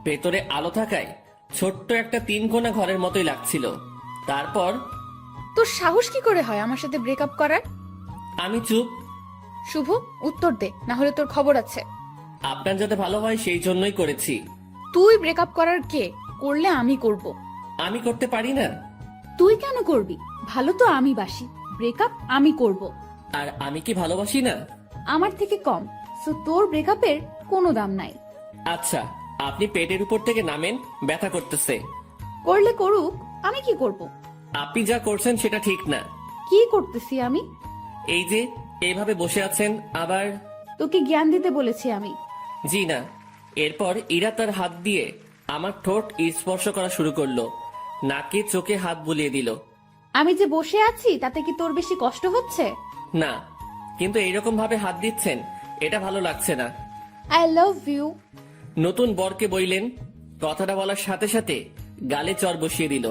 ভেতরে আলো থাকায় ছোট্ট একটা 3 কোণা ঘরের মতোই লাগছিল। তারপর
তোর সাহস কি করে হয় আমার সাথে ব্রেকআপ করার?
আমি চুপ।
শুভ, উত্তর দে, না হলে তোর খবর আছে।
আপনার যাতে ভালো হয় সেই জন্যই করেছি।
তুই ব্রেকআপ করার কে? করলে আমি করব।
আমি করতে পারি না।
তুই কেন করবি? ভালো তো আমি বাসি, ব্রেকআপ আমি করব।
আর আমি কি ভালোবাসি না?
আমার থেকে কম, সো তোর ব্রেকআপের কোনো দাম নাই।
আচ্ছা, আপনি পেটের উপর থেকে নামেন, ব্যথা করতেছে।
করলে করুক, আমি কি করব?
আপনি যা করছেন সেটা ঠিক না।
কি করতেছি আমি?
এই যে এইভাবে বসে আছেন, আবার
তোকে জ্ঞান দিতে বলেছি আমি।
জি না। এরপর ইরা তার হাত দিয়ে আমার ঠোঁট স্পর্শ করা শুরু করলো, নাকে চোখে হাত বুলিয়ে দিল।
আমি যে বসে আছি তাতে কি তোর বেশি কষ্ট হচ্ছে?
না, কিন্তু এইরকম ভাবে হাত দিচ্ছেন এটা ভালো লাগছে না।
I love you.
নতুন বরকে বইলেন, কথাটা বলার সাথে সাথে গালে চর বসিয়ে দিল।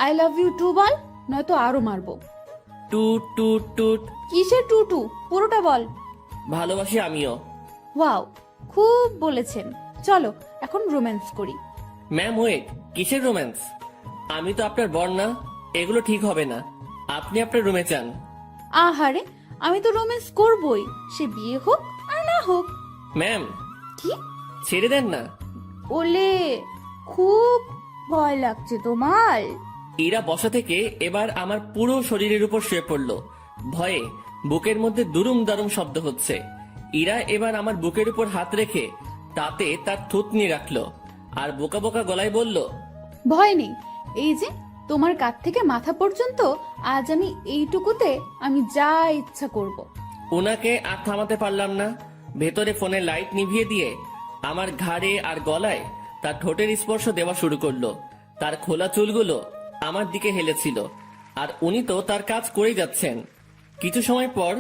আই লাভ ইউ টু বল, নয়তো আরো মারবো।
টুট টুট টুট।
কিসের টু টু? পুরোটা বল।
ভালোবাসি আমিও।
ওয়াও, খুব বলেছেন। চলো এখন রোম্যান্স করি।
ম্যাম ওয়েট, কিসের রোম্যান্স? আমি তো আপনার বর না, এগুলো ঠিক হবে না। আপনি আপনার রুমে যান।
আহারে, আমি তো রোম্যান্স করবই, সে বিয়ে হোক আর না হোক।
ম্যাম
কি?
ছেড়ে দেন না।
ওলে, খুব ভয় লাগছে তোমার?
ইরা বসা থেকে এবার আমার পুরো শরীরের উপর শুয়ে পড়লো। ভয়ে বুকের মধ্যে দুরুম দারুম শব্দ হচ্ছে। ইরা এবার আমার বুকের উপর হাত রেখে তাতে তার থুতনি রাখলো আর বোকা বোকা গলায় বলল,
ভয় নেই, এই যে তোমার কাঁধ থেকে মাথা পর্যন্ত আজ আমি এইটুকুতে আমি যা ইচ্ছা করব।
ওনাকে আর থামাতে পারলাম না। ভেতরে ফোনের লাইট নিভিয়ে দিয়ে আমার ঘাড়ে আর গলায় তার ঠোঁটের স্পর্শ দেওয়া শুরু করলো। তার খোলা চুলগুলো আমার দিকে হেলেছিল, আর উনি তো তার কাজ করেই যাচ্ছেন। কিছু সময় পর,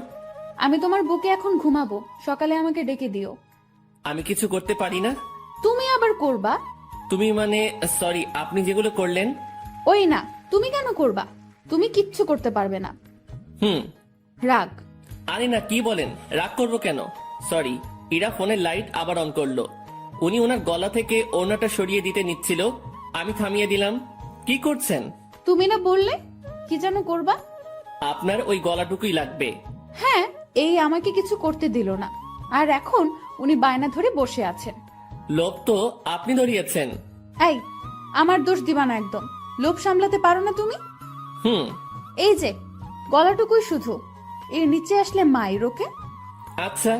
আমি তোমার বুকে এখন ঘুমাবো, সকালে আমাকে ডেকে দিও।
আমি কিছু করতে পারি না।
তুমি আবার করবা?
তুমি মানে, সরি, আপনি যেগুলো করলেন।
ওই না, তুমি কেন করবা? তুমি কিচ্ছু করতে পারবে না।
হুম।
রাগ।
আরে না, কি বলেন? রাগ করবো কেন? সরি। ইরা ফোনের লাইট আবার অন করলো। উনি ওনার গলা থেকে ওড়নাটা সরিয়ে দিতে নিচ্ছিল, আমি থামিয়ে দিলাম। কি করছেন?
তুমি না বললে কি যেন করবা?
আপনার ওই গলাটুকুই লাগবে।
হ্যাঁ, এই আমাকে কিছু করতে দিল না, আর এখন উনি বায়না ধরে বসে আছেন।
লোভ তো আপনি ধরিয়েছেন।
এই, আমার দোষ দিবা না একদম। লোভ সামলাতে পারো না তুমি?
হুম।
এই যে গলাটুকুই শুধু, এর নিচে আসলে মায়ের ওকে।
আচ্ছা।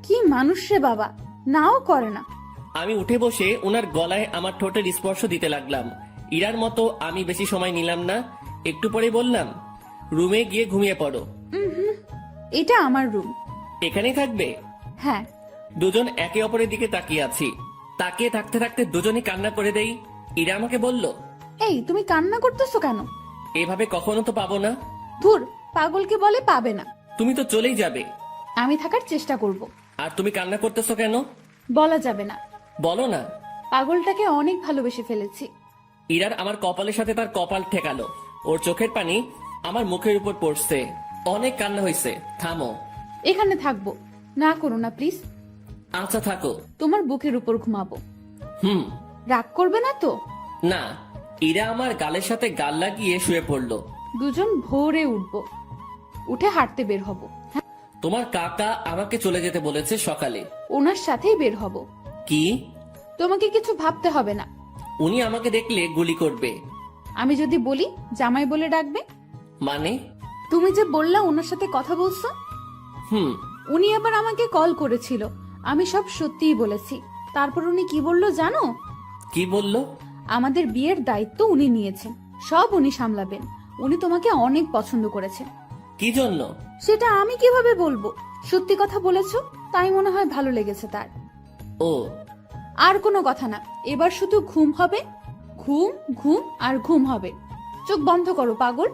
কি মানুষ রে বাবা, নাও করে না।
আমি উঠে বসে ওনার গলায় আমার ঠোঁটের স্পর্শ দিতে লাগলাম। ইরার মতো আমি বেশি সময় নিলাম না। একটু পরে বললাম, রুমে গিয়ে ঘুমিয়ে পড়ো।
এটা আমার রুম।
এখানেই থাকবে?
হ্যাঁ।
দুজন একে অপরের দিকে তাকিয়ে আছি। তাকিয়ে থাকতে থাকতে দুজনই কান্না করে দেই। ইরা আমাকে বলল,
এই তুমি কান্না করতেছো কেন?
এভাবে কখনো তো পাবো না।
ধুর, পাগলকে বলে পাবে না।
তুমি তো চলেই যাবে।
আমি থাকার চেষ্টা করব।
আর তুমি কান্না করতেছো কেন?
বলা যাবে না।
বলো না।
পাগলটাকে অনেক ভালোবেসে ফেলেছি।
ইরার আমার কপালের সাথে তার কপাল ঠেকালো। ওর চোখের পানি আমার মুখের উপর পড়ছে। অনেক কান্না হয়েছে, থামো।
এখানে থাকবো, না করো না প্লিজ।
আচ্ছা থাকো।
তোমার বুকের উপর ঘুমাবো।
হুম।
রাগ করবে না তো?
না। ইরা আমার গালের সাথে গাল লাগিয়ে শুয়ে পড়লো।
দুজন ভোরে উঠবো, উঠে হাঁটতে বের হব।
তোমার কাকা আমাকে চলে যেতে বলেছে সকালে।
ওনার সাথেই বের হব।
কি?
তোমাকে কিছু ভাবতে হবে না।
উনি আমাকে দেখলে গুলি করবে।
আমি যদি বলি জামাই বলে ডাকবে।
মানে?
তুমি যে বললা ওনার সাথে কথা বলছো,
হুম।
উনি আবার আমাকে কল করেছিল, আমি সব সত্যিই বলেছি। তারপর উনি কি বললো জানো?
কি বললো?
আমাদের বিয়ের দায়িত্ব উনি নিয়েছেন, সব উনি সামলাবেন। উনি তোমাকে অনেক পছন্দ করেছেন।
কি জন্য?
সেটা আমি কিভাবে বলবো? সত্যি কথা বলেছো, তাই মনে হয় ভালো লেগেছে তার।
ও।
আর কোনো কথা না, এবার শুধু ঘুম হবে। ঘুম ঘুম আর ঘুম হবে। চোখ বন্ধ করো পাগল।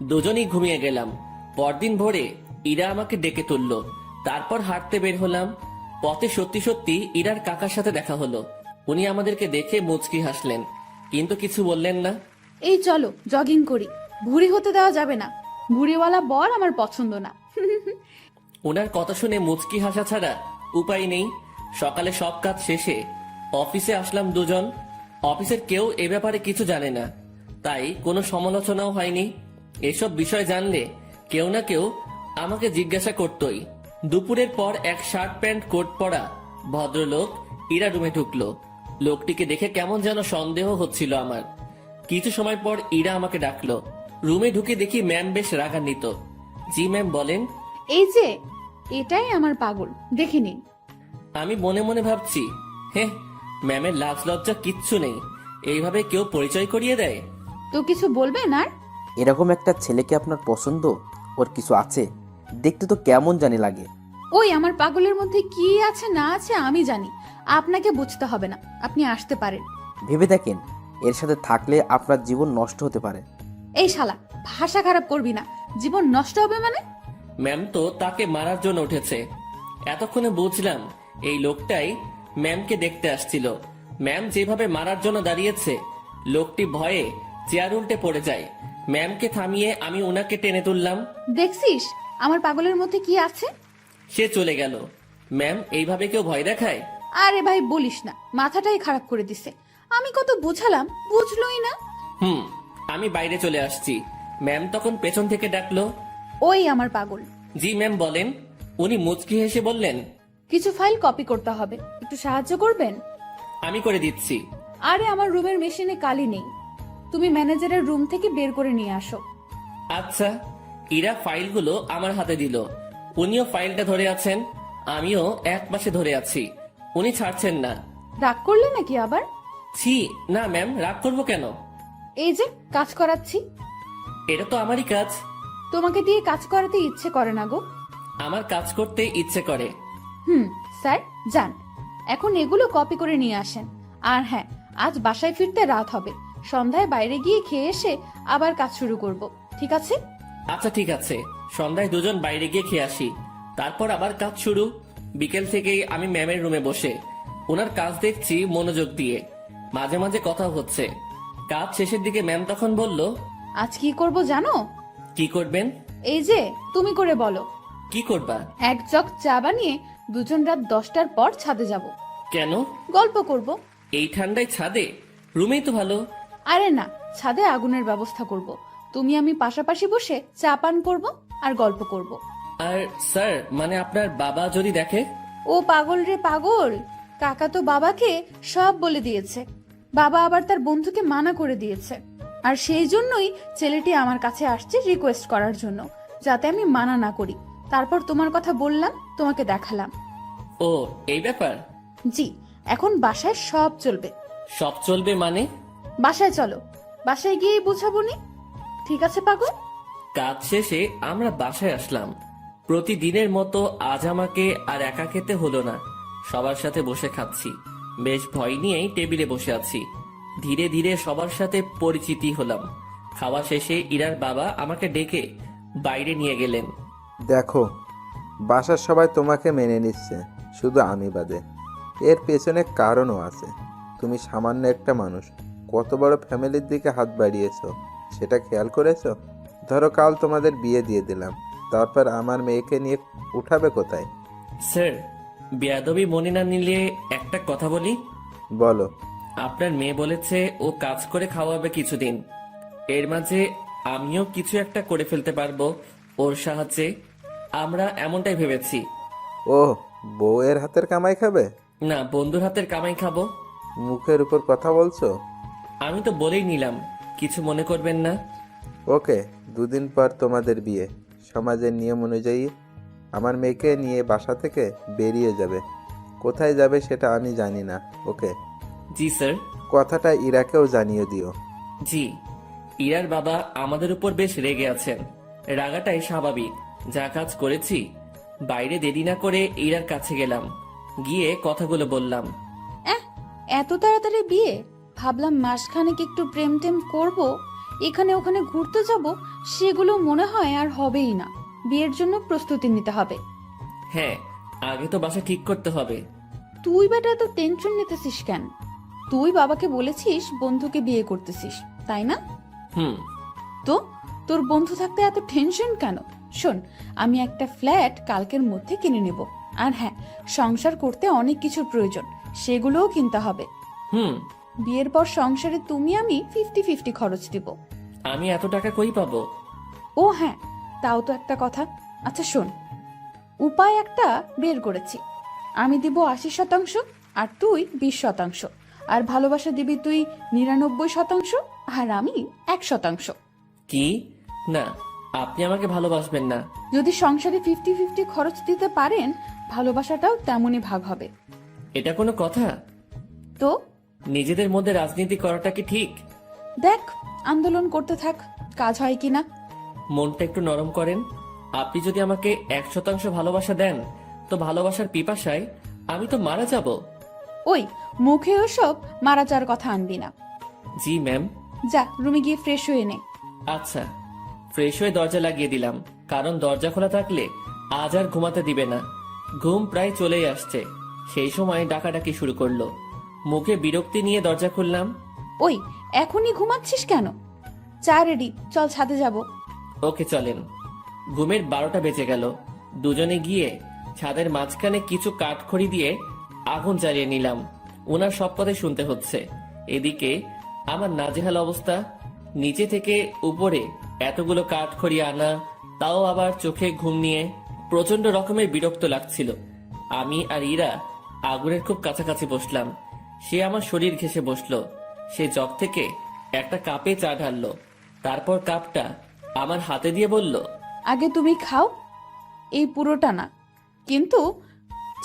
দুজনেই ঘুমিয়ে গেলাম। পরদিন ভোরে ইরা আমাকে ডেকে তুললো। তারপর হাঁটতে বের হলাম। পথে সত্যি সত্যি ইরার কাকার সাথে দেখা হলো। উনি আমাদেরকে দেখে মুচকি হাসলেন, কিন্তু কিছু বললেন না।
এই চলো জগিং করি, ভুঁড়ি হতে দেওয়া যাবে না, ভুঁড়িওয়ালা বর আমার পছন্দ না।
ওনার কথা শুনে মুচকি হাসা ছাড়া উপায় নেই। সকালে সব কাজ শেষে অফিসে আসলাম দুজন। অফিসের কেউ এ ব্যাপারে কিছু জানে না, তাই কোনো সমালোচনাও হয়নি। এসব বিষয় জানলে কেউ না কেউ আমাকে জিজ্ঞাসা করতই। দুপুরের পর এক শার্ট প্যান্ট কোট পরা ভদ্রলোক ইরা রুমে ঢুকলো। লোকটিকে দেখে কেমন যেন সন্দেহ হচ্ছিল আমার। কিছু সময় পর ইরা আমাকে ডাকলো। রুমে ঢুকে দেখি ম্যাম বেশ রাগান্বিত। জি ম্যাম বলেন।
এই যে এটাই আমার পাগল, দেখে নিন।
আমি মনে মনে ভাবছি, হ্যাঁ, ম্যামের লাজ লজ্জা কিচ্ছু নেই, এইভাবে কেউ পরিচয় করিয়ে দেয়।
তো কিছু বলবেন আর?
এরকম একটা ছেলেকে আপনার পছন্দ? ওর কিছু আছে, দেখতে তো কেমন জানি লাগে।
ওই আমার পাগলের মধ্যে কি আছে না আছে আমি জানি, আপনাকে বুঝতে হবে না, আপনি আসতে পারেন।
ভেবে দেখেন, এর সাথে থাকলে আপনার জীবন নষ্ট হতে পারে।
এই শালা, ভাষা খারাপ করবি না, জীবন নষ্ট হবে মানে?
ম্যাম তো তাকে মারার জন্য উঠেছে। এতক্ষণে বুঝলাম এই লোকটাই ম্যামকে দেখতে আসছিল। ম্যাম যেভাবে মারার জন্য দাঁড়িয়েছে, লোকটি ভয়ে চেয়ার উল্টে পড়ে যায়। ম্যামকে থামিয়ে আমি ওনাকে টেনে তুললাম।
দেখছিস আমার পাগলের মধ্যে কি আছে?
সে চলে গেল। ম্যাম, এইভাবে কেউ ভয় দেখায়?
আরে ভাই বলিস না, মাথাটাই খারাপ করে দিছে। আমি কত বুঝালাম, বুঝলোই না।
আমি বাইরে চলে আসছি। ম্যাম তখন পেছন থেকে ডাকলো।
ওই আমার পাগল।
জি ম্যাম বলেন। উনি মুচকি হেসে বললেন,
কিছু ফাইল কপি করতে হবে, একটু সাহায্য করবেন?
আমি করে দিচ্ছি।
আরে আমার রুমের মেশিনে কালি নেই, তুমি ম্যানেজারের রুম থেকে বের করে নিয়ে আসো।
আচ্ছা। ইরা ফাইলগুলো আমার হাতে দিল। উনিও ফাইলটা ধরে আছেন, আমিও এক পাশে ধরে আছি। উনি ছাড়ছেন না।
রাগ করলে নাকি আবার?
ছি না ম্যাম, রাগ করবো কেন?
এই যে কাজ করাচ্ছি।
এটা তো আমারই কাজ।
তোমাকে দিয়ে কাজ করাতে ইচ্ছে করে না গো।
আমার কাজ করতে ইচ্ছে করে।
স্যার যান, এখন এগুলো কপি করে নিয়ে আসেন। আর হ্যাঁ, আজ বাসায় ফিরতে রাত হবে, সন্ধ্যায় বাইরে গিয়ে খেয়ে এসে আবার কাজ শুরু করব, ঠিক আছে?
আচ্ছা ঠিক আছে, সন্ধ্যায় দুজন বাইরে গিয়ে খেয়ে আসি, তারপর আবার কাজ শুরু। বিকেল থেকেই আমি ম্যামের রুমে বসে ওনার কাজ দেখছি মনোযোগ দিয়ে। মাঝে মাঝে কথা হচ্ছে। কাজ শেষের দিকে ম্যাম তখন বলল,
আজ কি করব জানো?
কি করবেন?
এই যে তুমি করে বলো।
কি করবা?
এক জগ চা বানিয়ে দুজন রাত 10টার পর ছাদে যাব।
কেন?
গল্প করব।
এই ঠান্ডায় ছাদে? রুমেই তো ভালো।
আরে না, ছাদে আগুনের ব্যবস্থা করব, তুমি আমি পাশাপাশি বসে চা পান করব আর গল্প করব।
আর স্যার, মানে আপনার বাবা যদি দেখে?
ও পাগল রে পাগল, কাকা তো বাবাকে সব বলে দিয়েছে। বাবা আবার তার বন্ধুকে মানা করে দিয়েছে, আর সেই জন্যই ছেলেটি আমার কাছে আসছে রিকোয়েস্ট করার জন্য, যাতে আমি মানা না করি। তারপর তোমার কথা বললাম, তোমাকে দেখালাম।
ও, এই ব্যাপার?
জি, এখন বাসায় সব চলবে।
সব চলবে মানে?
বাসায় চলো, বাসায় গিয়েই বুঝাবনি, ঠিক আছে পাগল?
কাজ শেষে আমরা বাসায় আসলাম। প্রতিদিনের মতো আজ আমাকে আর একা খেতে হলো না, সবার সাথে বসে খাচ্ছি। বেশ ভয় নিয়েই টেবিলে বসে আছি। ধীরে ধীরে সবার সাথে পরিচিতি হলাম। খাওয়া শেষে ইরার বাবা আমাকে ডেকে বাইরে নিয়ে গেলেন।
দেখো, বাসার সবাই তোমাকে মেনে নিচ্ছে, শুধু আমি বাদে। এর পেছনে কারণও আছে। তুমি সামান্য একটা মানুষ, কত বড় ফ্যামিলির দিকে হাত বাড়িয়েছো, সেটা খেয়াল করেছো? ধরো কাল তোমাদের বিয়ে দিয়ে দিলাম, তারপর আমার মেয়েকে নিয়ে উঠাবে কোথায়?
স্যার, বেয়াদবি মনে না নিলে একটা কথা বলি।
বলো।
আপনার মেয়ে বলেছে ও কাজ করে খাওয়াবে কিছুদিন, এর মাঝে আমিও কিছু একটা করে ফেলতে পারবো ওর সাহায্যে। আমরা এমনটাই ভেবেছি।
ও, বউয়ের হাতের কামাই খাবে?
না, বন্ধুর হাতের কামাই খাবো।
মুখের উপর কথা বলছো।
আমি তো বলেই নিলাম, কিছু মনে করবেন না।
ওকে, দুদিন পর তোমাদের বিয়ে। সমাজের নিয়ম অনুযায়ী আমার মেয়েকে নিয়ে বাসা থেকে বেরিয়ে যাবে। কোথায় যাবে সেটা আমি জানি না। ওকে?
জি স্যার।
কথাটা ইরাকেও জানিয়ে দিও।
জি। ইরার বাবা আমাদের উপর বেশ রেগে আছেন। রাগাটাই স্বাভাবিক, যা কাজ করেছি। বাইরে দেরি না করে ইরার কাছে গেলাম, গিয়ে কথাগুলো বললাম।
এত তাড়াতাড়ি বিয়ে? ভাবলাম মাসখানেক একটু প্রেম টেম করব, এখানে ওখানে ঘুরতে যাব, সেগুলো মনে হয় আর হবেই না। বিয়ের জন্য প্রস্তুতি নিতে হবে।
হ্যাঁ, আগে তো বাসা ঠিক করতে হবে।
তুই বেটা তো টেনশন নিতেছিস কেন? তুই বাবাকে বলেছিস বন্ধুকে বিয়ে করতেছিস, তাই না?
হুম।
তো তোর বন্ধু থাকতে এত টেনশন কেন? শোন, আমি একটা ফ্ল্যাট কালকের মধ্যে কিনে নেব। আর হ্যাঁ, সংসার করতে অনেক কিছুর প্রয়োজন, সেগুলোও কিনতে হবে।
হুম।
বিয়ের পর সংসারে তুমি আমি 50-50 খরচ দিব।
আমি এত টাকা কই পাবো?
ও হ্যাঁ, তাও তো একটা কথা। আচ্ছা শোন, উপায় একটা বের করেছি। আমি দিব 80%, আর তুই 20%, আর ভালোবাসা দিবি তুই 99%, আর আমি 1%।
কি? না, আপনি আমাকে ভালোবাসবেন না।
যদি সংসারে 50-50 খরচ দিতে পারেন, ভালোবাসাটাও তেমনই ভাগ হবে।
এটা কোনো কথা?
তো
নিজেদের মধ্যে রাজনীতি করাটা কি ঠিক?
দেখ, আন্দোলন করতে থাক, কাজ হয় কিনা।
মনটা একটু নরম করেন। আপনি যদি আমাকে 100% ভালোবাসা দেন, তো ভালোবাসার পিপাসায় আমি তো মারা যাব।
ওই মুখে ওসব মারা যাওয়ার কথা আনবি না।
জি ম্যাম।
যা রুমে গিয়ে ফ্রেশ হয়ে নে।
আচ্ছা। ফ্রেশ হয়ে দরজা লাগিয়ে দিলাম, কারণ দরজা খোলা থাকলে আজ আর ঘুমাতে দিবে না। ঘুম প্রায় চলেই আসছে, সেই সময় ডাকাডাকি শুরু করলো। মুখে বিরক্তি নিয়ে দরজা খুললাম।
ওই এখনই ঘুমাচ্ছিস কেন? চা রেডি, চল ছাদে যাব।
ওকে চলেন। ঘুমের 12টা বেজে গেল। দুজনে গিয়ে ছাদের মাঝখানে কিছু কাঠখড়ি দিয়ে আগুন জ্বালিয়ে নিলাম। ওনার সব কথাই শুনতে হচ্ছে। এদিকে আমার নাজেহাল অবস্থা। নিচে থেকে উপরে এতগুলো কাঠখড়ি আনা, তাও আবার চোখে ঘুম নিয়ে প্রচন্ড রকমের বিরক্ত লাগছিল। আমি আর ইরা আগুনের খুব কাছাকাছি বসলাম। সে আমার শরীর ঘেঁষে বসলো। সে জগ থেকে একটা কাপে চা ঢাললো, তারপর কাপটা আমার হাতে দিয়ে বলল,
আগে তুমি খাও, এই পুরোটা না, কিন্তু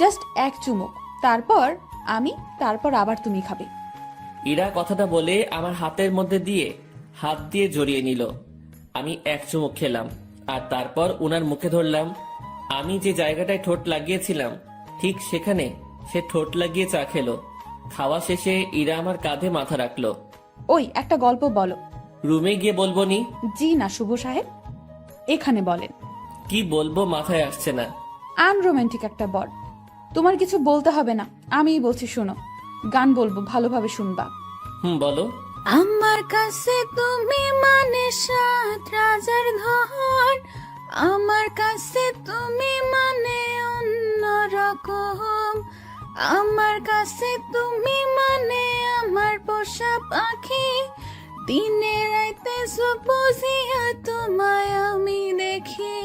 জাস্ট এক চুমুক, তারপর আমি, তারপর আবার তুমি খাবে।
ইরা কথাটা বলে আমার হাতের মধ্যে দিয়ে হাত দিয়ে জড়িয়ে নিল। আমি এক চুমুক খেলাম, আর তারপর উনার মুখে ধরলাম। আমি যে জায়গাটায় ঠোঁট লাগিয়েছিলাম, ঠিক সেখানে সে ঠোঁট লাগিয়ে চা খেলো। খাওয়া শেষে ইরা আমার কাঁধে মাথা রাখলো।
ওই একটা গল্প বলো।
রুমে গিয়ে বলবো নি?
জি না শুভ সাহেব, এখানে বলেন।
কি বলবো মাথায় আসছে না।
আনরোম্যান্টিক একটা বর। তোমার কিছু বলতে হবে না, আমিই বলছি শোনো। গান বলবো, ভালোভাবে শুনবা।
বলো।
আমার কাছে তুমি মানে 7 রাজার ধন, আমার কাছে তুমি মানে অন্যরকম, আমার কাছে তুমি মানে আমার পোষা পাখি, দিনে রাইতে বুঝিয়া তোমায় আমি দেখি,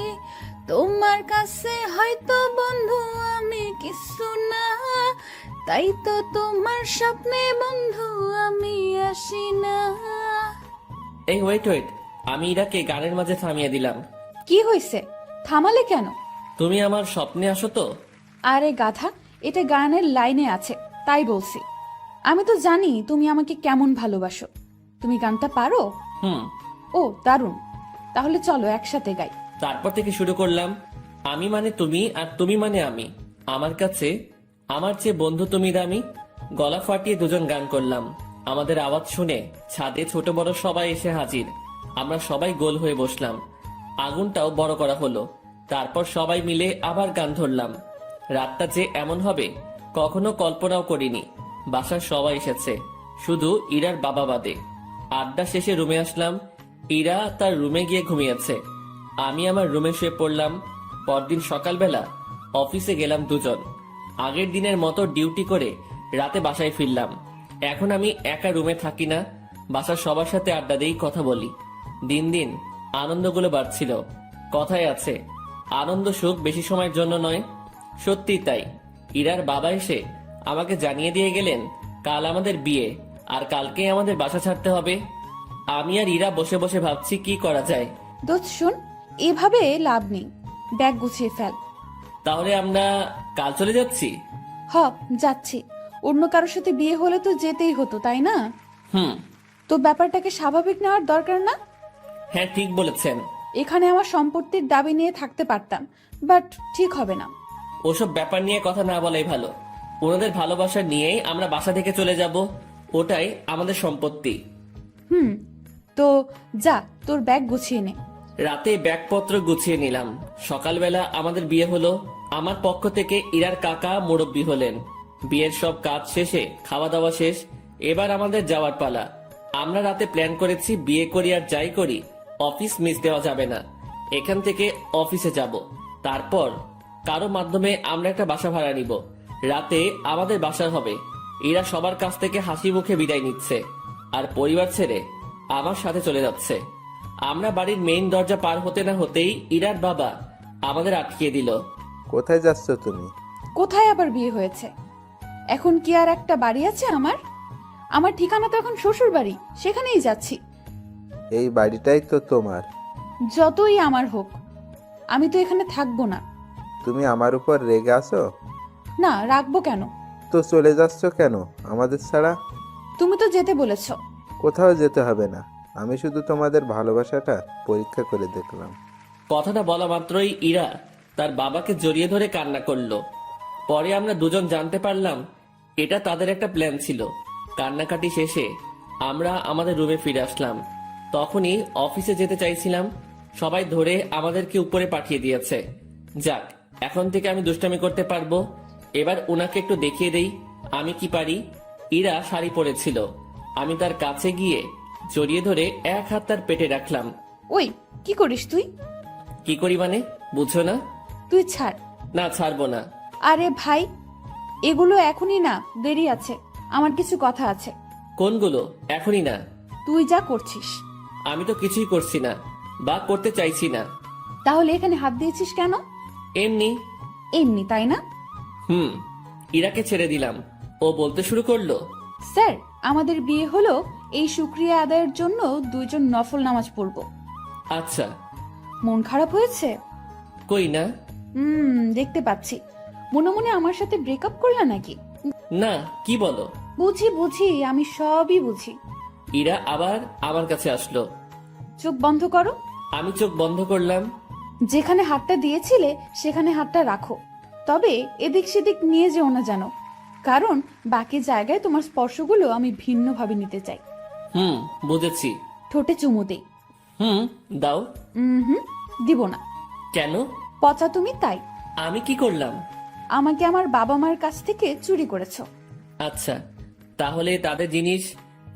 তোমার কাছে হয়তো বন্ধু আমি কিছু না, তাই তো তোমার স্বপ্নে বন্ধু আমি আসি না।
এই ওয়েট ওয়েট, আমি ইরাকে গানের মাঝে থামিয়ে দিলাম।
কি হয়েছে, থামালে কেন?
তুমি আমার স্বপ্নে আসো তো?
আরে গাধা, এটা গানের লাইনে আছে, তাই বলছি। আমি তো জানি তুমি আমাকে কেমন ভালোবাসো। তুমি গানটা পারো? ও দারুণ, তাহলে চলো একসাথে গাই।
তারপর থেকে শুরু করলাম। আমি মানে তুমি, আর তুমি মানে আমি। আমার কাছে আমার চেয়ে বন্ধু তুমি দামি। গলা ফাটিয়ে দুজন গান করলাম। আমাদের আওয়াজ শুনে ছাদে ছোট বড় সবাই এসে হাজির। আমরা সবাই গোল হয়ে বসলাম। আগুনটাও বড় করা হলো। তারপর সবাই মিলে আবার গান ধরলাম। রাতটা যে এমন হবে কখনো কল্পনাও করিনি। বাসার সবাই এসেছে, শুধু ইরার বাবা বাদে। আড্ডা শেষে রুমে আসলাম। ইরা তার রুমে গিয়ে ঘুমিয়েছে, আমি আমার রুমে শুয়ে পড়লাম। পরদিন সকালবেলা অফিসে গেলাম দুজন। আগের দিনের মতো ডিউটি করে রাতে বাসায় ফিরলাম। এখন আমি একা রুমে থাকি না, বাসার সবার সাথে আড্ডা দিয়েই কথা বলি। দিন দিন আনন্দগুলো বাড়ছিল। কথায় আছে, আনন্দ সুখ বেশি সময়ের জন্য নয়। সত্যি তাই। ইরার বাবা এসে আমাকে জানিয়ে দিয়ে গেলেন কাল আমাদের বিয়ে, আর কালকেই আমাদের বাসা ছাড়তে হবে। আমি আর ইরা বসে বসে ভাবছি কি করা যায়।
দোস্ত শোন, এভাবে লাভ নেই, ব্যাগ গুছিয়ে ফেল।
তাহলে আমরা কাল চলে যাচ্ছি?
হ, যাচ্ছি। অন্য কারোর সাথে বিয়ে হলে তো যেতেই হতো, তাই না? তো ব্যাপারটাকে স্বাভাবিক নেওয়ার দরকার না?
হ্যাঁ, ঠিক বলেছেন।
এখানে আমার সম্পত্তির দাবি নিয়ে থাকতে পারতাম, বাট ঠিক হবে না।
ওসব ব্যাপার নিয়ে কথা না বলাই ভালো। ওনাদের ভালোবাসা নিয়েই আমরা বাসা থেকে চলে যাব। ওটাই আমাদের সম্পত্তি।
হুম, তো যা তোর ব্যাগ গুছিয়ে নে।
রাতে ব্যাগপত্র গুছিয়ে নিলাম। সকালবেলা আমাদের বিয়ে হলো। আমার পক্ষ থেকে ইরার কাকা মুরব্বি হলেন। বিয়ের সব কাজ শেষে খাওয়া দাওয়া শেষ, এবার আমাদের যাওয়ার পালা। আমরা রাতে প্ল্যান করেছি বিয়ে করি আর যাই করি অফিস মিস দেওয়া যাবে না। এখান থেকে অফিসে যাব, তারপর কারো মাধ্যমে আমরা একটা বাসা ভাড়া নিব। রাতে আমাদের বাসা হবে। এরা সবার কাছ থেকে হাসি মুখে বিদায় নিচ্ছে আর পরিবার ছেড়ে আমার সাথে চলে যাচ্ছে। আমরা বাড়ির মেইন দরজা পার হতে না হতেই ইরার বাবা আমাদের আটকিয়ে দিল।
কোথায় যাচ্ছ তুমি?
কোথায় আবার বিয়ে হয়েছে? এখন কি আর একটা বাড়ি আছে আমার? আমার ঠিকানা তো এখন শ্বশুর বাড়ি, সেখানেই যাচ্ছি।
এই বাড়িটাই তো তোমার।
যতই আমার হোক, আমি তো এখানে থাকবো না।
তুমি আমার উপর রেগে আছো?
না, রাখবো কেন?
তো চলে যাচ্ছ কেন আমাদের ছাড়া?
তুমি তো যেতে বলেছ।
কোথাও যেতে হবে না, আমি শুধু তোমাদের ভালোবাসাটা পরীক্ষা করে দেখলাম।
কথাটা বলা মাত্রই ইরা তার বাবাকে জড়িয়ে ধরে কান্না করলো। পরে আমরা দুজন জানতে পারলাম এটা তাদের একটা প্ল্যান ছিল। কান্নাকাটি শেষে আমরা আমাদের রুমে ফিরে আসলাম। তখনই অফিসে যেতে চাইছিলাম, সবাই ধরে আমাদেরকে উপরে পাঠিয়ে দিয়েছে। যাক, এখন থেকে আমি দুষ্টামি করতে পারবো। এবার ওনাকে একটু দেখিয়ে দেই আমি কি পারি। ইরা শাড়ি পরেছিল, আমি তার কাছে গিয়ে জড়িয়ে ধরে এক হাত তার পেটে রাখলাম।
ওই, কি করিস তুই?
কি করি মানে, বুঝো না?
তুই ছাড়।
না, ছাড়বো না।
আরে ভাই, এগুলো এখনই না, দেরি আছে, আমার কিছু কথা আছে।
কোনগুলো? এখনই না।
তুই যা করছিস।
আমি তো কিছুই করছি না বা করতে চাইছি না।
তাহলে এখানে হাত দিয়েছিস কেন?
এমনি।
এমনি, তাই না?
হুম। ইরাকে ছেড়ে দিলাম, ও বলতে শুরু করলো।
স্যার, আমাদের বিয়ে হলো, এই শুকরিয়া আদায়ের জন্য দুইজন নফল নামাজ পড়ব।
আচ্ছা।
মন খারাপ হয়েছে?
কই না।
দেখতে পাচ্ছি। মনে মনে আমার সাথে ব্রেকআপ করলা নাকি?
না, কি বলো?
বুঝি বুঝি, আমি সবই বুঝি।
ইরা আবার আমার কাছে আসলো।
চোখ বন্ধ করো।
আমি চোখ বন্ধ করলাম।
যেখানে হাতটা দিয়েছিলে সেখানে হাতটা রাখো, তবে এদিক সেদিক নিয়ে যেও না যেন, কারণ বাকি জায়গায় তোমার স্পর্শগুলো আমি ভিন্নভাবে নিতে চাই।
হুম, বুঝেছি।
ঠোঁটে চুমু দেই।
হুম, দাও।
হুম, দিব না।
কেন?
পচা তুমি, তাই।
আমি কি করলাম?
আমাকে আমার বাবা মার কাছ থেকে চুরি করেছো।
আচ্ছা, তাহলে তাদের জিনিস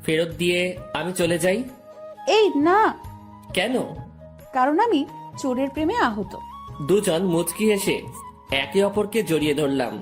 ফেরত দিয়ে আমি চলে যাই।
এই না,
কেন?
কারণ আমি চোরের প্রেমে আহত।
দুজন মুচকি হেসে একে অপরকে জড়িয়ে ধরলাম।